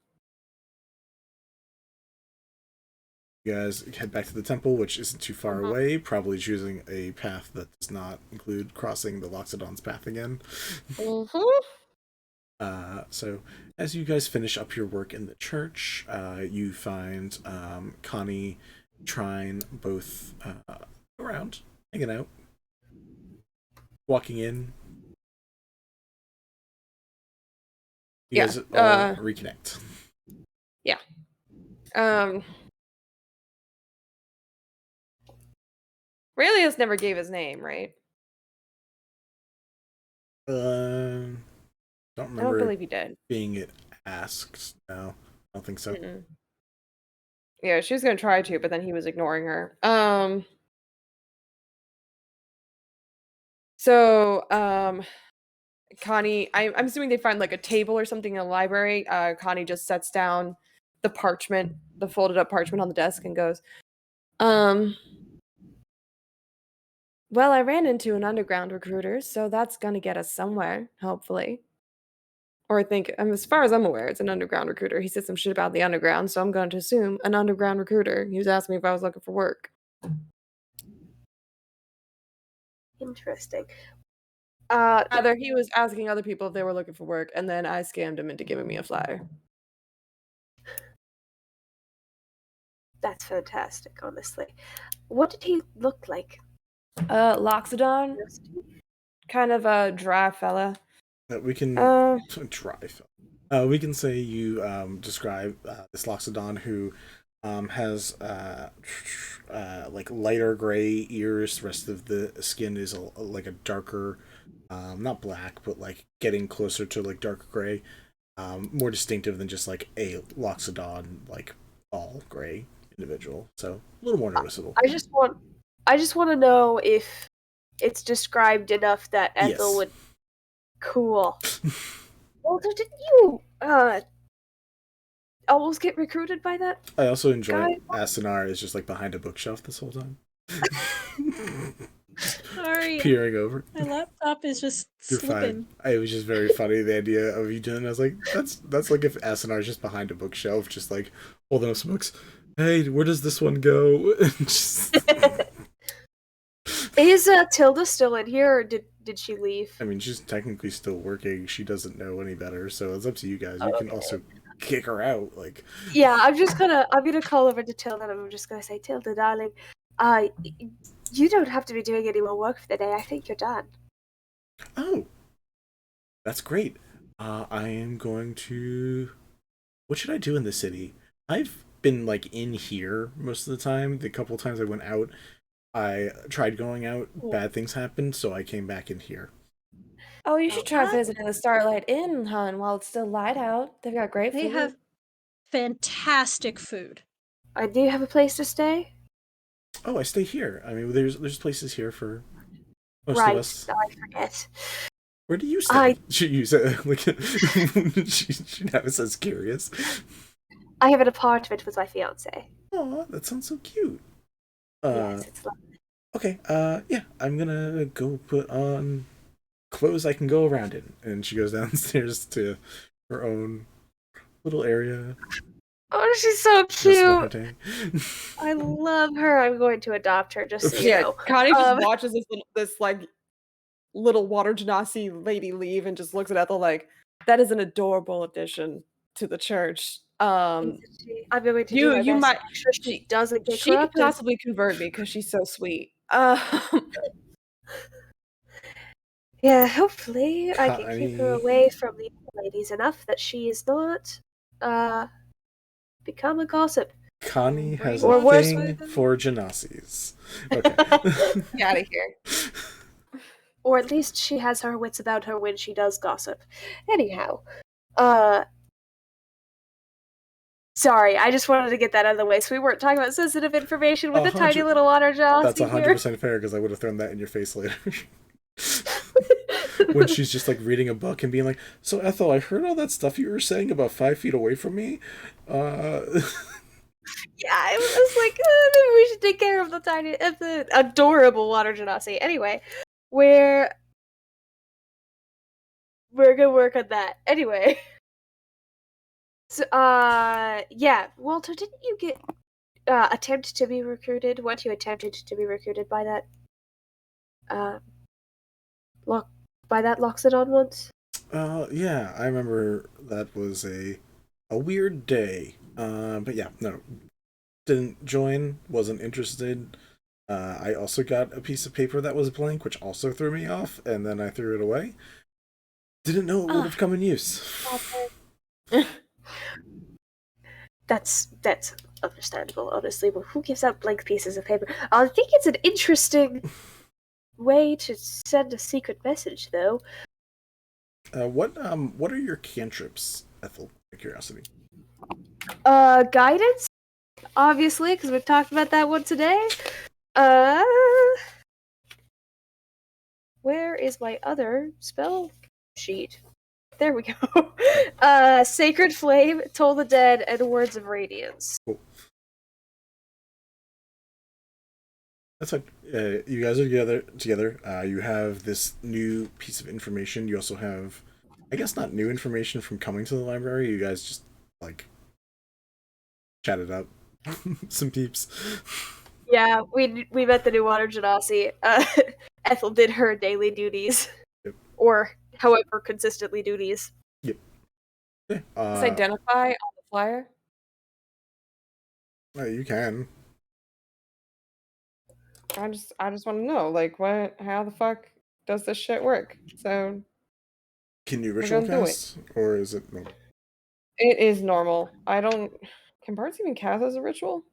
You guys head back to the temple, which isn't too far away, probably choosing a path that does not include crossing the Loxodon's path again. So as you guys finish up your work in the church, you find Connie, Trine, both around, hanging out, walking in. You guys all reconnect. Yeah. Raelius never gave his name, right? Don't remember. I don't believe he did. Being it asked. No, I don't think so. Yeah, she was gonna try to, but then he was ignoring her. Connie, I'm assuming they find like a table or something in the library. Connie just sets down the parchment, the folded up parchment on the desk, and goes, well, I ran into an underground recruiter, so that's gonna get us somewhere, hopefully. Or I think, as far as I'm aware, it's an underground recruiter. He said some shit about the underground, so I'm going to assume an underground recruiter. He was asking me if I was looking for work. Interesting. Rather, he was asking other people if they were looking for work, and then I scammed him into giving me a flyer. That's fantastic, honestly. What did he look like? Loxodon? Kind of a dry fella. We can we can say you describe this Loxodon who has like lighter gray ears. The rest of the skin is like a darker, not black, but like getting closer to like dark gray. More distinctive than just like a Loxodon, like all gray. individual, so a little more noticeable. I just want to know if it's described enough that Ethel Yes. would. Cool. Walter, didn't you almost get recruited by that? I also enjoy Guy- Asunar is just like behind a bookshelf this whole time. Sorry, Peering over. my laptop is just You're slipping. fine. It was just very funny, the idea of you doing it. I was like, that's like if Asunar is just behind a bookshelf, just like holding up some books. Hey, where does this one go? Just... Is Tilda still in here, or did she leave? I mean, she's technically still working. She doesn't know any better, so it's up to you guys. You can also kick her out. Like, Yeah, I'm gonna call over to Tilda, and I'm just gonna say, Tilda, darling, you don't have to be doing any more work for the day. I think you're done. oh, that's great. I am going to. What should I do in the city? I've been like in here most of the time. The couple times I went out, I tried going out. Bad things happened, so I came back in here. Oh, you should try What? visiting the Starlight Inn, hon, while it's still light out. They've got great They food. have fantastic food. Do you have a place to stay? Oh, I stay here. I mean, there's places here for most Right. of us. No, I forget. Where do you stay? She said, like, she now says curious. I have an apartment with my fiance. Oh, that sounds so cute. Yes, it's lovely. Okay, yeah, I'm gonna go put on clothes I can go around in. And she goes downstairs to her own little area. Oh, she's so Just about her cute. day. I love her. I'm going to adopt her, just so you Yeah, know. Connie just watches this like little water genasi lady leave and just looks at Ethel like, that is an adorable addition to the church. I'm going to do You my you best might to make sure she doesn't get she could corrupted. possibly convert me because she's so sweet. Yeah, hopefully I can keep her Connie. away from the other ladies enough that she is not become a gossip. Connie has Or a worse, thing for Genasis. Okay. Get out of here. Or at least she has her wits about her when she does gossip. Anyhow, sorry, I just wanted to get that out of the way so we weren't talking about sensitive information with the tiny little water jaws. That's 100% fair because I would have thrown that in your face later. When she's just like reading a book and being like, "So Ethel, I heard all that stuff you were saying about 5 feet away from me." Yeah, I was like, maybe we should take care of the adorable water genasi. Anyway, we're gonna work on that. Anyway, so yeah, Walter, didn't you get attempt to be recruited? Weren't you attempted to be recruited by that Loxodon once? Yeah, I remember that was a weird day. But yeah, no, didn't join, wasn't interested. I also got a piece of paper that was blank, which also threw me off, and then I threw it away. Didn't know it would have come in use. That's understandable, honestly. But who gives out blank pieces of paper? I think it's an interesting way to send a secret message, though. What are your cantrips, Ethel? Out of curiosity. Guidance, obviously, because we talked about that one today. Where is my other spell sheet? There we go. Sacred Flame, Toll the Dead, and Words of Radiance. Cool. That's like you guys are together. You have this new piece of information. You also have, I guess, not new information from coming to the library. You guys just like chatted up some peeps. Yeah, we met the new water genasi. Ethel did her daily duties, Yep. or however consistently duties. Yep. Yeah, Let's identify on the flyer. you can. I just want to know, like, how the fuck does this shit work? So Can you We're ritual gonna do it. cast, or is it no? it is normal. Can bards even cast as a ritual?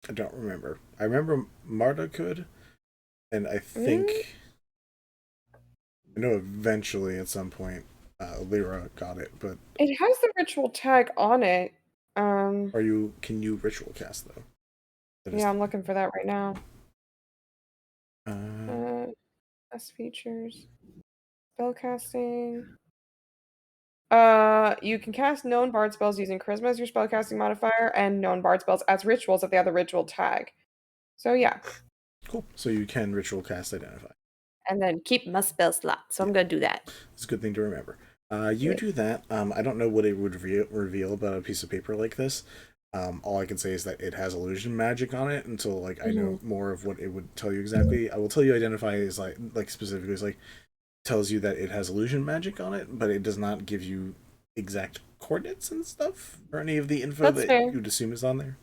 I don't remember. I remember Marta could, and I think I know eventually at some point Lyra got it, but It has the ritual tag on it. Can you ritual cast though? Yeah, I'm looking for that right now. Uh, Best features. Spellcasting. You can cast known bard spells using charisma as your spellcasting modifier, and known bard spells as rituals if they have the ritual tag. So yeah. cool. So you can ritual cast identify. And then keep my spell slot. So I'm gonna do that. It's a good thing to remember. You do that. I don't know what it would reveal about a piece of paper like this. All I can say is that it has illusion magic on it until like I know more of what it would tell you exactly. I will tell you identify is like specifically is like tells you that it has illusion magic on it, but it does not give you exact coordinates and stuff or any of the info that fair. you'd assume is on there.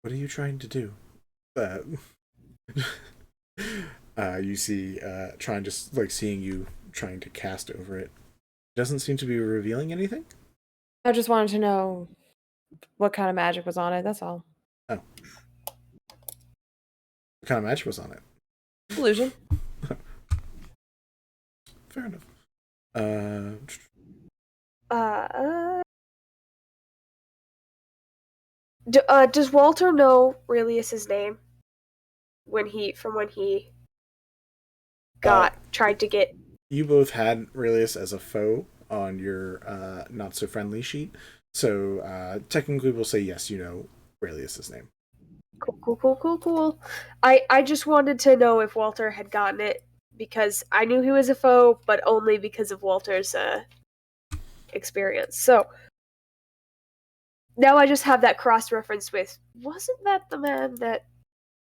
What are you trying to do? You see, trying just like seeing you trying to cast over it. Doesn't seem to be revealing anything. I just wanted to know what kind of magic was on it, that's all. Oh. What kind of magic was on it? Illusion. Fair enough. Does Walter know Aurelius's name? When he tried to get. You both had Aurelius as a foe on your not so friendly sheet, so technically we'll say yes. You know Aurelius's name. Cool. I just wanted to know if Walter had gotten it because I knew he was a foe, but only because of Walter's experience. So now I just have that cross-reference with, wasn't that the man that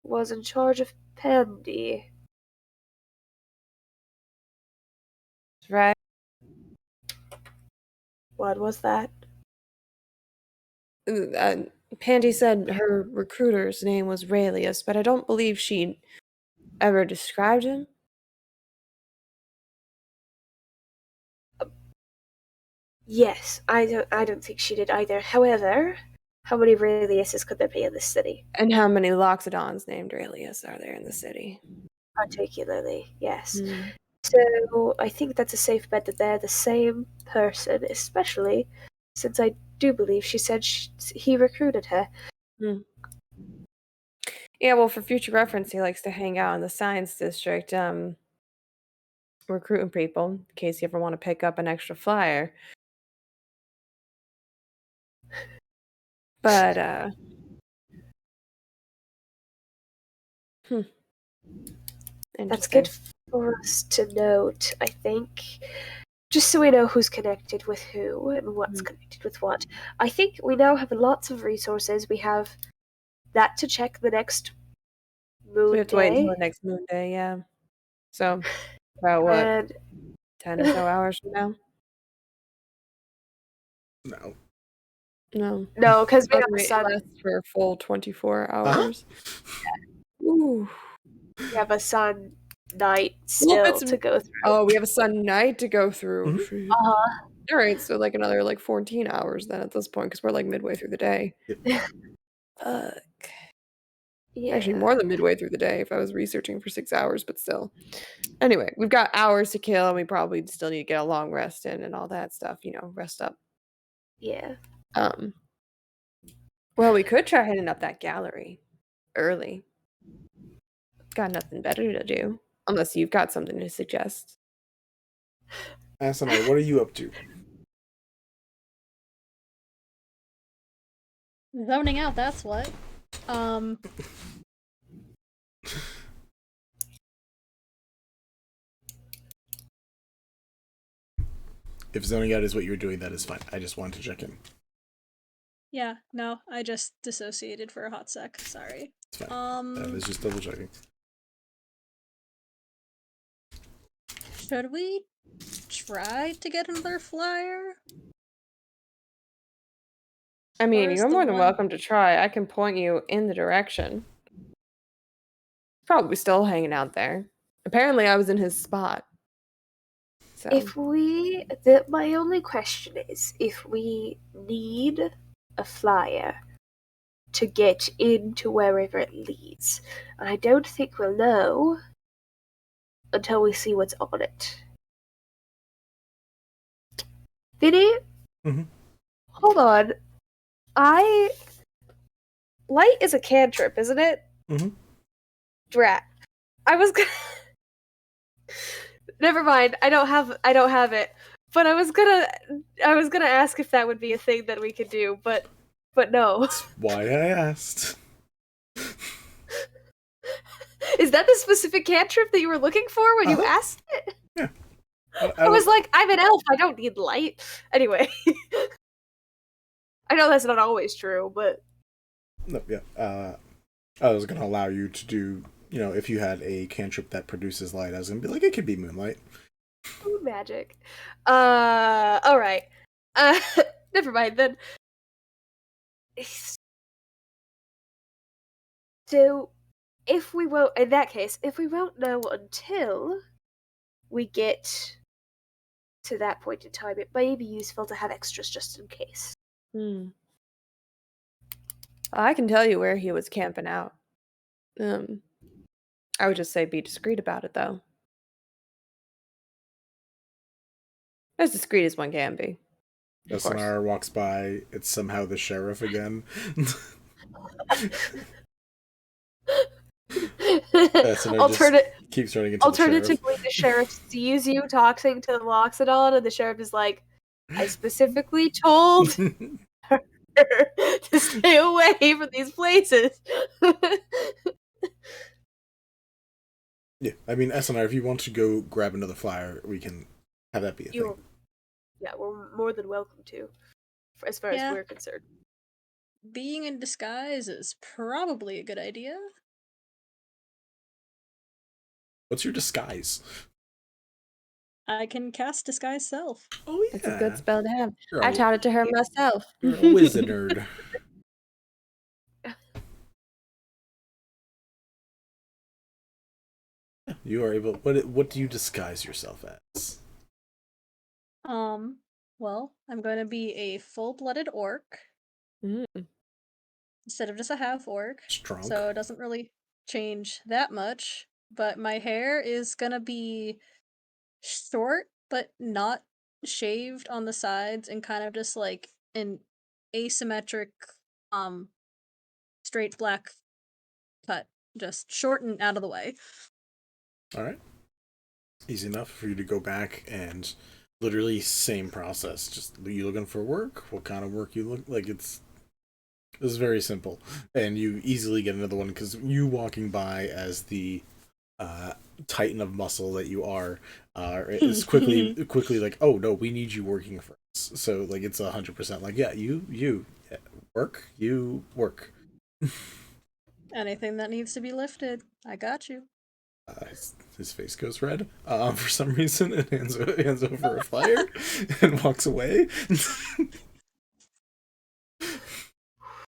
was in charge of Pandy? Right. What was that? Pandy said her recruiter's name was Raelius, but I don't believe she ever described him. Yes, I don't think she did either. However, how many Raeliuses could there be in this city? And how many Loxodons named Raelius are there in the city? Particularly, yes. So I think that's a safe bet that they're the same person, especially since I do believe she said he recruited her. Yeah, well, for future reference, he likes to hang out in the science district, recruiting people in case you ever want to pick up an extra flyer. But That's good for us to note, I think. Just so we know who's connected with who and what's connected with what. I think we now have lots of resources. We have that to check the next moon we have to day. wait until the next moon day, yeah. So, about what, And 10 or so hours from now? No. no, because we have a It sun. lasts for a full 24 hours. Ooh. We have a sun night still to go through. Oh, we have a sun night to go through. Uh-huh. All right, so like another 14 hours then at this point because we're like midway through the day. Fuck. Yeah. Actually, more than midway through the day if I was researching for 6 hours, but still. Anyway, we've got hours to kill, and we probably still need to get a long rest in and all that stuff. Rest up. Yeah. Well, we could try hitting up that gallery early. Got nothing better to do, unless you've got something to suggest. Asunar, what are you up to? Zoning out, that's what. If zoning out is what you're doing, that is fine. I just wanted to check in. Yeah, no, I just dissociated for a hot sec. Sorry. It's fine. I was just double checking. Should we try to get another flyer? I mean, Or is you're the more than one- welcome to try. I can point you in the direction. Probably still hanging out there. Apparently, I was in his spot. So. My only question is, if we need a flyer to get into wherever it leads, and I don't think we'll know until we see what's on it. Vinny, Mm-hmm. hold on. Light is a cantrip, isn't it? Mm-hmm. Drat. I was gonna. Never mind. I don't have it. But I was gonna ask if that would be a thing that we could do, but no. That's why I asked. Is that the specific cantrip that you were looking for when you Uh-huh. asked it? Yeah. I was like, I'm an elf. I don't need light. Anyway, I know that's not always true, but No, yeah. I was gonna allow you to do, if you had a cantrip that produces light, I was gonna be like, it could be moonlight. ooh, magic. All right. Uh, never mind then. So, if we won't know until we get to that point in time, it may be useful to have extras just in case. I can tell you where he was camping out. I would just say be discreet about it, though. As discreet as one can be. Of course. Asunar walks by, it's somehow the sheriff again. Keeps turning into Alternatively, the sheriff sees you talking to Loxodon, and the sheriff is like, I specifically told her to stay away from these places. Yeah, I mean, Asunar, if you want to go grab another flyer, we can have that be a thing. Yeah, we're more than welcome to, as far as we're concerned. Being in disguise is probably a good idea. What's your disguise? I can cast Disguise Self. Oh, yeah. It's a good spell to have. You're I taught it to her myself. You're a wizard. You are able. What do you disguise yourself as? Well, I'm going to be a full-blooded orc instead of just a half-orc. Strong. So it doesn't really change that much. But my hair is going to be short, but not shaved on the sides, and kind of just like an asymmetric, straight black cut. Just short and out of the way. Alright. Easy enough for you to go back and literally same process. Just, you looking for work? What kind of work you look like? It's very simple. And you easily get another one because you walking by as the titan of muscle that you are is quickly like, oh no, we need you working for us. So like it's 100% like, yeah, you work, you work. Anything that needs to be lifted, I got you. His face goes red for some reason and hands over a flyer and walks away.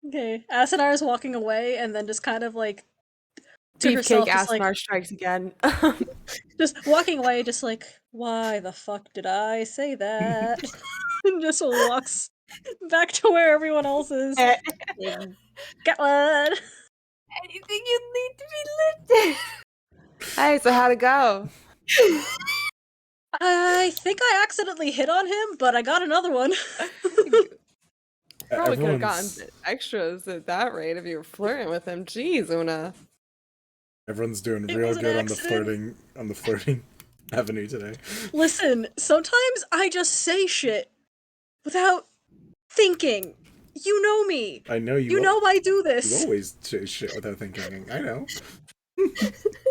Okay, Asunar is walking away and then just kind of like to Beefcake herself, just Asunar like strikes again. just walking away, just like, why the fuck did I say that? And just walks back to where everyone else is. Got one. Anything you need to be lifted. Hey, so how'd it go? I think I accidentally hit on him, but I got another one. Probably could have gotten extras at that rate if you were flirting with him. Jeez, Una. Everyone's doing real good on the flirting avenue today. Listen, sometimes I just say shit without thinking. You know me. I know you. You know I do this. You always say shit without thinking. I know.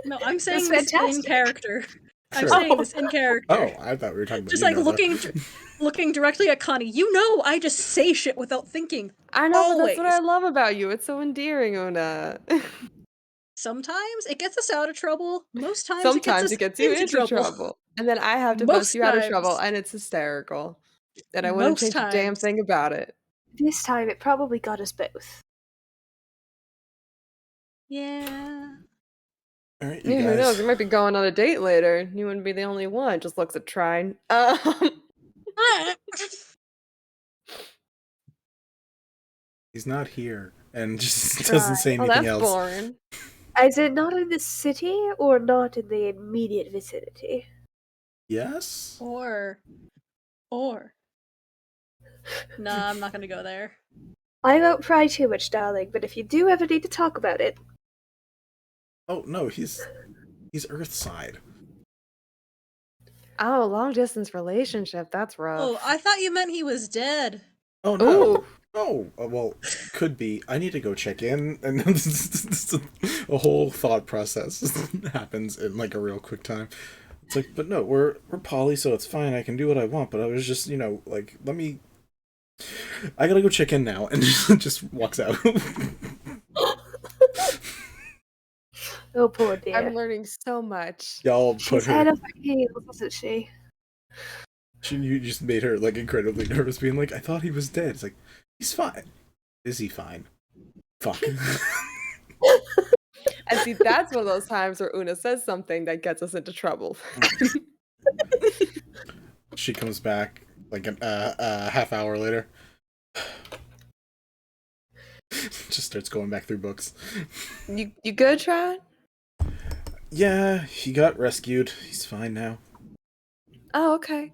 No, I'm saying this in character. Sure. I'm saying this in character. Oh, I thought we were talking about just like looking directly at Connie. You know, I just say shit without thinking. I know, always. but that's what I love about you. It's so endearing, Una. Sometimes it gets us out of trouble. Most times Sometimes it gets you into trouble. And then I have to bust you out of trouble, and it's hysterical. And I wouldn't change a damn thing about it. This time it probably got us both. Yeah. All right, Yeah, who knows? You might be going on a date later. You wouldn't be the only one. Just looks at trying. He's not here, and just doesn't say anything else. Boring. Is it not in the city or not in the immediate vicinity? Yes. Or Nah, I'm not gonna go there. I won't pry too much, darling, but if you do ever need to talk about it... Oh no, he's Earthside. Oh, long distance relationship. That's rough. Oh, I thought you meant he was dead. Oh no. Ooh. Oh, well, could be. I need to go check in, and a whole thought process happens in like a real quick time. It's like, but no, we're poly, so it's fine. I can do what I want. But I was just, like, let me. I gotta go check in now, and just walks out. Oh, poor dear. I'm learning so much. Y'all put She's head her. over heels, isn't she? You just made her like incredibly nervous, being like, "I thought he was dead." It's like, he's fine. Is he fine? Fuck. And see, that's one of those times where Una says something that gets us into trouble. She comes back like a half hour later. Just starts going back through books. You good, Tron? Yeah, he got rescued. He's fine now. Oh, okay.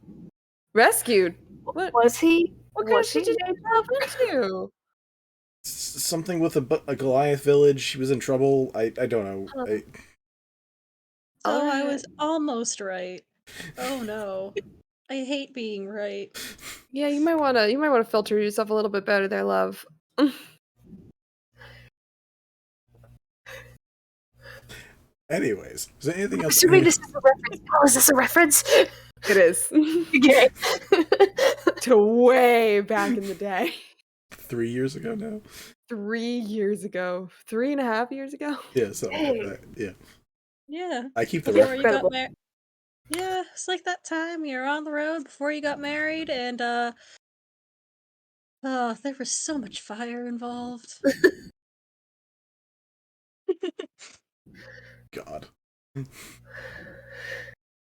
Rescued. What? Was he? What kind of Was shit he? did you get into? Something with a Goliath village. He was in trouble. I don't know. So I Alright. was almost right. Oh no. I hate being right. Yeah, you might wanna filter yourself a little bit better there, love. Anyways, is there anything else? Assuming this is a reference. Oh, is this a reference? It is. Okay. To way back in the day. 3 years ago now. 3 years ago. 3.5 years ago. Yeah, something like that. Yeah, Yeah. I keep the Before reference. you got Incredible. married. Yeah, it's like that time you were on the road before you got married, and oh, there was so much fire involved. God.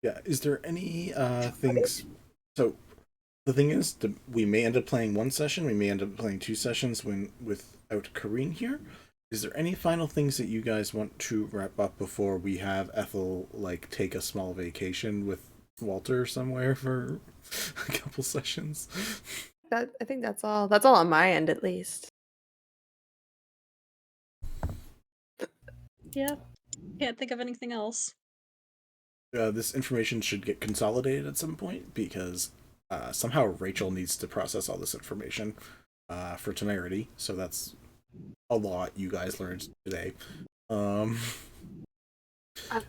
Yeah, is there any things? So the thing is, we may end up playing one session. We may end up playing 2 sessions without Kareen here. Is there any final things that you guys want to wrap up before we have Ethel like take a small vacation with Walter somewhere for a couple sessions? I think that's all. That's all on my end, at least. Yeah. Can't think of anything else. This information should get consolidated at some point because somehow Rachel needs to process all this information for Temerity. So that's a lot you guys learned today. I've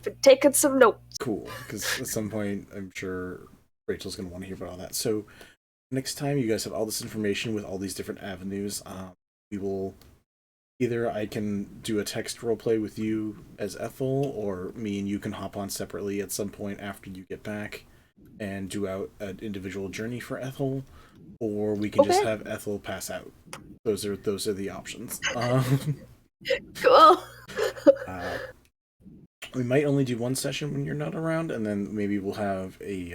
been taking some notes. Cool, because at some point I'm sure Rachel's going to want to hear about all that. So next time you guys have all this information with all these different avenues, we will either I can do a text roleplay with you as Ethel, or me and you can hop on separately at some point after you get back and do out an individual journey for Ethel, or we can just have Ethel pass out. Those are the options. Cool. We might only do one session when you're not around, and then maybe we'll have a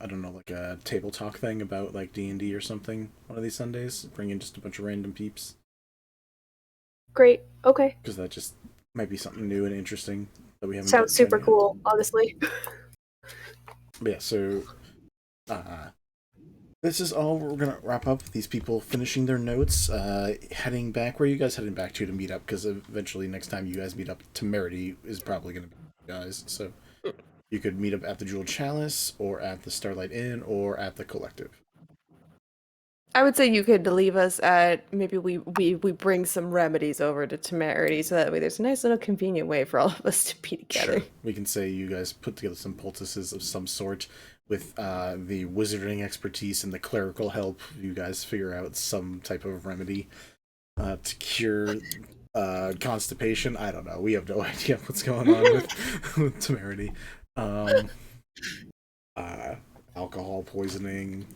I don't know, like a table talk thing about like D&D or something one of these Sundays. Bring in just a bunch of random peeps. Great. Okay. Because that just might be something new and interesting that we haven't. Sounds super yet. cool, honestly. But yeah, so this is all we're gonna wrap up. These people finishing their notes, heading back. Where are you guys heading back to meet up? Because eventually, next time you guys meet up, Temerity is probably gonna be you guys. So you could meet up at the Jeweled Chalice, or at the Starlight Inn, or at the Collective. I would say you could leave us at maybe we bring some remedies over to Temerity, so that way there's a nice little convenient way for all of us to be together. Sure. We can say you guys put together some poultices of some sort with the wizarding expertise and the clerical help. You guys figure out some type of remedy to cure constipation. I don't know. We have no idea what's going on with Temerity. Alcohol poisoning,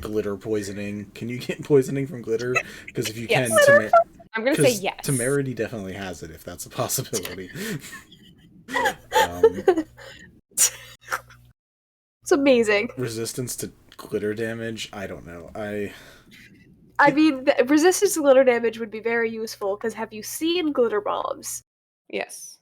glitter poisoning. Can you get poisoning from glitter? Because if you Yes. can, I'm gonna say yes. Temerity definitely has it, if that's a possibility. It's amazing. Resistance to glitter damage? I don't know. I mean, resistance to glitter damage would be very useful, because have you seen glitter bombs? Yes.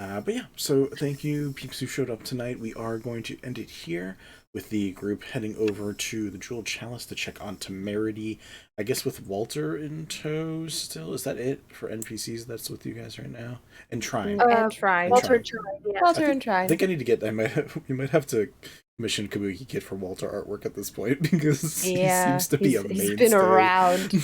But yeah, so thank you, peeps who showed up tonight. We are going to end it here with the group heading over to the Jewel Chalice to check on Temerity. I guess with Walter in tow still. Is that it for NPCs that's with you guys right now? And Trine. And Trine. Walter Trine. Trine, yeah. Walter and I Trine. think I need to get. We might have to commission Kabuki Kid for Walter artwork at this point because he seems to be a mainstay. He's been around.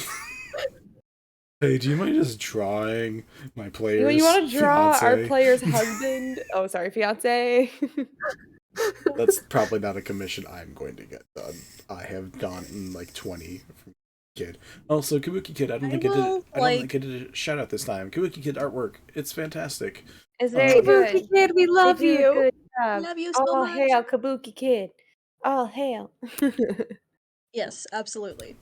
Hey, do you mind just drawing my players? You want to draw our fiancé? player's husband? Oh, sorry, fiance. That's probably not a commission I'm going to get done. I have gotten like 20 from Kid. Also, Kabuki Kid, I don't think I did a shout out this time. Kabuki Kid artwork, it's fantastic. It's very good. Kabuki Kid, we love They do a you. good job. Love you so All much. hail Kabuki Kid. All hail. Yes, absolutely.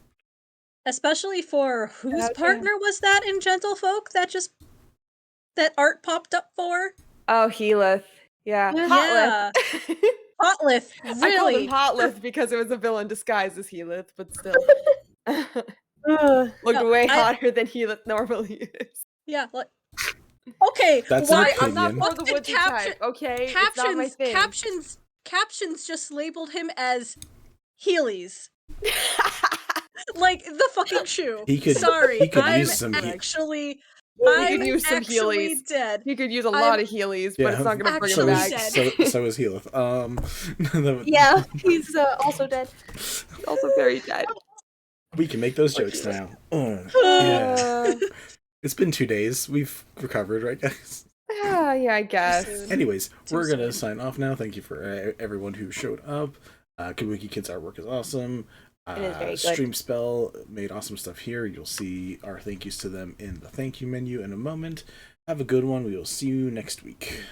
Especially for whose Yeah. partner was that in Gentlefolk that art popped up for? Oh, Healith. Yeah. Yeah. Hotlith. Hotlith, I called really. him Hotlith because it was a villain disguised as Healith, but still. Looked No, way hotter than Healith normally is. Yeah, like okay, That's an why opinion. I'm not for the Did woodsy type, okay? It's not my thing. captions just labeled him as Heelys. Like the fucking shoe. He could I'm use some actually could use some actually Heelys. dead. You could use a lot of Heelys, but it's not going to bring him actually back. dead. So is Healith. Yeah, he's also dead. He's also very dead. We can make those jokes now. Yeah. It's been 2 days. We've recovered, right, guys? Yeah, I guess. Soon. Anyways, Too we're gonna soon. sign off now. Thank you for everyone who showed up. Kabuki Kid's artwork is awesome. It is very good. Stream Spell made awesome stuff here. You'll see our thank yous to them in the thank you menu in a moment. Have a good one. We will see you next week.